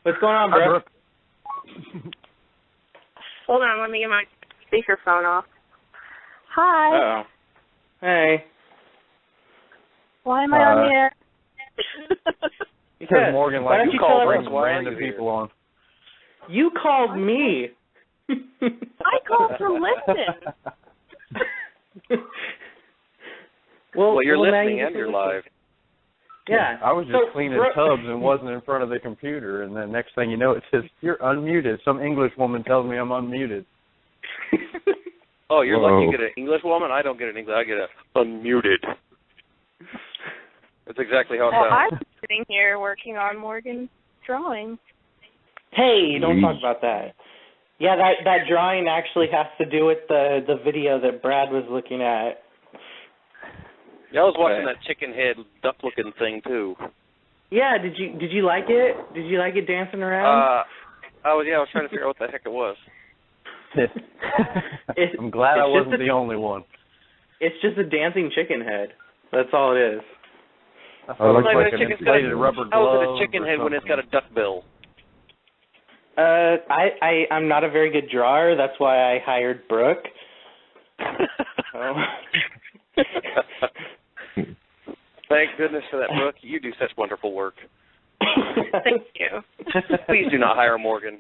What's going on, Brooke? Hold on, let me get my speakerphone off. Hi. Uh-oh. Hey. Why am I on the air? Because Morgan likes to call random people on. You called me. I called to listen. Well, you're listening and you're live. Yeah. I was just cleaning tubs and wasn't in front of the computer, and then next thing you know, it says, you're unmuted. Some English woman tells me I'm unmuted. Oh, you're lucky you get an English woman? I don't get an English. I get a unmuted. That's exactly how it sounds. I'm sitting here working on Morgan's drawing. Hey, don't talk about that. Yeah, that drawing actually has to do with the video that Brad was looking at. Yeah, I was watching that chicken head duck looking thing too. Yeah, did you like it? Did you like it dancing around? I was trying to figure out what the heck it was. I'm glad I wasn't the only one. It's just a dancing chicken head. That's all it is. It looks like an inflated rubber glove. How is it a chicken head when it's got a duck bill? I'm not a very good drawer. That's why I hired Brooke. Thank goodness for that, Brooke. You do such wonderful work. Thank you. Please do not hire Morgan.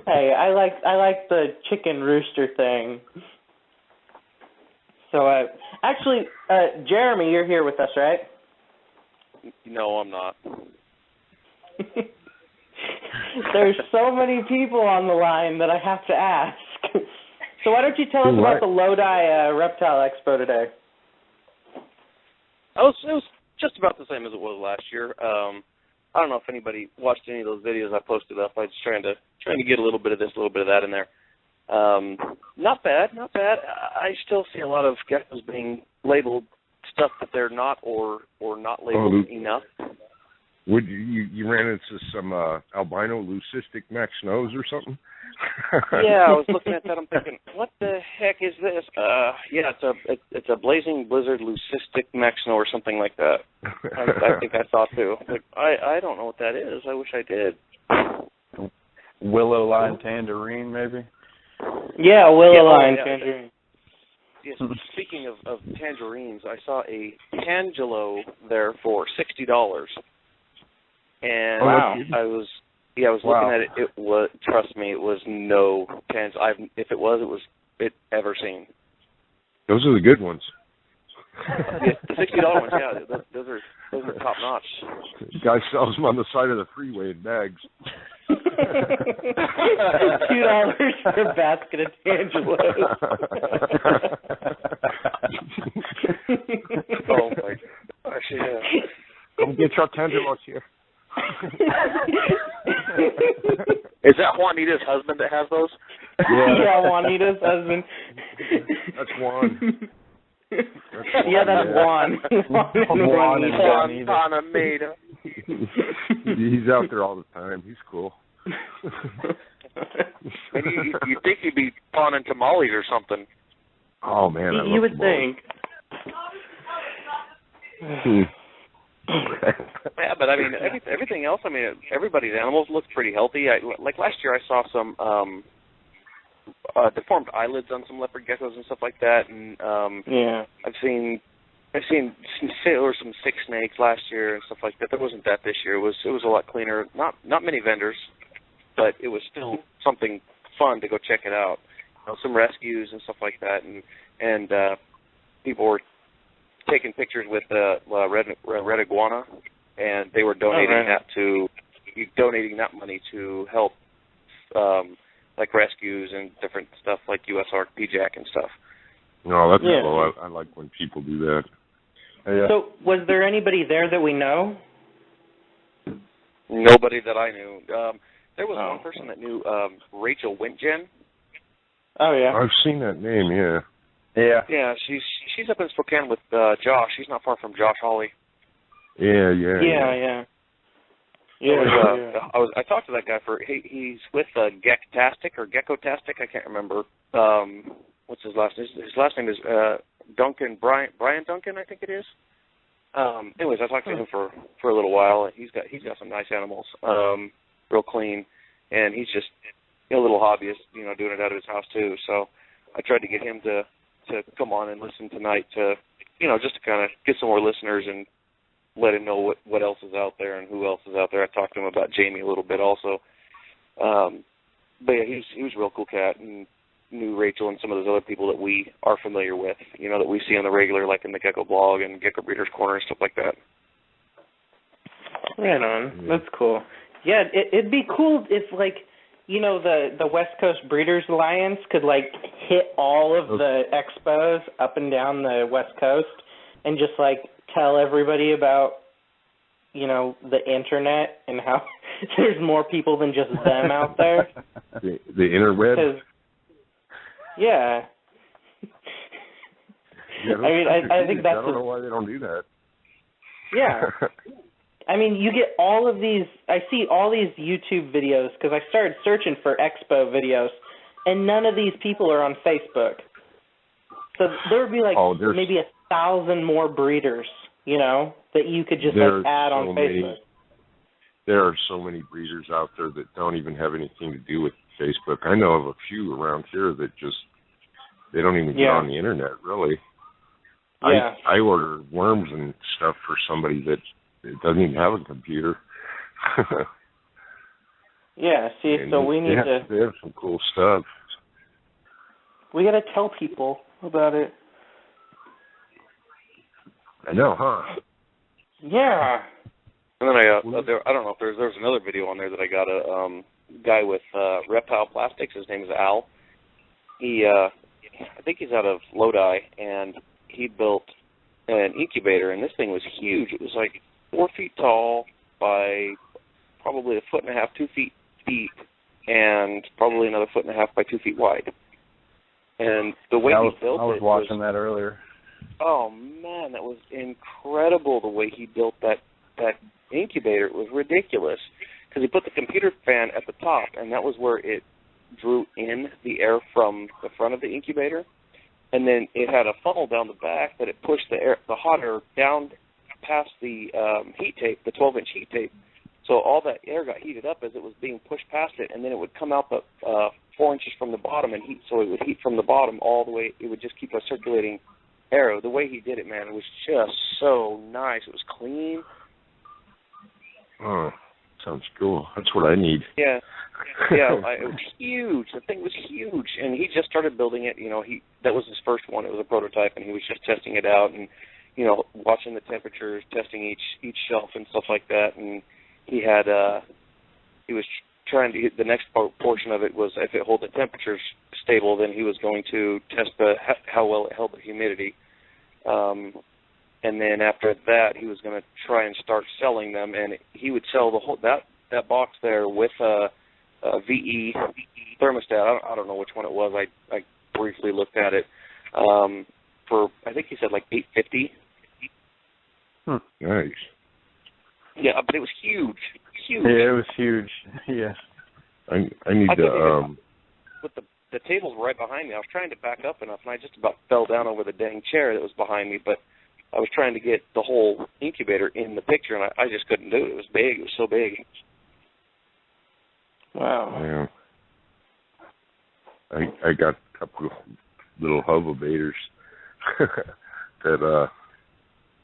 Hey, I like the chicken rooster thing. So, actually, Jeremy, you're here with us, right? No, I'm not. There's so many people on the line that I have to ask. So why don't you tell us about the Lodi Reptile Expo today? It was just about the same as it was last year. I don't know if anybody watched any of those videos I posted up. I was trying to get a little bit of this, a little bit of that in there. Not bad. I still see a lot of geckos being labeled stuff that they're not or not labeled enough. Would you ran into some albino leucistic Max Snows or something? Yeah, I was looking at that. I'm thinking, what the heck is this? Yeah, it's a blazing blizzard leucistic Max Snow or something like that. I think I thought too. Like, I don't know what that is. I wish I did. Willow line tangerine, maybe. Yeah, willow line tangerine. Yes. Speaking of tangerines, I saw a Tangelo there for $60. And I was looking at it. It was, trust me, it was no Tans. If it was ever seen. Those are the good ones. Yeah, the $60 ones, yeah, those are top notch. The guy sells them on the side of the freeway in bags. $2 for a basket of Tangelos. Oh my gosh! Yeah. Come get your Tangelos here. Is that Juanita's husband that has those? Yeah, Juanita's husband. That's Juan. That's Juan. Juan Panameda. He's out there all the time. He's cool. Maybe you think he'd be pawning tamales or something. Oh man, I love you would tamales. think. Yeah, but I mean, everything else. I mean, everybody's animals look pretty healthy. Like last year, I saw some deformed eyelids on some leopard geckos and stuff like that, and I've seen there were some sick snakes last year and stuff like that. There wasn't that this year. It was a lot cleaner. Not many vendors, but it was still something fun to go check it out. You know, some rescues and stuff like that, and people were taking pictures with red iguana, and they were donating donating that money to help like rescues and different stuff like USARK, PJAC and stuff. No, that's cool. I like when people do that. Yeah. So, was there anybody there that we know? Nobody that I knew. There was one person that knew Rachel Wintgen. Oh yeah, I've seen that name. Yeah. Yeah. Yeah, she's up in Spokane with Josh. She's not far from Josh Hawley. Yeah. I talked to that guy he's with Gecktastic or Geckotastic. I can't remember. What's his last name? His last name is Duncan, Brian Duncan, I think it is. Anyways, I talked to him for a little while. He's got some nice animals, real clean, and he's just a little hobbyist, doing it out of his house too. So I tried to get him to come on and listen tonight to, just to kind of get some more listeners and let him know what else is out there and who else is out there. I talked to him about Jamie a little bit also. But yeah, he was a real cool cat and knew Rachel and some of those other people that we are familiar with, that we see on the regular, like in the Gecko blog and Gecko Breeders Corner and stuff like that. Right on. That's cool. Yeah, it'd be cool if, like, the West Coast Breeders Alliance could, like, hit all of the expos up and down the West Coast and just, like, tell everybody about, the internet and there's more people than just them out there. The interweb. Yeah. I mean, I think that's. I don't know why they don't do that. Yeah. I mean, you get all of these. I see all these YouTube videos because I started searching for expo videos, and none of these people are on Facebook. So there would be like maybe 1,000 more breeders, you know, that you could just add on Facebook. There are so many breeders out there that don't even have anything to do with Facebook. I know of a few around here that just they don't even get on the internet, really. Yeah. I order worms and stuff for somebody that doesn't even have a computer. Yeah, see, so we need to... They have some cool stuff. We got to tell people about it. I know, huh? Yeah. And then I don't know if there's another video on there that I got a guy with Reptile Plastics. His name is Al. He I think he's out of Lodi, and he built an incubator, and this thing was huge. It was like 4 feet tall by probably 1.5 feet, 2 feet deep, and probably another 1.5 feet by 2 feet wide. And the way he built it, I was watching that earlier. Oh man, that was incredible the way he built that incubator. It was ridiculous because he put the computer fan at the top, and that was where it drew in the air from the front of the incubator, and then it had a funnel down the back that it pushed the hot air down past the heat tape, the 12-inch heat tape. So all that air got heated up as it was being pushed past it, and then it would come out the 4 inches from the bottom and heat. So it would heat from the bottom all the way. It would just keep a circulating air. The way he did it, man, it was just so nice. It was clean. Oh, sounds cool. That's what I need. Yeah. Yeah, it was huge. The thing was huge, and he just started building it. You know, that was his first one. It was a prototype, and he was just testing it out, and you know, watching the temperatures, testing each shelf and stuff like that. And he was trying to. The next portion of it was if it held the temperatures stable, then he was going to test how well it held the humidity. And then after that, he was going to try and start selling them, and he would sell the whole that box there with a VE thermostat. I don't know which one it was. I briefly looked at it for I think he said like $850. Nice. Yeah, but it was huge. Huge. Yeah, it was huge. Yeah. I need to. But the tables were right behind me. I was trying to back up enough, and I just about fell down over the dang chair that was behind me. But I was trying to get the whole incubator in the picture, and I just couldn't do it. It was big. It was so big. Wow. Yeah. I got a couple of little hoverbators that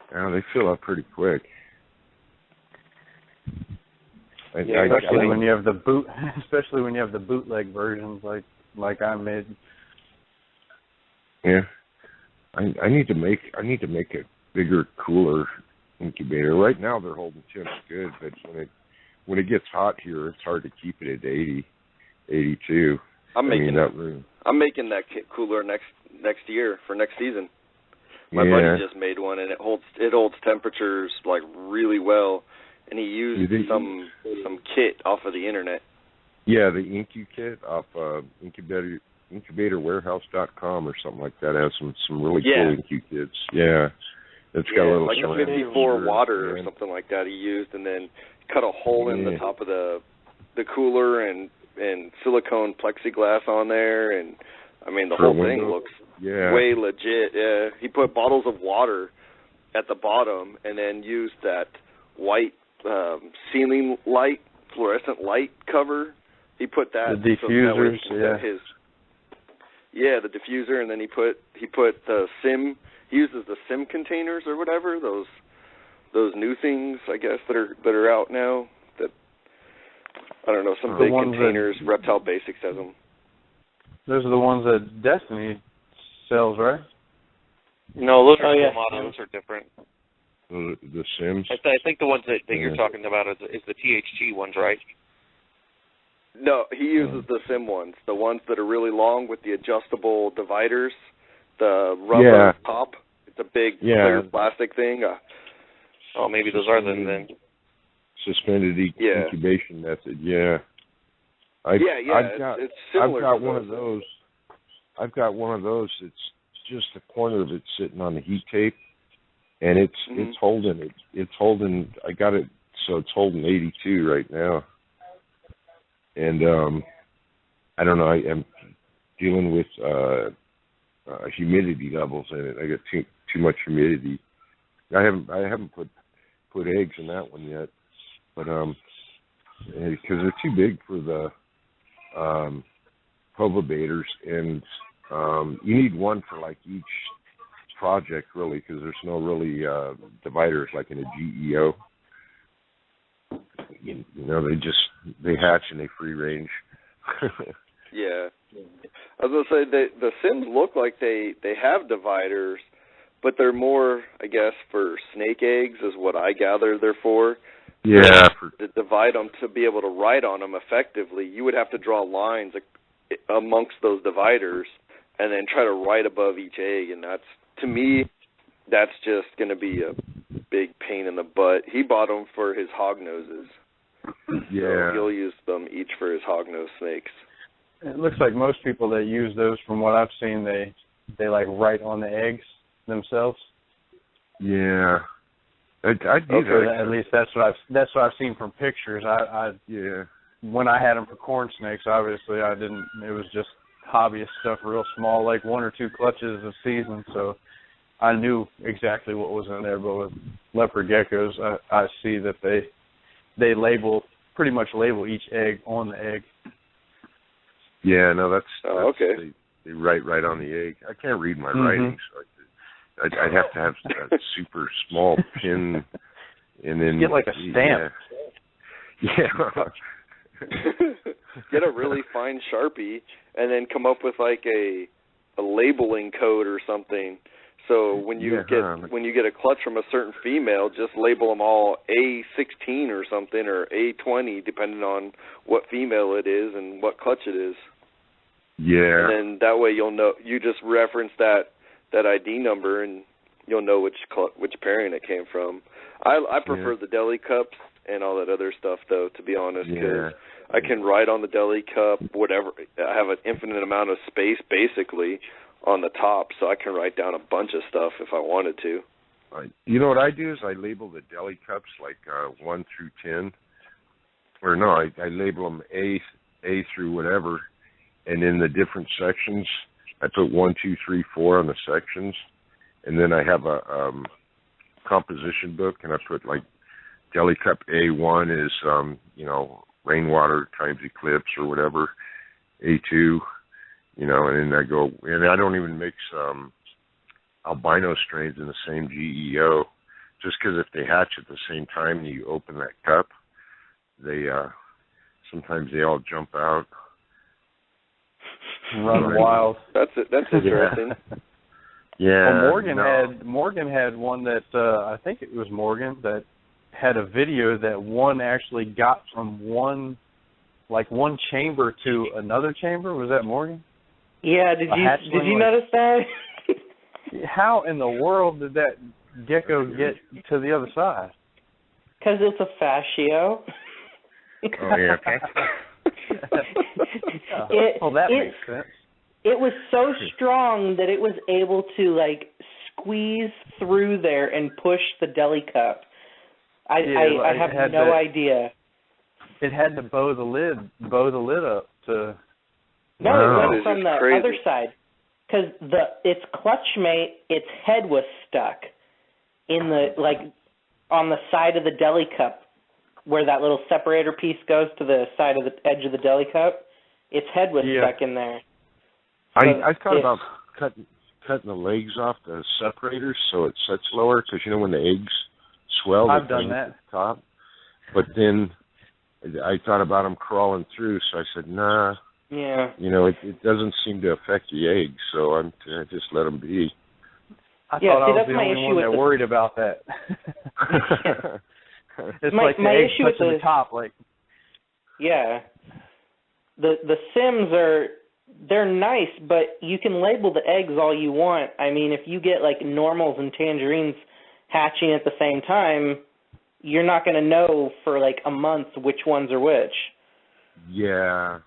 they fill up pretty quick. Especially when you have the bootleg versions like I made. Yeah. I need to make a bigger, cooler incubator. Right now they're holding temps good, but when it gets hot here, it's hard to keep it at 80, 82. I'm making that kit cooler next year for next season. My buddy just made one, and it holds temperatures like really well. And he used some kit off of the internet. Yeah, the Incu kit off incubatorwarehouse.com or something like that has some really cool Incu kits. Yeah, it's got a little like a 54 water or something like that he used, and then cut a hole in the top of the cooler and silicone plexiglass on there, and I mean the whole thing looks way legit. Yeah, he put bottles of water at the bottom and then used that white ceiling light, fluorescent light cover. He put that the diffusers, the diffuser, and then he put the sim. He uses the sim containers or whatever, those new things I guess that are out now. That I don't know, some big containers. Reptile Basics has them. Those are the ones that Destiny sells, right? No, those are those are different. The Sims? I think the ones that you're talking about is the THG ones, right? No, he uses the Sim ones, the ones that are really long with the adjustable dividers, the rubber top. It's a big clear plastic thing. Maybe those are them then. suspended incubation method. Yeah. It's similar. I've got one of those. I've got one of those. It's just a corner of it sitting on the heat tape, and it's holding it. It's holding. I got it so it's holding 82 right now, and I don't know. I'm dealing with humidity levels in it. I got too much humidity. I haven't put eggs in that one yet, but because they're too big for the hovabators, and you need one for like each project really, because there's no really dividers like in a GEO. You know, they hatch and they free range. Yeah. I was gonna say the Sims look like they have dividers, but they're more, I guess, for snake eggs is what I gather they're for. Yeah. To divide them to be able to write on them effectively, you would have to draw lines amongst those dividers and then try to write above each egg, and to me, that's just going to be a big pain in the butt. He bought them for his hognoses. Yeah. So he'll use them each for his hognose snakes. It looks like most people that use those, from what I've seen, they like write on the eggs themselves. Yeah. I do that. At least that's what I've seen from pictures. When I had them for corn snakes, obviously I didn't. It was just hobbyist stuff, real small, like 1 or 2 clutches a season. So I knew exactly what was in there. But with leopard geckos, I see that they pretty much label each egg on the egg. Yeah, no, that's okay. They write right on the egg. I can't read my writing, so I'd have to have a super small pin, and then get like a stamp. Yeah. Get a really fine Sharpie, and then come up with like a labeling code or something. So when you get a clutch from a certain female, just label them all A16 or something, or A20, depending on what female it is and what clutch it is. Yeah. And then that way you'll know. You just reference that ID number, and you'll know which pairing it came from. I prefer the deli cups and all that other stuff, though, to be honest, because I can write on the deli cup, whatever. I have an infinite amount of space, basically, on the top, so I can write down a bunch of stuff if I wanted to. You know what I do is I label the deli cups like 1 through 10, or no, I label them A through whatever, and in the different sections, I put 1, 2, 3, 4 on the sections, and then I have a composition book, and I put like deli cup A1 is rainwater times eclipse or whatever, A2. And then I go, and I don't even mix albino strains in the same GEO, just because if they hatch at the same time and you open that cup, they sometimes they all jump out, run wild. That's interesting. Yeah. Well, Morgan had one that I think it was Morgan that had a video that one actually got from one chamber to another chamber. Was that Morgan? Yeah, did you notice that? How in the world did that gecko get to the other side? Because it's a fascio. Oh, yeah. That makes sense. It was so strong that it was able to squeeze through there and push the deli cup. I have no idea. It had to bow the lid up to. No, it went from the other side, because its clutch mate, its head was stuck in the on the side of the deli cup, where that little separator piece goes to the side of the edge of the deli cup. Its head was stuck in there. I thought about cutting the legs off the separators so it sets lower, because when the eggs swell, I've done that at the top. But then I thought about them crawling through, so I said, nah. Yeah. It doesn't seem to affect the eggs, so I just let them be. I thought I was the only one that worried about that. It's like the eggs touching the top, Yeah. The Sims they're nice, but you can label the eggs all you want. I mean, if you get normals and tangerines hatching at the same time, you're not going to know for like a month which ones are which. Yeah.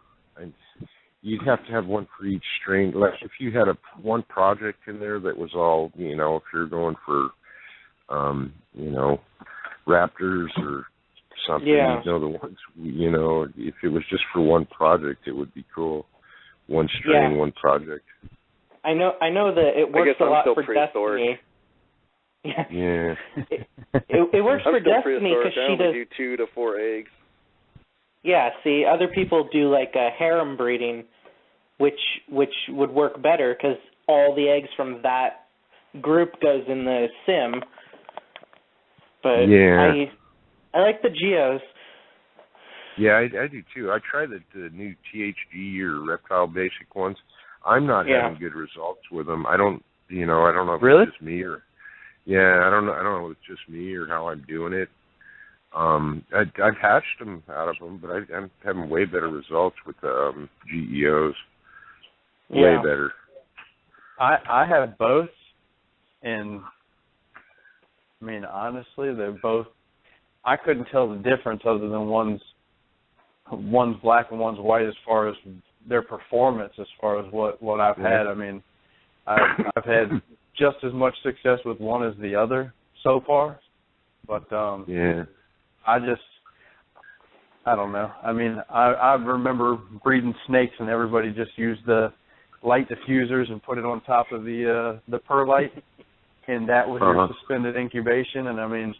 You'd have to have one for each strain. Like if you had one project in there that was all, if you're going for, raptors or something, yeah. the ones, if it was just for one project, it would be cool. One strain, yeah. one project. I know that it works a lot for Destiny. Yeah. It works for Destiny because she does 2 to 4 eggs. Yeah, see, other people do like a harem breeding, which would work better because all the eggs from that group goes in the sim. But yeah. I like the geos. Yeah, I do too. I tried the new THD or reptile basic ones. I'm not having good results with them. I don't know if it's just me or I don't know if it's just me or how I'm doing it. I've hatched them out of them, but I'm having way better results with the GEOs. Way better. I have both, and I mean honestly, they're both. I couldn't tell the difference other than one's black and one's white as far as their performance, as far as what I've had. I mean, I've had just as much success with one as the other so far, but I don't know. I mean, I remember breeding snakes and everybody just used the light diffusers and put it on top of the perlite, and that was your suspended incubation. And I mean,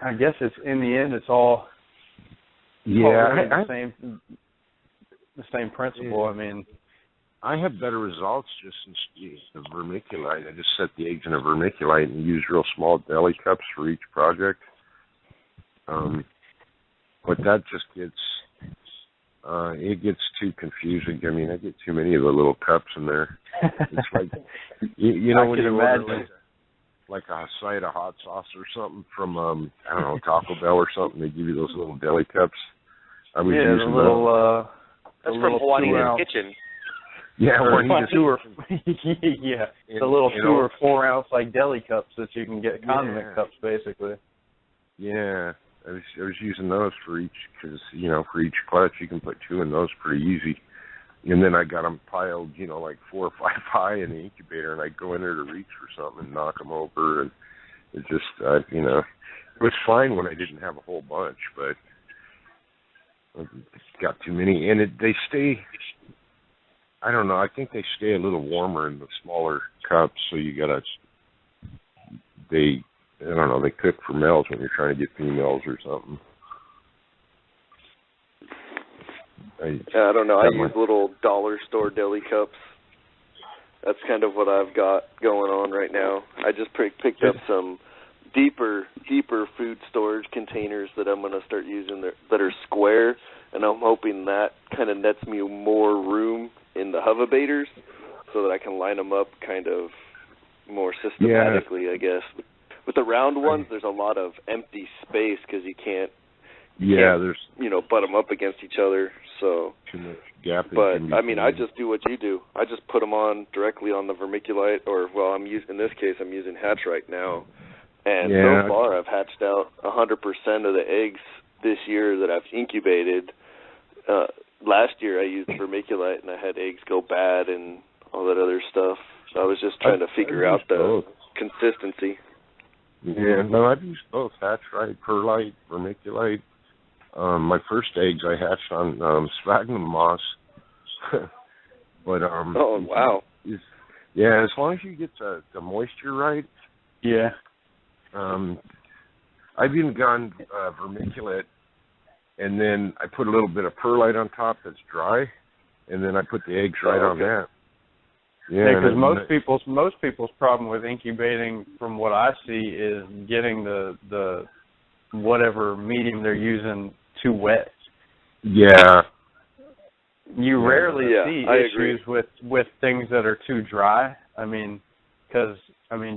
I guess it's in the end, it's all the same principle. I mean, I have better results just in the vermiculite. I just set the eggs in a vermiculite and use real small deli cups for each project. But that just it gets too confusing. I mean, I get too many of the little cups in there. It's like, when you order like a side of hot sauce or something from, I don't know, Taco Bell or something, they give you those little deli cups. I was using those. That's from Juanita's Kitchen. Yeah, Juanita's Kitchen. The little 2 or 4 ounce like deli cups that you can get, condiment cups basically. Yeah. I was using those for each, because, for each clutch, you can put 2 in those pretty easy. And then I got them piled, like 4 or 5 high in the incubator, and I'd go in there to reach for something and knock them over. And it just, it was fine when I didn't have a whole bunch, but I got too many. And they stay, I don't know, I think they stay a little warmer in the smaller cups, so you got to, I don't know, they cook for males when you're trying to get females or something. I don't know. I use little dollar store deli cups. That's kind of what I've got going on right now. I just picked up some deeper food storage containers that I'm going to start using that are square, and I'm hoping that kind of nets me more room in the hoverbaiters so that I can line them up kind of more systematically, I guess. With the round ones, there's a lot of empty space because you can't there's butt them up against each other. So too much gap. But I mean, I just do what you do. I just put them on directly on the vermiculite, or in this case, I'm using hatch right now. And so far, I've hatched out 100% of the eggs this year that I've incubated. Last year, I used vermiculite, and I had eggs go bad and all that other stuff. So I was just trying to figure out the consistency. Yeah, no, I've used both, hatch right, perlite, vermiculite. My first eggs I hatched on sphagnum moss. But oh, wow. As long as you get the moisture right. Yeah. I've even gone vermiculite, and then I put a little bit of perlite on top that's dry, and then I put the eggs right on that. Yeah, because most people's problem with incubating, from what I see, is getting the whatever medium they're using too wet. Yeah. You rarely see issues with things that are too dry. I mean, because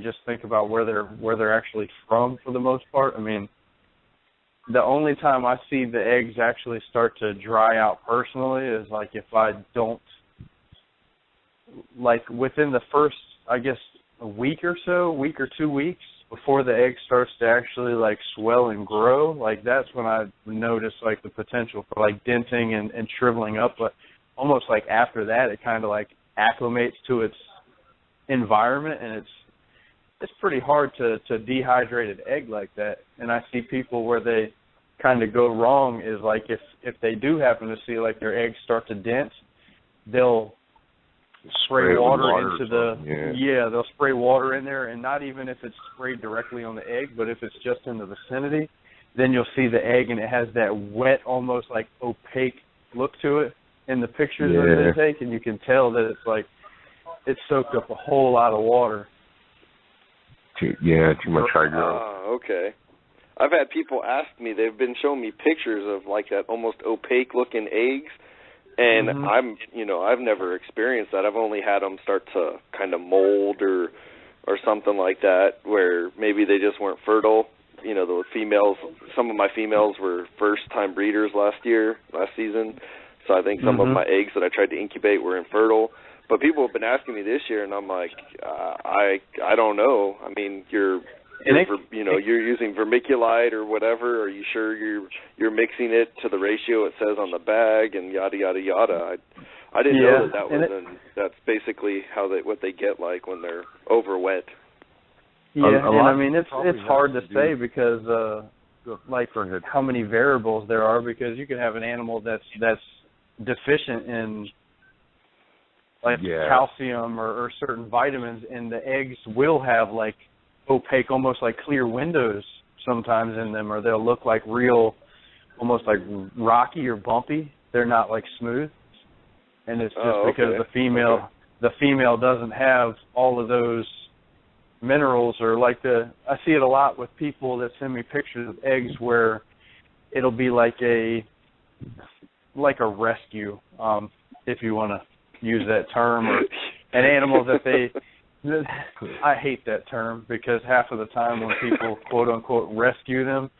just think about where they're actually from for the most part. I mean, the only time I see the eggs actually start to dry out personally is like if I don't. Like within the first, I guess, a week or 2 weeks, before the egg starts to actually like swell and grow, like that's when I notice like the potential for like denting and shriveling up. But almost like after that, it kind of like acclimates to its environment, and it's pretty hard to dehydrate an egg like that. And I see people where they kind of go wrong is like if they do happen to see like their eggs start to dent, they'll spray water into they'll spray water in there, and not even if it's sprayed directly on the egg, but if it's just in the vicinity, then you'll see the egg and it has that wet, almost like opaque look to it in the pictures that they take, and you can tell that it's like it's soaked up a whole lot of water. Too much hydro. Okay. I've had people ask me, they've been showing me pictures of like that almost opaque looking eggs, and I've never experienced that. I've only had them start to kind of mold or something like that, where maybe they just weren't fertile. You know, the females, some of my females were first-time breeders last season, so I think some of my eggs that I tried to incubate were infertile. But people have been asking me this year, and I'm like, I don't know. I mean, you're using vermiculite or whatever. Are you sure you're mixing it to the ratio it says on the bag and yada yada yada? I didn't know that's basically what they get like when they're over wet. Yeah, and I mean it's hard to say because like how many variables there are, because you can have an animal that's deficient in calcium or certain vitamins, and the eggs will have like opaque, almost like clear windows sometimes in them, or they'll look like real, almost like rocky or bumpy. They're not like smooth, and it's just because the female doesn't have all of those minerals, or I see it a lot with people that send me pictures of eggs where it'll be like a rescue, if you want to use that term, or an animal that I hate that term, because half of the time when people quote unquote rescue them,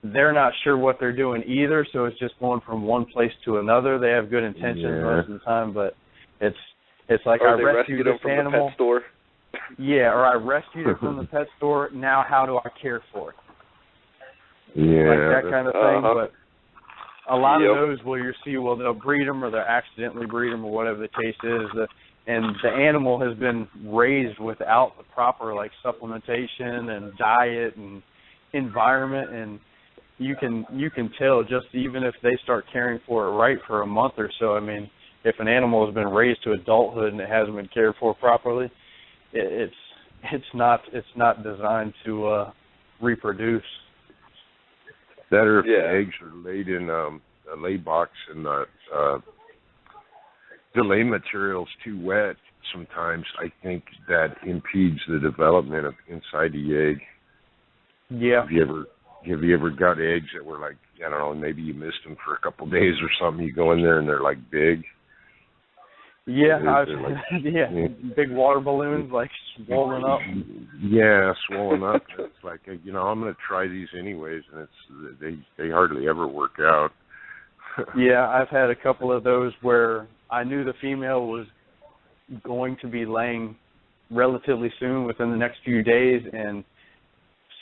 they're not sure what they're doing either, so it's just going from one place to another. They have good intentions most of the time, but it's like I rescued this from animal. The pet store. Yeah, or I rescued it from the pet store. Now how do I care for it? Yeah, like that kind of thing. But a lot of those they'll breed them, or they'll accidentally breed them, or whatever the case is. And the animal has been raised without the proper like supplementation and diet and environment, and you can tell just even if they start caring for it right for a month or so. I mean, if an animal has been raised to adulthood and it hasn't been cared for properly, it's not designed to reproduce. That or if the eggs are laid in a lay box and the lay material's too wet, sometimes I think that impedes the development of inside the egg. Yeah. Have you ever got eggs that were like, I don't know, maybe you missed them for a couple of days or something, you go in there and they're like big? Yeah, big water balloons like swollen up. Yeah, swollen up. It's like, I'm going to try these anyways, and they hardly ever work out. Yeah, I've had a couple of those where I knew the female was going to be laying relatively soon, within the next few days, and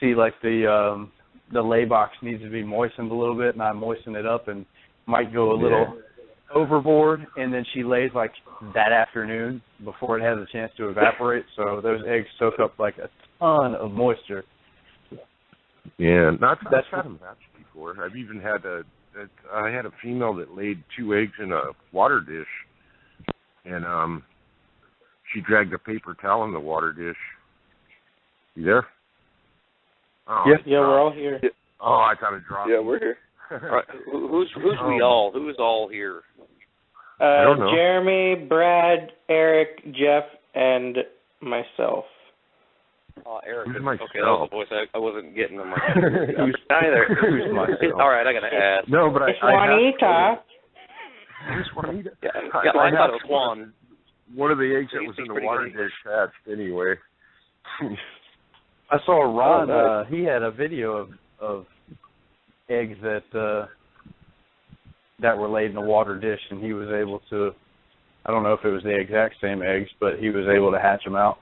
see like the lay box needs to be moistened a little bit, and I moisten it up and might go a little overboard, and then she lays like that afternoon before it has a chance to evaporate, so those eggs soak up like a ton of moisture. Yeah, that's had them hatch before. I've even had I had a female that laid 2 eggs in a water dish, and she dragged a paper towel in the water dish. You there? Oh, yeah, we're all here. Oh, I thought it dropped. Yeah, we're here. All right, who's we all? Who is all here? I don't know. Jeremy, Brad, Eric, Jeff, and myself. Eric. Who's Okay, myself? that was the voice I wasn't getting on my Who's myself? All right, I got to ask. No, but it's Juanita. Who's Juanita? Yeah, I thought it was Juan. One of the eggs that was in the water dish hatched anyway. I saw Ron, he had a video of eggs that were laid in a water dish, and he was able to, I don't know if it was the exact same eggs, but he was able to hatch them out.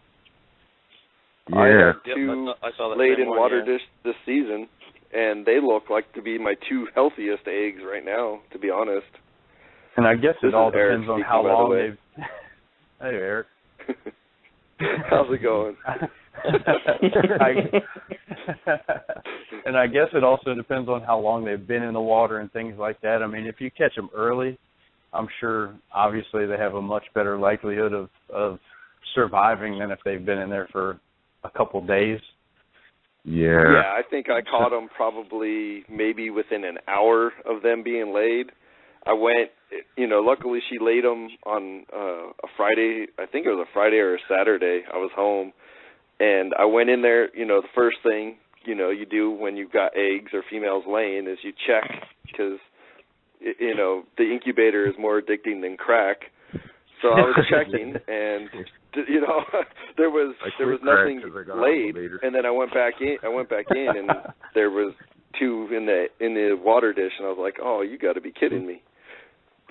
I had Yep, two I saw that laid same in one, water yeah. dish this season, and they look like to be my two healthiest eggs right now, to be honest. And I guess This it all is Eric depends on speaking, how by the long way. they've... Hey, Eric. How's it going? And I guess it also depends on how long they've been in the water and things like that. I mean, if you catch them early, I'm sure obviously they have a much better likelihood of surviving than if they've been in there for a couple days. Yeah. Yeah, I think I caught them probably maybe within an hour of them being laid. I went, luckily she laid them on a Friday. I think it was a Friday or a Saturday. I was home, and I went in there. The first thing, you do when you've got eggs or females laying is you check, because, the incubator is more addicting than crack. So I was checking, and, there was nothing laid, and then I went back in, and there was two in the water dish, and I was like, oh, you got to be kidding me.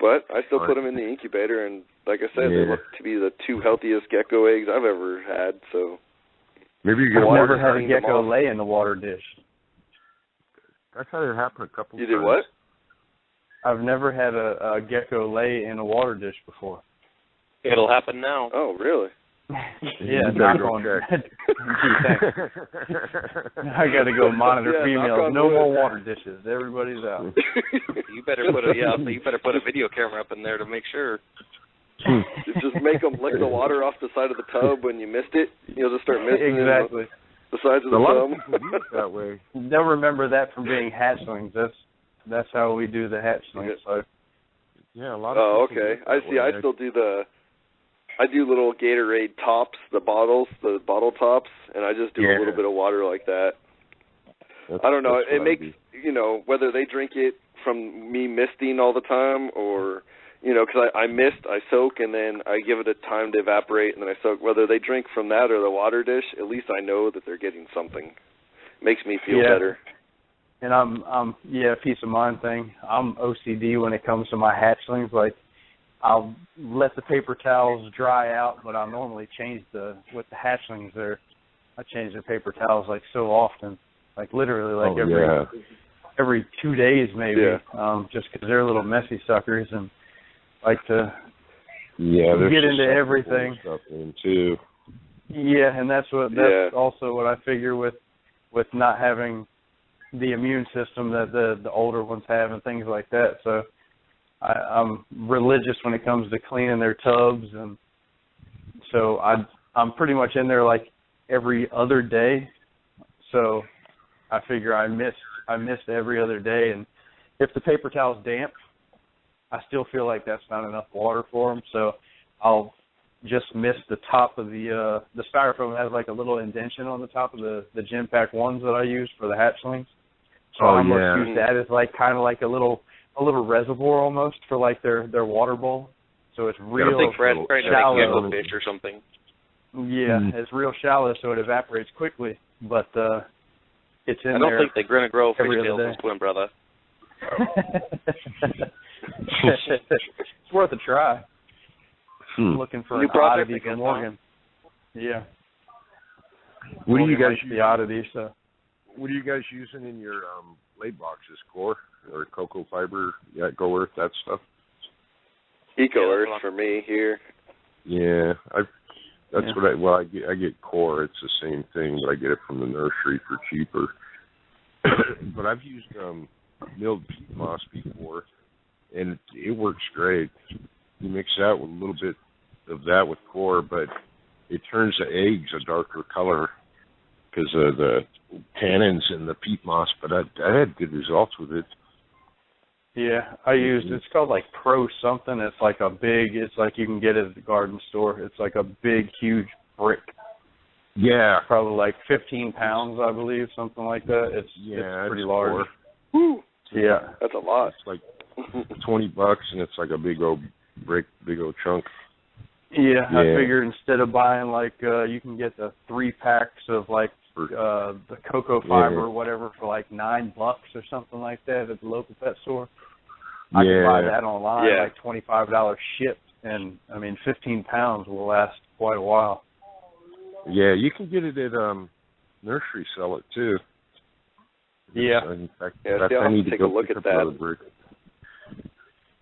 But I still put them in the incubator, and like I said, they look to be the two healthiest gecko eggs I've ever had. So maybe you get I've a never had a gecko lay in the water dish. That's had it happen a couple you times. did what? I've never had a gecko lay in a water dish before. It'll happen now. Oh, really? Yeah, knock on. Gee, thanks. I got to go monitor females. No more water dishes. Everybody's out. You better put a video camera up in there to make sure. Just make them lick the water off the side of the tub when you missed it. You'll just start missing exactly the sides of the tub. That way. They'll remember that from being hatchlings. That's how we do the hatchlings. So. Yeah, a lot of people okay. I see. I still do I do little Gatorade tops, the bottle tops, and I just do a little bit of water like that. I don't know. It makes, whether they drink it from me misting all the time or, because I mist, I soak, and then I give it a time to evaporate, and then I soak. Whether they drink from that or the water dish, at least I know that they're getting something. Makes me feel better. And I'm peace of mind thing. I'm OCD when it comes to my hatchlings. Like, I'll let the paper towels dry out, but I'll normally change with the hatchlings there. I change the paper towels like so often, like literally like every 2 days maybe, just because they're little messy suckers and like to get into everything. Stuff in too. Yeah, and that's also what I figure with not having the immune system that the older ones have and things like that. So I'm religious when it comes to cleaning their tubs, and so I'm pretty much in there like every other day. So I figure I missed every other day, and if the paper towel's damp, I still feel like that's not enough water for them. So I'll just miss the top of the styrofoam has like a little indentation on the top of the Gem Pack ones that I use for the hatchlings. So I almost use that as like kind of like a little reservoir almost for like their water bowl. So it's real shallow. Gecko fish or something. Yeah, it's real shallow, so it evaporates quickly. But it's in there. I don't think they're going to grow fishtails and swim, brother. It's worth a try. Looking for an oddity from Morgan. Yeah. What do you guys use? The oddity, so. What are you guys using in your lay boxes? Core or cocoa fiber, Eco Earth, that stuff? Eco Earth for me here. Yeah, that's what I get Core. It's the same thing, but I get it from the nursery for cheaper. But I've used milled peat moss before, and it works great. You mix that with a little bit of that with Core, but it turns the eggs a darker color because of the tannins in the peat moss, but I had good results with it. Yeah, I used, it's called like Pro something. It's like it's like you can get it at the garden store. It's like a big, huge brick. Yeah. Probably like 15 pounds, I believe, something like that. It's pretty large. Woo. Yeah. That's a lot. It's like $20, and it's like a big old brick, big old chunk. Yeah, I figured instead of buying like you can get the 3 packs of like the cocoa fiber or whatever for like $9 or something like that at the local pet store. I can buy that online, like $25 shipped, and I mean 15 pounds will last quite a while. Yeah, you can get it at nursery. Sell it too. Yeah. In fact, I need to take a look at that.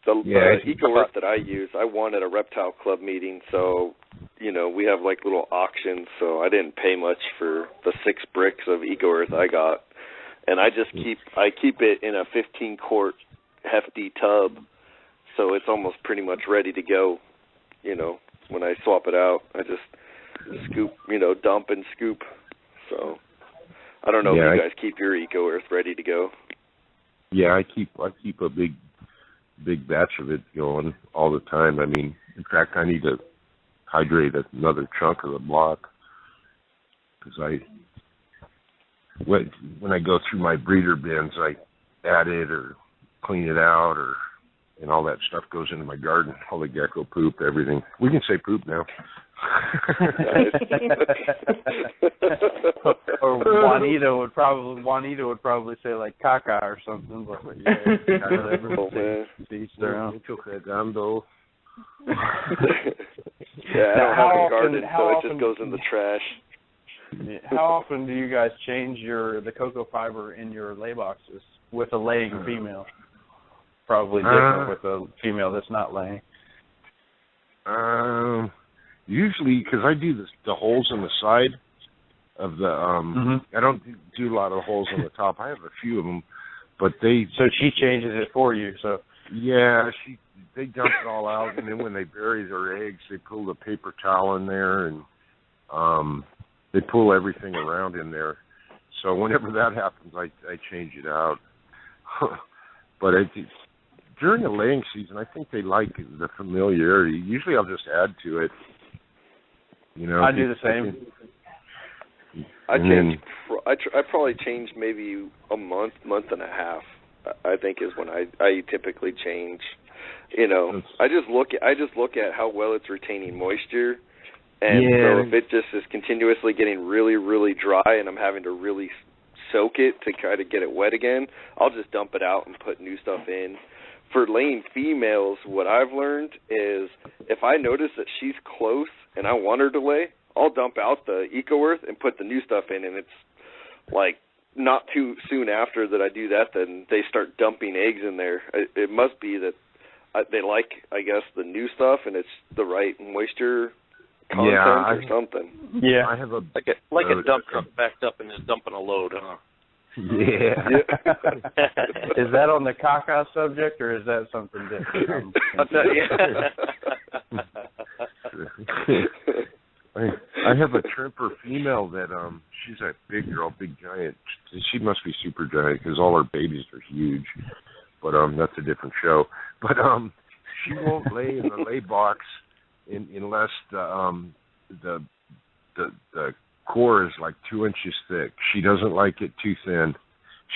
The EcoEarth that I use, I won at a reptile club meeting, so we have like little auctions, so I didn't pay much for the 6 bricks of EcoEarth I got, and I keep it in a 15-quart hefty tub, so it's almost pretty much ready to go. When I swap it out, I just scoop, dump and scoop. So I don't know if you guys keep your EcoEarth ready to go. Yeah, I keep a big batch of it going all the time. I mean, in fact, I need to hydrate another chunk of the block because when I go through my breeder bins, I add it or clean it out, and all that stuff goes into my garden. All the gecko poop, everything. We can say poop now. Or Juanita would probably say like caca or something. But I don't have a garden, so it just goes in the trash. How often do you guys change the cocoa fiber in your lay boxes with a laying female? Probably different with a female that's not laying. Usually, because I do the holes in the side of the, I don't do a lot of holes on the top. I have a few of them, but So she changes it for you, so. Yeah, they dump it all out, and then when they bury their eggs, they pull the paper towel in there, and they pull everything around in there. So whenever that happens, I change it out. But during the laying season, I think they like the familiarity. Usually I'll just add to it. I do the same. I probably change maybe a month and a half. I think is when I typically change. I just look at how well it's retaining moisture, and so if it just is continuously getting really, really dry, and I'm having to really soak it to try to get it wet again, I'll just dump it out and put new stuff in. For laying females, what I've learned is if I notice that she's close and I want her to lay, I'll dump out the EcoEarth and put the new stuff in, and it's like not too soon after that I do that, then they start dumping eggs in there. It must be that they like, I guess, the new stuff, and it's the right moisture content or something. Yeah, I have a dump truck backed up and just dumping a load, huh? Yeah. Is that on the caca subject, or is that something different? I'll tell you. I have a trimper female that she's a big girl, big giant. She must be super giant because all her babies are huge. But that's a different show. But she won't lay in the lay box unless the core is like 2 inches thick. She doesn't like it too thin.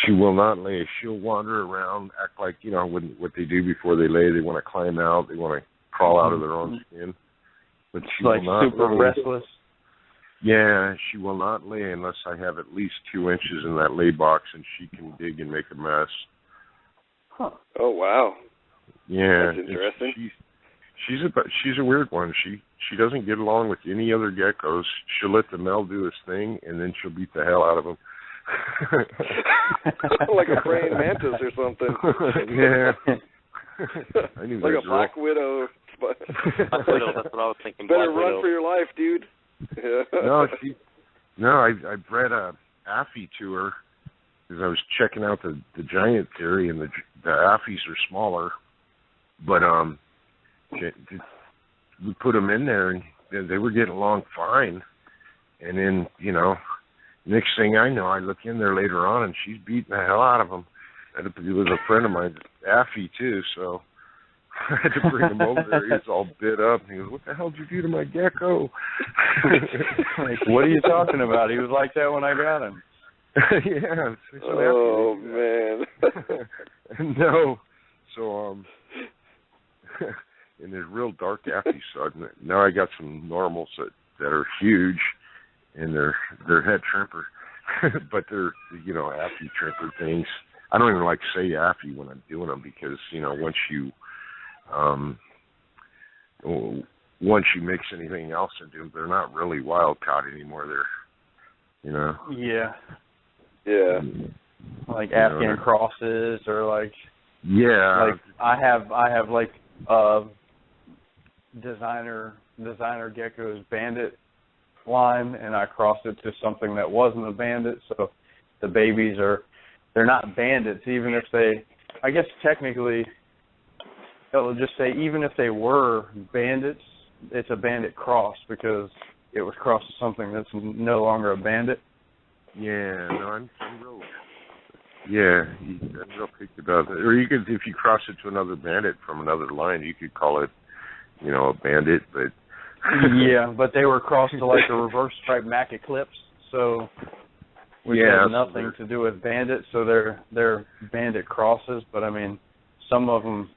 She will not lay. She'll wander around, act like, what they do before they lay. They want to climb out. They want to crawl out of their own skin. But she like will not super lay. Restless. Yeah, she will not lay unless I have at least 2 inches in that lay box, and she can dig and make a mess. Huh. Oh, wow. Yeah. That's interesting. She's a weird one. She doesn't get along with any other geckos. She'll let the male do his thing, and then she'll beat the hell out of him. Like a praying mantis or something. Yeah. I knew like a black widow. Black widow, that's what I was thinking. Better black run widow. For your life, dude. I bred a Affy to her because I was checking out the giant theory, and the Affys are smaller, but we put them in there, and they were getting along fine. And then, next thing I know, I look in there later on, and she's beating the hell out of them. And it was a friend of mine, Affy too, so I had to bring him over there. He was all bit up, and he goes, "What the hell did you do to my gecko?" Like, what are you talking about? He was like that when I got him. Yeah. Oh, man. No. So, and there's real dark Affy, so now I got some normals that are huge, and they're head trimper, but they're Affy trimper things. I don't even like to say Affy when I'm doing them because once you once you mix anything else into them, they're not really wild caught anymore. They're, Yeah. Yeah. Like Afghan crosses or like. Yeah. Like I have like designer geckos bandit line, and I crossed it to something that wasn't a bandit. So the babies they're not bandits, even if they. I guess technically, it'll just say even if they were bandits, it's a bandit cross because it was crossed to something that's no longer a bandit. Yeah, no, I'm real. Yeah, I'm real picky about it. Or you could, if you cross it to another bandit from another line, you could call it, a bandit. But yeah, but they were crossed to like a reverse striped Mac Eclipse, so which has nothing to do with bandits. So they're bandit crosses. But I mean, some of them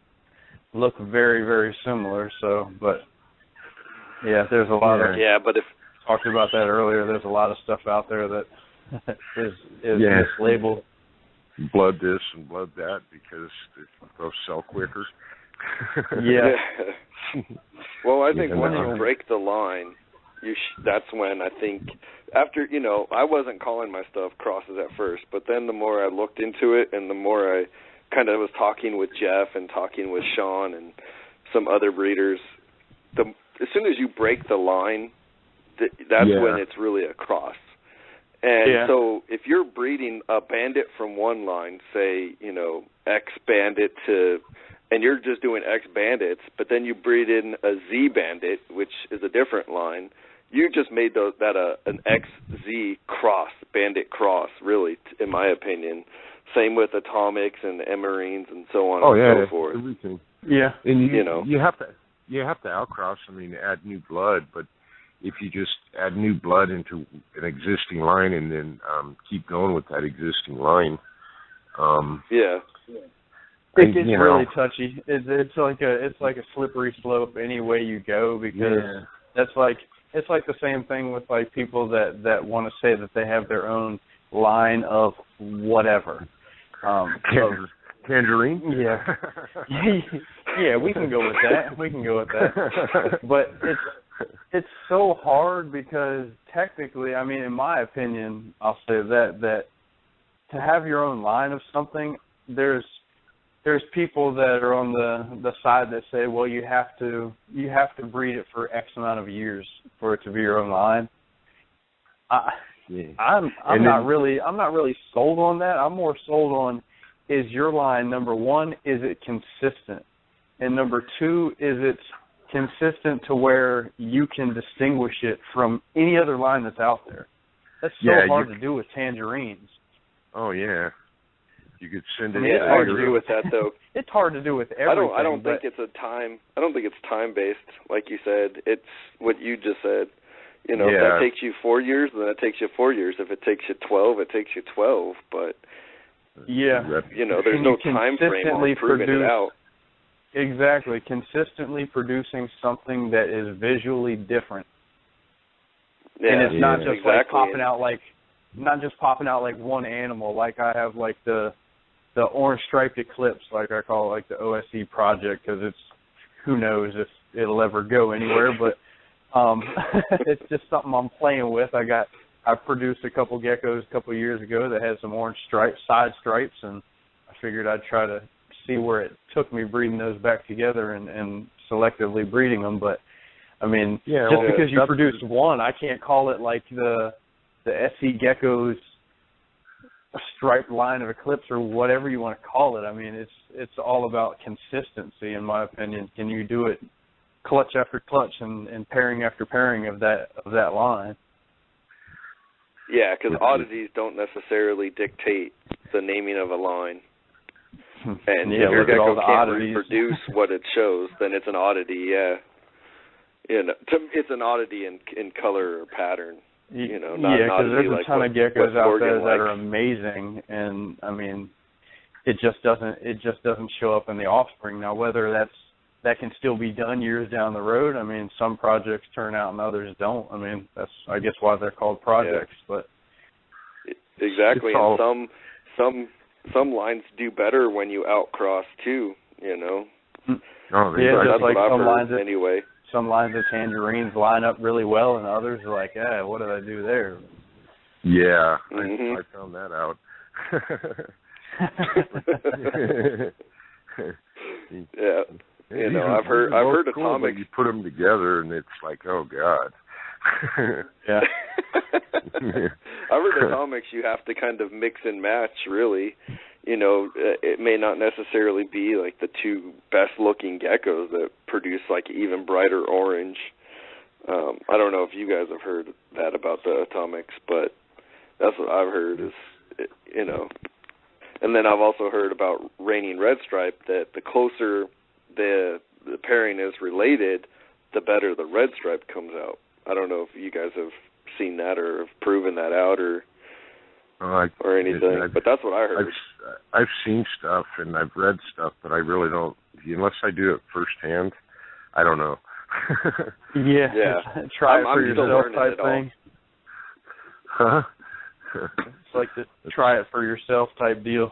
look very, very similar. So, but yeah, there's a lot of but if talked about that earlier, there's a lot of stuff out there that is mislabeled. Blood this and blood that because they both sell quicker. Yeah. Well, I think once you break the line, that's when I think after I wasn't calling my stuff crosses at first, but then the more I looked into it and the more I kind of was talking with Jeff and talking with Sean and some other breeders, as soon as you break the line, that's when it's really a cross. And so if you're breeding a bandit from one line, say, X bandit and you're just doing X bandits, but then you breed in a Z bandit, which is a different line, you just made that an XZ cross, bandit cross, really, in my opinion. Same with atomics and emerines and so on and so forth. Everything. Yeah. And you have to outcross, add new blood, but if you just add new blood into an existing line and then keep going with that existing line, it gets really touchy. It's like a slippery slope any way you go because it's like the same thing with like people that want to say that they have their own line of whatever. Tangerine? Yeah. Yeah, we can go with that. But it's so hard because technically, in my opinion, I'll say that to have your own line of something, there's people that are on the side that say, well, you have to breed it for X amount of years for it to be your own line. I'm not really sold on that. I'm more sold on, is your line, number one, is it consistent? And number two, is it consistent to where you can distinguish it from any other line that's out there? That's so hard to do with tangerines. Oh, yeah. You could send it. It's hard to do with that, though. It's hard to do with everything. I don't think it's time based, like you said. It's what you just said. If that takes you 4 years, then it takes you 4 years. If it takes you 12, it takes you 12. But there's no time frame on proving it out. Exactly, consistently producing something that is visually different, and it's not just like popping out like one animal. Like I have like the orange striped eclipse, like I call it, like the OSE project, because it's who knows if it'll ever go anywhere, but it's just something I'm playing with. I produced a couple geckos a couple of years ago that had some orange side stripes, and I figured I'd try to see where it took me breeding those back together and selectively breeding them. But because you produced one, I can't call it like the SC Geckos striped line of eclipse or whatever you want to call it. It's all about consistency, in my opinion. Can you do it clutch after clutch and pairing after pairing of that line? Yeah, because oddities don't necessarily dictate the naming of a line. And if your gecko can't reproduce what it shows, then it's an oddity. It's an oddity in color or pattern. Because there's a ton of geckos out there that are amazing, and it just doesn't show up in the offspring. Now, whether that can still be done years down the road. Some projects turn out and others don't. That's, I guess, why they're called projects. But exactly, and some lines do better when you outcross too. Just like some lines. Anyway, some lines of tangerines line up really well, and others are like, what did I do there? Yeah, Mm-hmm. I found that out. Yeah, you know, I've heard cool, atomics. You put them together, and it's like, oh god. Yeah. I've heard atomics you have to kind of mix and match, really. You know, it may not necessarily be like the two best looking geckos that produce like even brighter orange. I don't know if you guys have heard that about the atomics, but that's what I've heard is, you know. And then I've also heard about Reigning Red Stripe, that the closer the pairing is related, the better the red stripe comes out. I don't know if you guys have seen that or have proven that out or anything, but that's what I heard. I've seen stuff and I've read stuff, but I really don't, unless I do it firsthand, I don't know. Yeah. Try it for yourself type thing. Huh? It's like the try it for yourself type deal.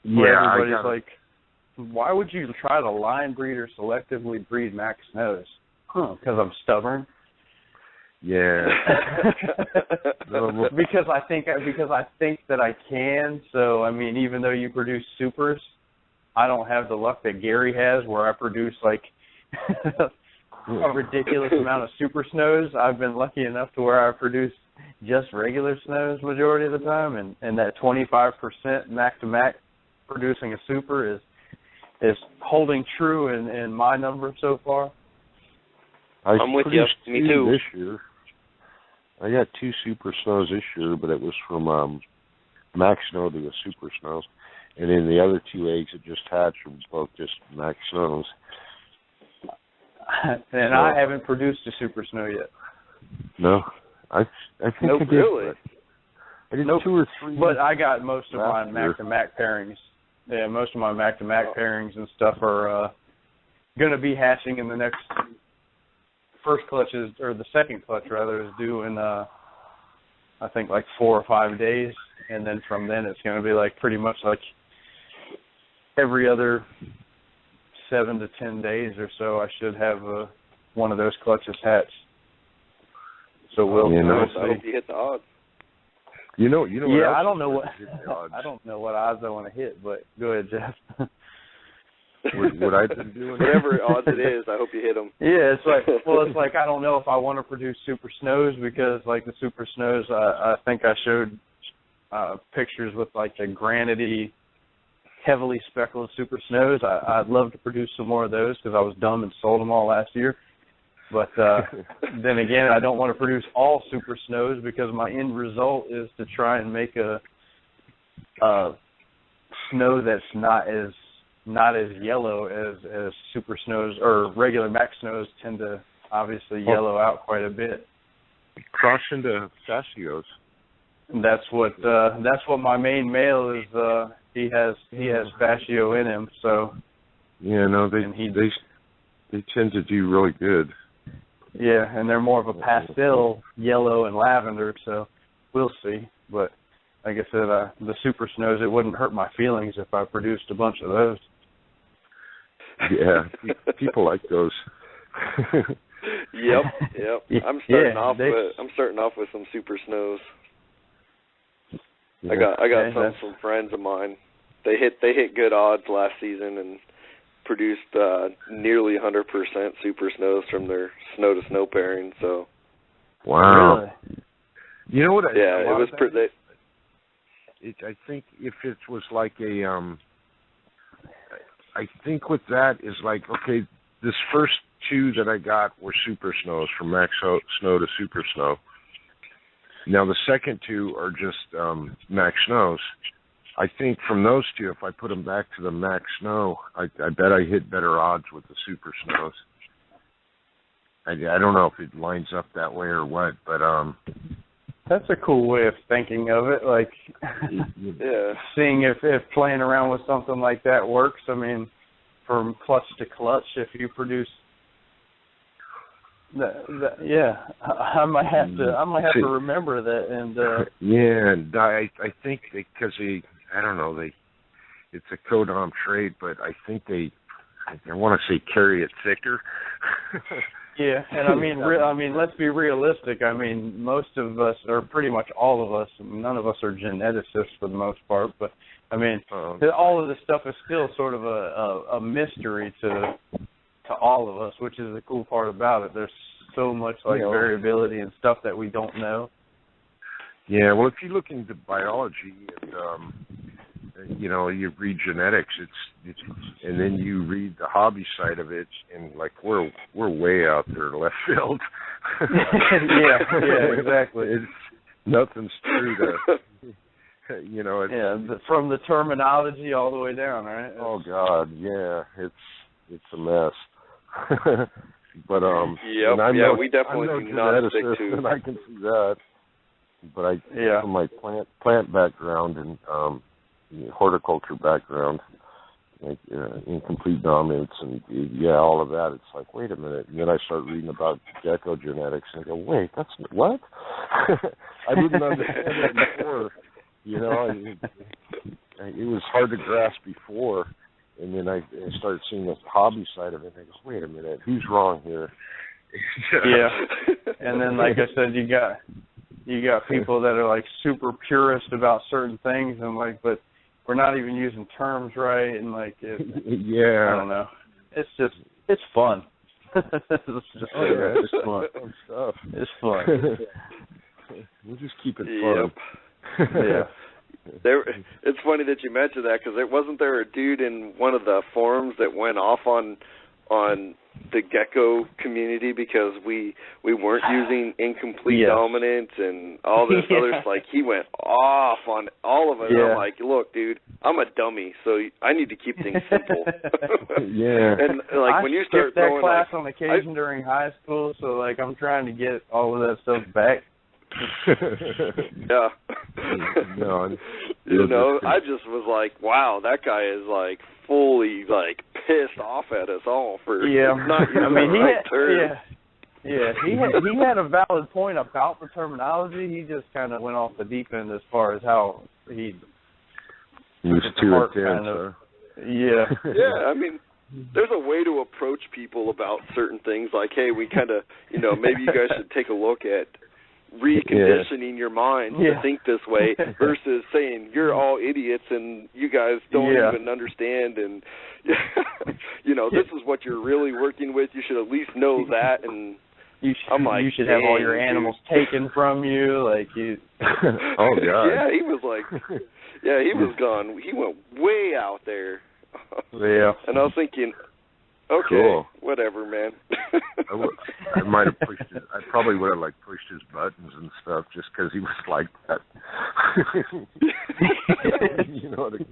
Yeah, everybody's like, why would you try to line breed or selectively breed Max Snows? Because I'm stubborn. Yeah. because I think that I can. So I mean, even though you produce supers, I don't have the luck that Gary has, where I produce like a ridiculous amount of super snows. I've been lucky enough to where I produce just regular snows majority of the time, and that 25% Mac to Mac producing a super is holding true in my number so far. I'm with you. Me too. This year, I got 2 super snows this year, but it was from Max Snow to a super snow, and then the other 2 eggs that just hatched were both just Max Snows. And I haven't produced a super snow yet. No, I think nope, I did. Really? I did 2 or 3. But I got most of my Mac to Mac pairings. Yeah, most of my Mac to Mac pairings and stuff are going to be hatching in the next. First clutch is, or the second clutch rather, is due in I think like 4 or 5 days, and then from then it's going to be like pretty much like every other 7 to 10 days or so I should have one of those clutches hatched. So we'll I hope you hit the odds. You know. Yeah, I don't know what I don't know what odds I want to hit, but go ahead, Jeff. What I've been doing. Whatever odds it is, I hope you hit them. Yeah, it's like I don't know if I want to produce super snows, because like the super snows, I think I showed pictures with like the granity, heavily speckled super snows. I'd love to produce some more of those because I was dumb and sold them all last year. But then again, I don't want to produce all super snows because my end result is to try and make a snow that's not as yellow as super snows, or regular Max snows tend to obviously yellow out quite a bit. Cross into pistachios. That's what my main male is. He has pistachio in him, so. Yeah, no, they tend to do really good. Yeah, and they're more of a pastel yellow and lavender, so we'll see. But like I said, the super snows, it wouldn't hurt my feelings if I produced a bunch of those. Yeah, people like those. Yep. I'm starting off with some super snows. Yeah. I got some from friends of mine. They hit good odds last season and produced nearly 100% super snows from their snow to snow pairing. So. Wow. Really? You know what? Yeah, it was pretty. I think if it was like a I think with that is like, okay, this first 2 that I got were super snows, from Max Snow to super snow. Now the second 2 are just Max Snows. I think from those 2, if I put them back to the Max Snow, I bet I hit better odds with the super snows. I don't know if it lines up that way or what, but that's a cool way of thinking of it. Like, seeing if playing around with something like that works. I mean, from clutch to clutch, if you produce, I might have to remember that. And and I think because I don't know, it's a codom trait, but I think I want to say carry it thicker. Yeah, and I mean, let's be realistic. I mean, most of us, or pretty much all of us, none of us are geneticists for the most part, but I mean, all of this stuff is still sort of a mystery to all of us, which is the cool part about it. There's so much variability and stuff that we don't know. Yeah, well, if you look into biology and you read genetics, it's and then you read the hobby side of it, and like we're way out there left field. yeah, exactly. Nothing's true to, from the terminology all the way down, right? Oh God, yeah, it's a mess. But we definitely do not stick to. And I can see that. But from my plant background and horticulture background, like incomplete dominance and all of that, it's like, wait a minute. And then I start reading about gecko genetics and I go, wait, that's what? I didn't understand that before. It was hard to grasp before. And then I started seeing the hobby side of it, and I go, wait a minute, who's wrong here? And then, like I said, you got people that are like super purist about certain things, and like, but we're not even using terms right, and like, I don't know. It's fun. It's fun stuff. It's fun. We'll just keep it fun. Yeah. It's funny that you mentioned that, because wasn't there a dude in one of the forums that went off on the gecko community because we weren't using incomplete dominance and all this other, like, he went off on all of it. And I'm like, look, dude, I'm a dummy, so I need to keep things simple. And like when you start that throwing class on occasion during high school, so like I'm trying to get all of that stuff back. I just was like, wow, that guy is like fully like pissed off at us all for not using the right term. He had a valid point about the terminology. He just kind of went off the deep end as far as how he was too intense. I mean, there's a way to approach people about certain things, like, hey, we kind of, maybe you guys should take a look at reconditioning your mind to think this way versus saying you're all idiots and you guys don't even understand, and this is what you're really working with. You should at least know that, and you should have all your animals taken from you, like you. Oh God. Yeah, he was like, he was gone. He went way out there. And I was thinking, okay, whatever, man. I might have pushed it. I probably would have pushed his buttons and stuff just because he was like that.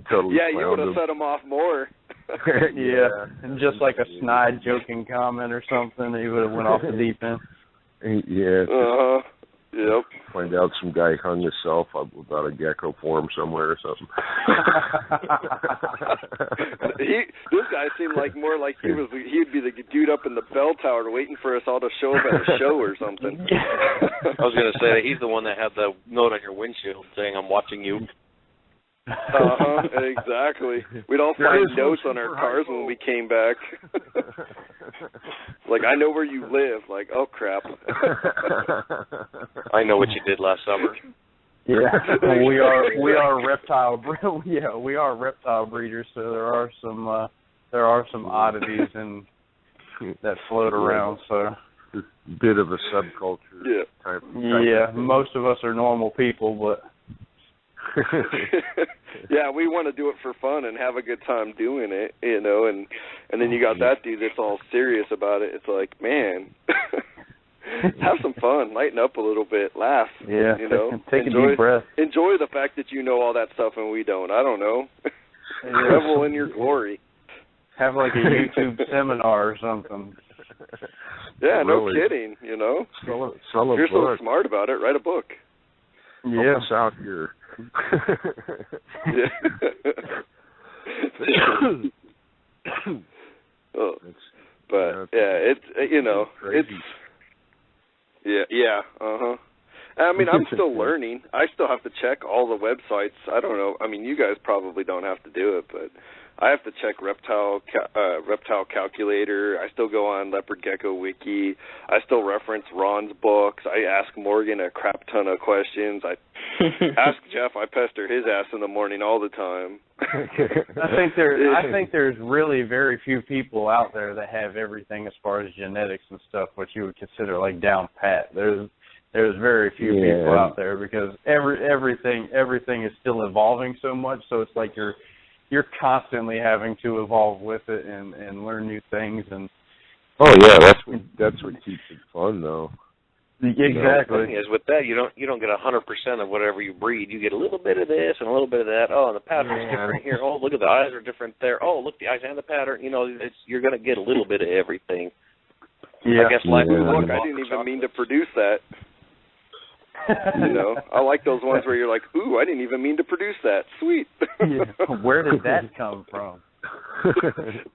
Totally. Yeah, you would have set him off more. And just like a snide joking comment or something, he would have went off the deep end. Yep. Find out some guy hung himself up without a gecko forum somewhere or something. This guy seemed more like he'd be the dude up in the bell tower waiting for us all to show up at a show or something. I was going to say, he's the one that had the note on your windshield saying, "I'm watching you." Exactly. We'd all find notes on our cars when we came back. Like, I know where you live. Like, oh crap. I know what you did last summer. Well, we are reptile. We are reptile breeders, so there are some oddities that float around. So a bit of a subculture type. Most of us are normal people, but. We want to do it for fun and have a good time doing it, and then you got that dude that's all serious about it. It's like, man, have some fun, lighten up a little bit, laugh. Take a deep breath. Enjoy the fact that you know all that stuff and we don't. I don't know. Revel in your glory. Have like a YouTube seminar or something. Yeah, no kidding. Sell You're so smart about it. Write a book. Help us out here. I mean, I'm still learning. I still have to check all the websites. I don't know. I mean, you guys probably don't have to do it, but I have to check Reptile Calculator. I still go on Leopard Gecko Wiki. I still reference Ron's books. I ask Morgan a crap ton of questions. I ask Jeff. I pester his ass in the morning all the time. I think there's really very few people out there that have everything as far as genetics and stuff, what you would consider like down pat. There's very few people out there because everything is still evolving so much. So it's like you're constantly having to evolve with it and learn new things. And that's what keeps it fun, though. The Exactly. thing is, with that, you don't get 100% of whatever you breed. You get a little bit of this and a little bit of that. Oh, and the pattern's different here. Oh, look at the eyes are different there. Oh, look, the eyes and the pattern. You know, you're going to get a little bit of everything. Yeah. I guess life is look, I didn't even mean to produce that. You know, I like those ones where you're like, ooh, I didn't even mean to produce that. Sweet. Where did that come from?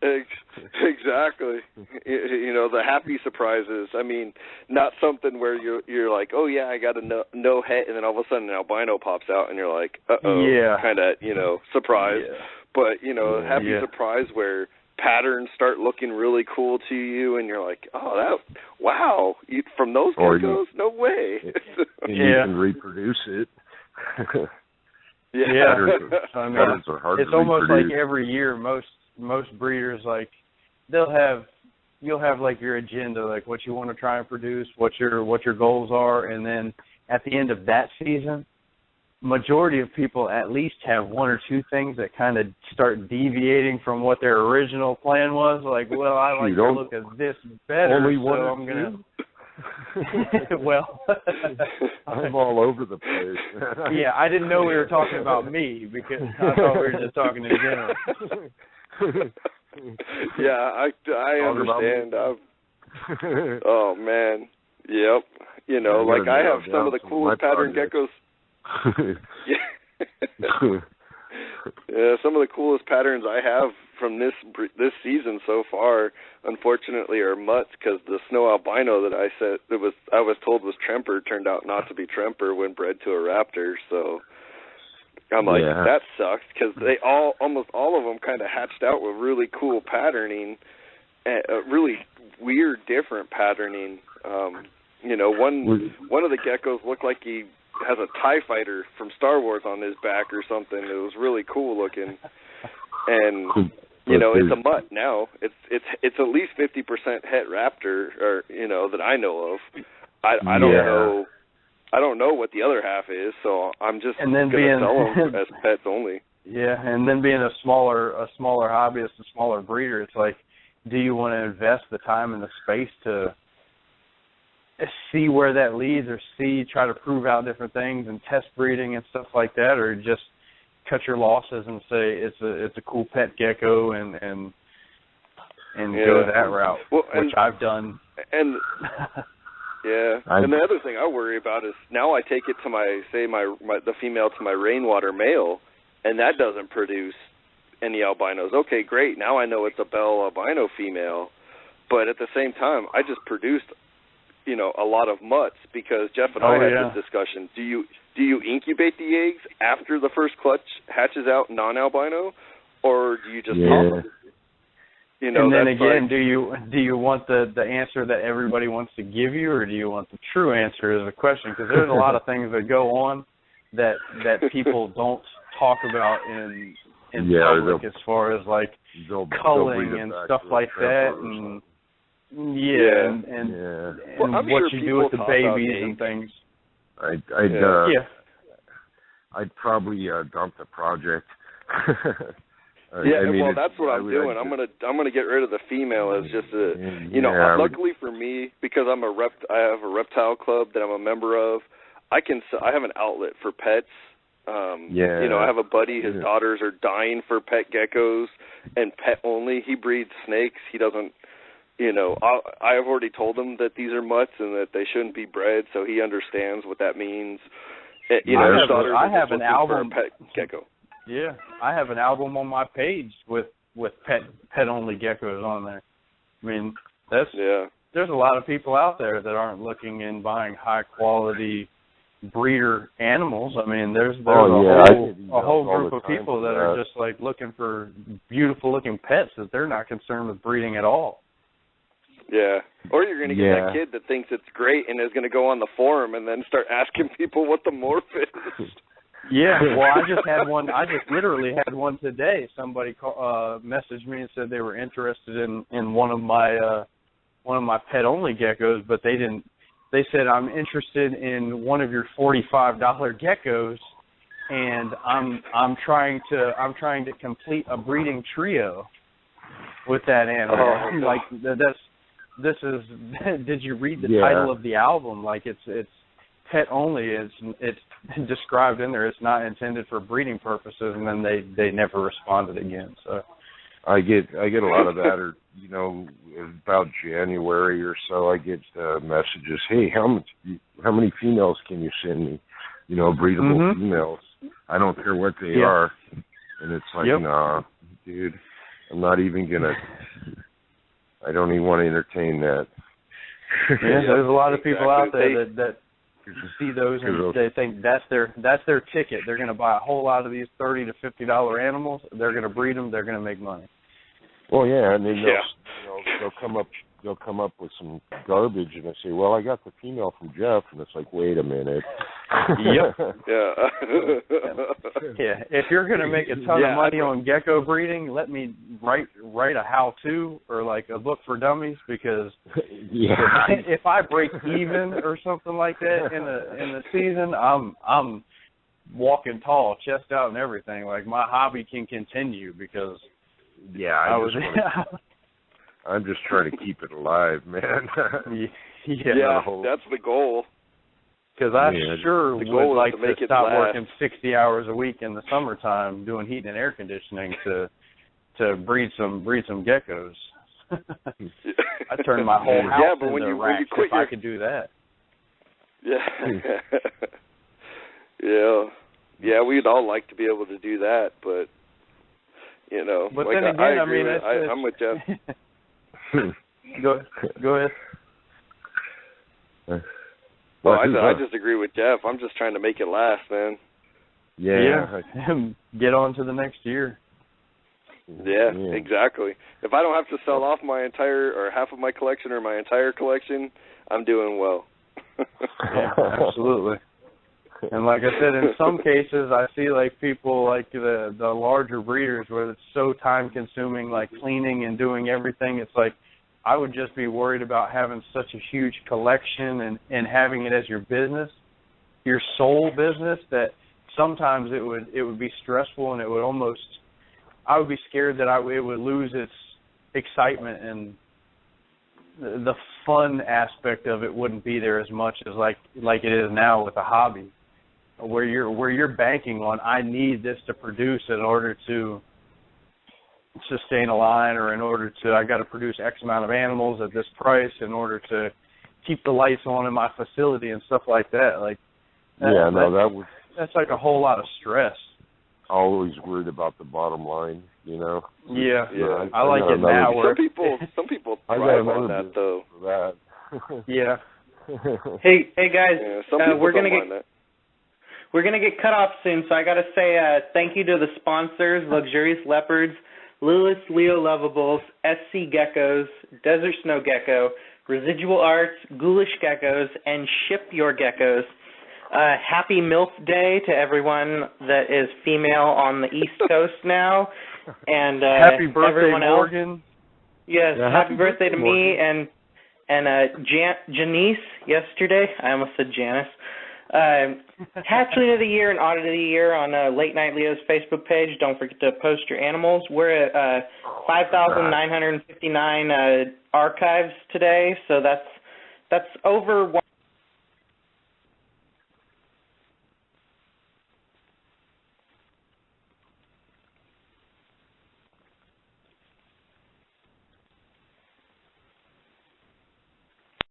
Exactly. You know, the happy surprises. I mean, not something where you're like, oh yeah, I got a no het, and then all of a sudden an albino pops out, and you're like, kind of, you know, surprise. Yeah. But you know, happy surprise where patterns start looking really cool to you, and you're like, oh, wow, from those geckos? No way. And you can reproduce it. Patterns are hard to reproduce. It's almost like every year most breeders, like you'll have like your agenda, like what you want to try and produce, what your goals are, and then at the end of that season, majority of people at least have one or two things that kind of start deviating from what their original plan was. Like, well, I like the look of this better, only so I'm gonna. Well, I'm all over the place. Yeah, I didn't know we were talking about me because I thought we were just talking in general. Yeah, I understand. Oh man, yep. You know, like I have some of the coolest pattern geckos. Yeah, some of the coolest patterns I have from this season so far, unfortunately, are mutts, because the snow albino that I was told was Tremper turned out not to be Tremper when bred to a raptor. So I'm like, that sucks, because almost all of them kind of hatched out with really cool patterning, really weird, different patterning. You know, one of the geckos looked like he has a TIE fighter from Star Wars on his back or something. It was really cool looking, and you know, it's a mutt now. It's at least 50% het raptor, or you know, that I know of. I don't know. I don't know what the other half is, so I'm just going to sell them as pets only. Yeah, and then being a smaller hobbyist, a smaller breeder, it's like, do you want to invest the time and the space to see where that leads, or try to prove out different things and test breeding and stuff like that, or just cut your losses and say it's a cool pet gecko and go that route, which I've done. And and the other thing I worry about is now I take it to the female to my rainwater male, and that doesn't produce any albinos. Okay, great. Now I know it's a Bell albino female, but at the same time, I just produced, you know, a lot of mutts, because Jeff and I had this discussion. Do you incubate the eggs after the first clutch hatches out non-albino, or do you just pop them? You know, and then again, do you want the answer that everybody wants to give you, or do you want the true answer is the question? Because there's a lot of things that go on that people don't talk about in public, as far as like culling and stuff like that, and what you do with the babies and things. I'd probably dump the project. Well, that's what I'm doing. I'm gonna get rid of the female as just luckily for me, because I have a reptile club that I'm a member of. I have an outlet for pets. You know, I have a buddy. His daughters are dying for pet geckos and pet only. He breeds snakes. He doesn't. You know, I have already told him that these are mutts and that they shouldn't be bred, so he understands what that means. You know, his daughters are just looking for a pet gecko. Yeah, I have an album on my page with pet only geckos on there. I mean, there's a lot of people out there that aren't looking and buying high quality breeder animals. I mean, there's a whole group of people that are just like looking for beautiful looking pets that they're not concerned with breeding at all. Yeah. Or you're going to get that kid that thinks it's great and is going to go on the forum and then start asking people what the morph is. Yeah, well, I just literally had one today. Somebody messaged me and said they were interested in one of my pet only geckos, but they said, I'm interested in one of your $45 geckos, and I'm trying to complete a breeding trio with that animal. I'm like, this is did you read the title of the album? Like, it's pet only. It's described in there. It's not intended for breeding purposes, and then they never responded again. So I get a lot of that, or about January or so, I get messages. Hey, how many females can you send me? Breedable females. I don't care what they are. And it's like, nah, dude, I'm not even gonna. I don't even want to entertain that. Yeah, there's a lot of people out there that see those and they think that's their ticket. They're going to buy a whole lot of these $30 to $50 animals. They're going to breed them. They're going to make money. Well, yeah, and then they'll come up with some garbage, and I say, well, I got the female from Jeff, and it's like, wait a minute. Yep. Yeah. If you're going to make a ton of money on gecko breeding, let me write a how-to or like a book for dummies, because if I break even or something like that in the season, I'm walking tall, chest out, and everything. Like, my hobby can continue because I'm just trying to keep it alive, man. That's the goal. Because I sure would like to stop working 60 hours a week in the summertime doing heat and air conditioning to breed some geckos. I turned my whole house into racks if I could do that. Yeah. Yeah, we'd all like to be able to do that, but But like then again, I agree I'm with Jeff. Go ahead. Well, I just agree with Jeff. I'm just trying to make it last, man. Yeah. Get on to the next year. Yeah, exactly. If I don't have to sell off my entire or half of my collection or my entire collection, I'm doing well. Yeah, absolutely. And like I said, in some cases, I see like people like the larger breeders where it's so time consuming, like cleaning and doing everything. It's like I would just be worried about having such a huge collection and having it as your business, your sole business, that sometimes it would be stressful, and it would almost, I would be scared that it would lose its excitement, and the fun aspect of it wouldn't be there as much as like it is now with a hobby, where you're banking on, I need this to produce in order to sustain a line, or in order to, I got to produce X amount of animals at this price in order to keep the lights on in my facility and stuff like that. Like, that's like a whole lot of stress. Always worried about the bottom line, Yeah. I like it now. Some people thrive on that, though. For that. Yeah. Hey guys, we're gonna get cut off soon, so I gotta say thank you to the sponsors: Luxurious Leopards, Lilith Leo Lovables, SC Geckos, Desert Snow Gecko, Residual Arts, Ghoulish Geckos, and Ship Your Geckos. Happy MILF Day to everyone that is female on the East Coast now, and happy birthday, everyone else. Morgan. Yes, happy birthday to me and Janice yesterday. I almost said Janice. Hatchling of the Year and Audit of the Year on Late Night Leo's Facebook page. Don't forget to post your animals. We're at 5,959 archives today, so that's over